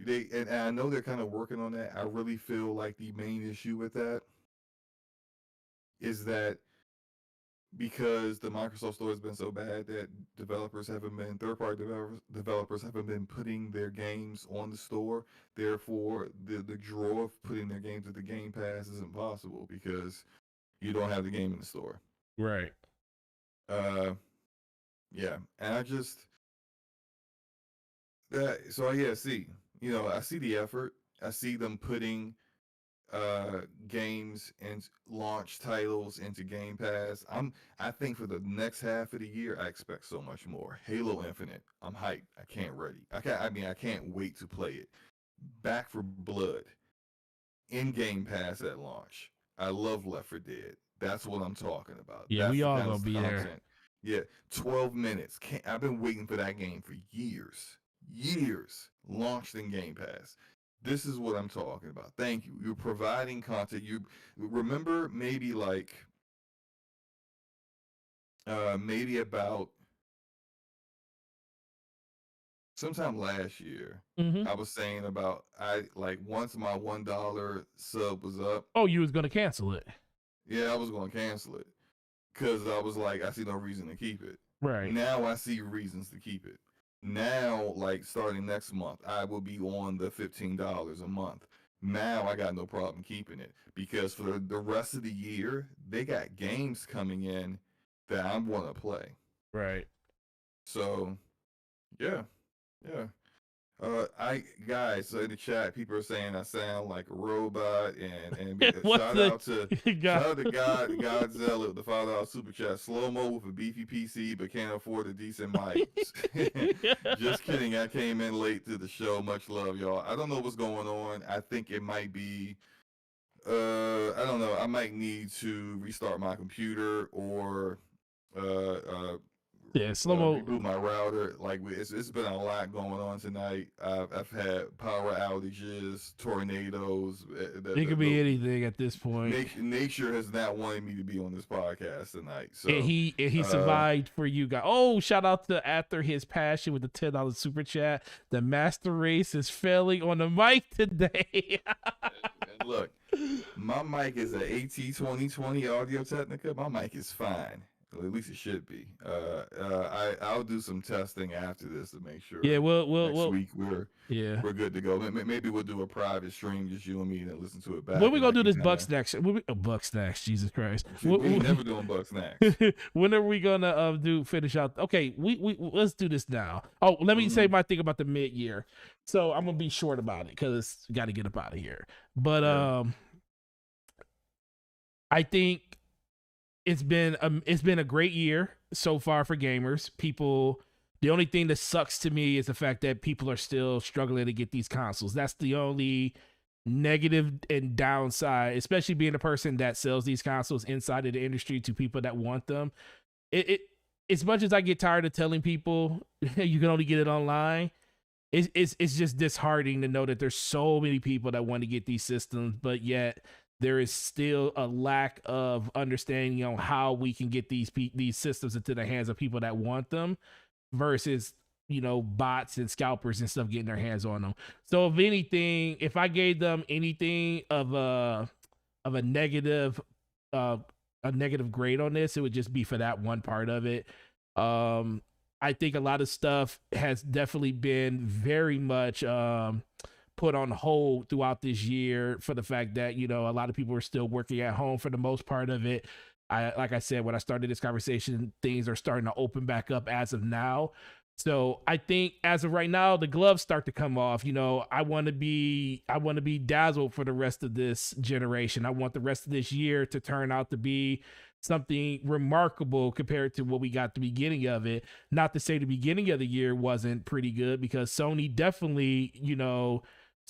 And I know they're kind of working on that. I really feel like the main issue with that is that because the Microsoft Store has been so bad that third-party developers haven't been putting their games on the store. Therefore, the draw of putting their games at the Game Pass isn't possible because you don't have the game in the store. Right. Uh, yeah, and I just that so yeah, see, I see the effort. I see them putting games and launch titles into Game Pass. I think for the next half of the year, I expect so much more. Halo Infinite, I'm hyped. I can't wait to play it. Back for Blood in Game Pass at launch. I love Left 4 Dead. That's what I'm talking about. Yeah, That's we the all kind gonna of be there. content. Yeah, 12 minutes. I've been waiting for that game for years. Years. Launched in Game Pass. This is what I'm talking about. Thank you. You're providing content. You remember maybe like maybe about sometime last year, Mm-hmm. I was saying about once my $1 sub was up, Oh, you was gonna cancel it. yeah, I was going to cancel it because I was like, I see no reason to keep it. Right. Now I see reasons to keep it. Now, like starting next month, I will be on the $15 a month. Now I got no problem keeping it because for the rest of the year, they got games coming in that I want to play. Right. So, yeah, yeah. I guys, so in the chat, people are saying I sound like a robot, and What the shout out to Godzilla, the $5 super chat. SloMo with a beefy PC, but can't afford a decent mic. Just kidding. I came in late to the show. Much love, y'all. I don't know what's going on. I think it might be. I don't know. I might need to restart my computer or yeah, SloMo. reboot my router. Like it's been a lot going on tonight. I've had power outages, tornadoes. It could be anything at this point. Nature has not wanted me to be on this podcast tonight. So and he survived for you guys. Oh, shout out to After His Passion with the $10 super chat. The master race is failing on the mic today. and look, my mic is an AT2020 Audio Technica. My mic is fine. Well, at least it should be. I'll do some testing after this to make sure. Yeah, next week we're good to go. Maybe we'll do a private stream, just you and me, and listen to it back. When we gonna do this Buck Snacks? Buck Snacks, Jesus Christ! We never doing Buck Snacks. When are we gonna finish out? Okay, we let's do this now. Oh, let me say my thing about the mid-year. So I'm gonna be short about it because got to get up out of here. But I think it's been a great year so far for gamers. People, the only thing that sucks to me is the fact that people are still struggling to get these consoles. That's the only negative and downside, especially being a person that sells these consoles inside of the industry to people that want them. It as much as I get tired of telling people you can only get it online, it's just disheartening to know that there's so many people that want to get these systems, but yet there is still a lack of understanding on how we can get these systems into the hands of people that want them versus, bots and scalpers and stuff getting their hands on them. So if anything, if I gave them anything of a negative grade on this, it would just be for that one part of it. I think a lot of stuff has definitely been very much put on hold throughout this year for the fact that, a lot of people are still working at home for the most part of it. Like I said, when I started this conversation, things are starting to open back up as of now. So I think as of right now, the gloves start to come off. I want to be dazzled for the rest of this generation. I want the rest of this year to turn out to be something remarkable compared to what we got at the beginning of it. Not to say the beginning of the year wasn't pretty good, because Sony definitely,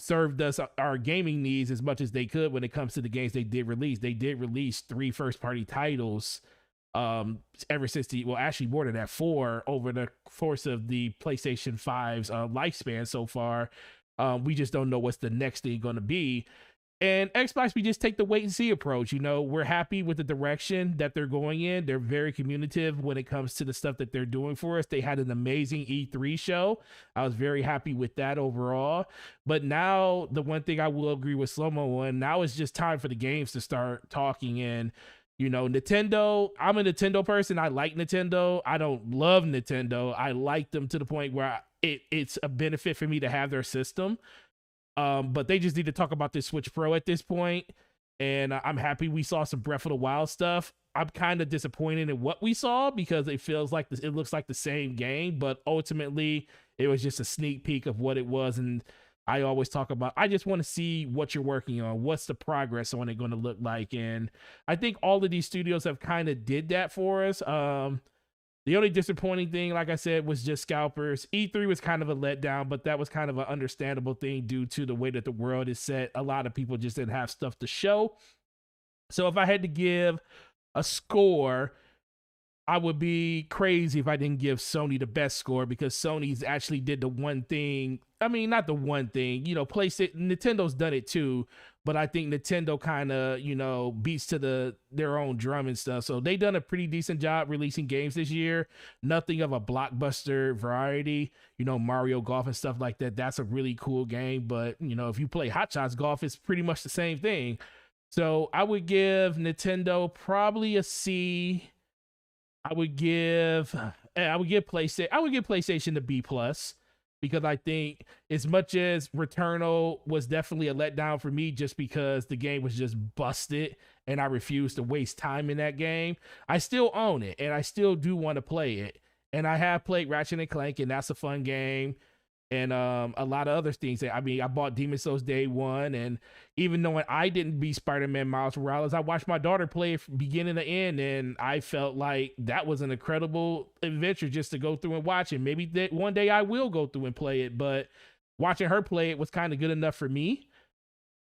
served us our gaming needs as much as they could when it comes to the games they did release. They did release 3 first-party titles ever since actually more than that, 4 over the course of the PlayStation 5's lifespan so far. We just don't know what's the next thing going to be. And Xbox, we just take the wait and see approach. We're happy with the direction that they're going in. They're very communicative when it comes to the stuff that they're doing for us. They had an amazing E3 show. I was very happy with that overall. But now the one thing I will agree with SloMo on, now it's just time for the games to start talking. And Nintendo, I'm a Nintendo person. I like Nintendo. I don't love Nintendo. I like them to the point where it's a benefit for me to have their system. But they just need to talk about this Switch Pro at this point. And I'm happy we saw some Breath of the Wild stuff. I'm kind of disappointed in what we saw because it feels like it looks like the same game, but ultimately it was just a sneak peek of what it was. And I always talk about, I just want to see what you're working on. What's the progress on it going to look like? And I think all of these studios have kind of did that for us. The only disappointing thing, like I said, was just scalpers. E3 was kind of a letdown, but that was kind of an understandable thing due to the way that the world is set. A lot of people just didn't have stuff to show. So if I had to give a score, I would be crazy if I didn't give Sony the best score, because Sony's actually did the one thing I mean, not the one thing, you know, PlayStation, Nintendo's done it too, but I think Nintendo kind of, you know, beats to their own drum and stuff. So they done a pretty decent job releasing games this year. Nothing of a blockbuster variety, you know, Mario Golf and stuff like that. That's a really cool game. But, you know, if you play Hot Shots Golf, it's pretty much the same thing. So I would give Nintendo probably a C. I would give PlayStation a B plus, because I think as much as Returnal was definitely a letdown for me just because the game was just busted and I refused to waste time in that game, I still own it and I still do want to play it. And I have played Ratchet and Clank, and that's a fun game. And a lot of other things. I mean, I bought Demon's Souls day one, and even though I didn't beat Spider-Man Miles Morales, I watched my daughter play it from beginning to end, and I felt like that was an incredible adventure just to go through and watch it. Maybe that one day I will go through and play it, but watching her play it was kind of good enough for me.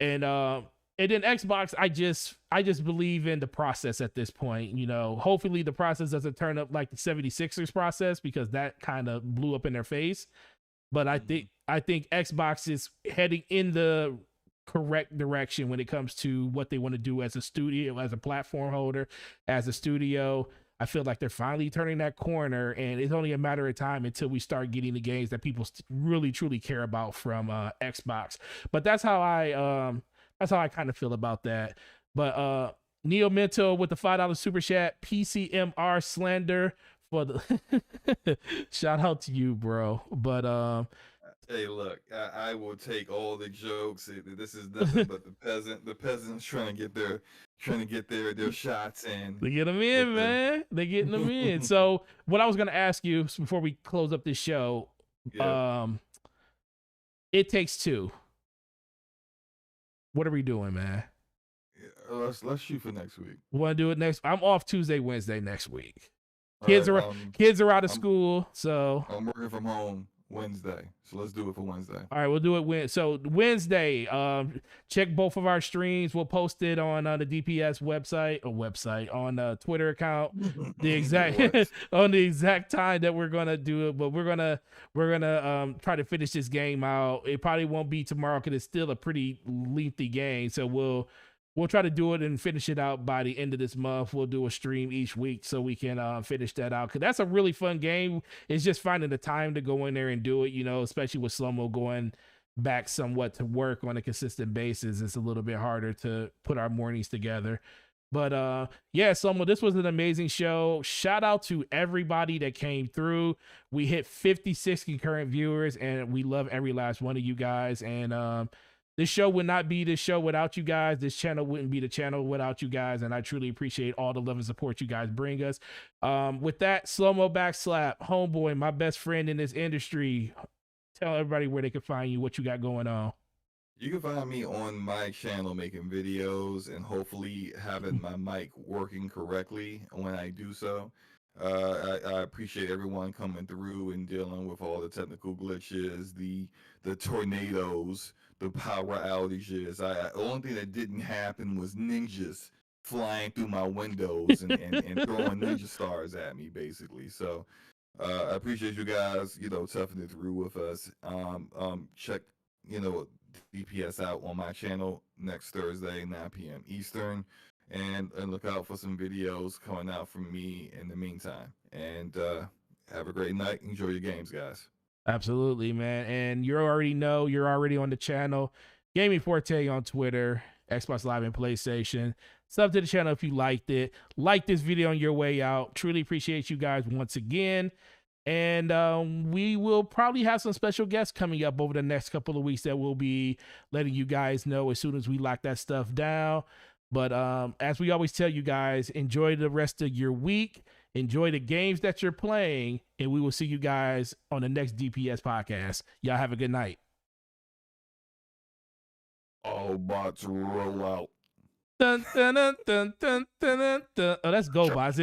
And then Xbox, I just believe in the process at this point. You know, hopefully the process doesn't turn up like the 76ers process, because that kind of blew up in their face. But I think Xbox is heading in the correct direction when it comes to what they want to do as a studio, as a platform holder, as a studio. I feel like they're finally turning that corner, and it's only a matter of time until we start getting the games that people really truly care about from Xbox. But that's how I kind of feel about that. But Neo Mento with the $5 super chat, PCMR slander. For the shout out to you, bro. But hey, look, I will take all the jokes. This is nothing but the peasants trying to get their shots in. They get them in, man. They getting them in. So what I was gonna ask you before we close up this show, It Takes Two. What are we doing, man? Yeah, let's shoot for next week. Want to do it next? I'm off Tuesday, Wednesday next week. Kids are out of school, so I'm working from home Wednesday, so let's do it for Wednesday. All right, we'll do it Wednesday. Check both of our streams. We'll post it on the DPS website on the Twitter account. The exact on the exact time that we're gonna do it, but we're gonna try to finish this game out. It probably won't be tomorrow because it's still a pretty lengthy game, so we'll try to do it and finish it out by the end of this month. We'll do a stream each week so we can finish that out, because that's a really fun game. It's just finding the time to go in there and do it, you know, especially with SloMo going back somewhat to work on a consistent basis. It's a little bit harder to put our mornings together. But yeah, SloMo, this was an amazing show. Shout out to everybody that came through. We hit 56 concurrent viewers, and we love every last one of you guys. And this show would not be this show without you guys. This channel wouldn't be the channel without you guys. And I truly appreciate all the love and support you guys bring us. With that, SloMoBackSlap, homeboy, my best friend in this industry. Tell everybody where they can find you, what you got going on. You can find me on my channel making videos and hopefully having my mic working correctly when I do so. I appreciate everyone coming through and dealing with all the technical glitches, the tornadoes, the power outages. The only thing that didn't happen was ninjas flying through my windows and throwing ninja stars at me, basically. So I appreciate you guys, you know, toughing it through with us. Check, you know, DPS out on my channel next Thursday, 9 p.m. Eastern. And look out for some videos coming out from me in the meantime. And have a great night. Enjoy your games, guys. Absolutely, man. And you already know, you're already on the channel. Gaming Forte on Twitter, Xbox Live and PlayStation. Sub to the channel if you liked it. Like this video on your way out. Truly appreciate you guys once again. And we will probably have some special guests coming up over the next couple of weeks that we'll be letting you guys know as soon as we lock that stuff down. But as we always tell you guys, enjoy the rest of your week. Enjoy the games that you're playing. And we will see you guys on the next DPS podcast. Y'all have a good night. All bots roll out. Dun, dun, dun, dun, dun, dun, dun. Oh, let's go, bots.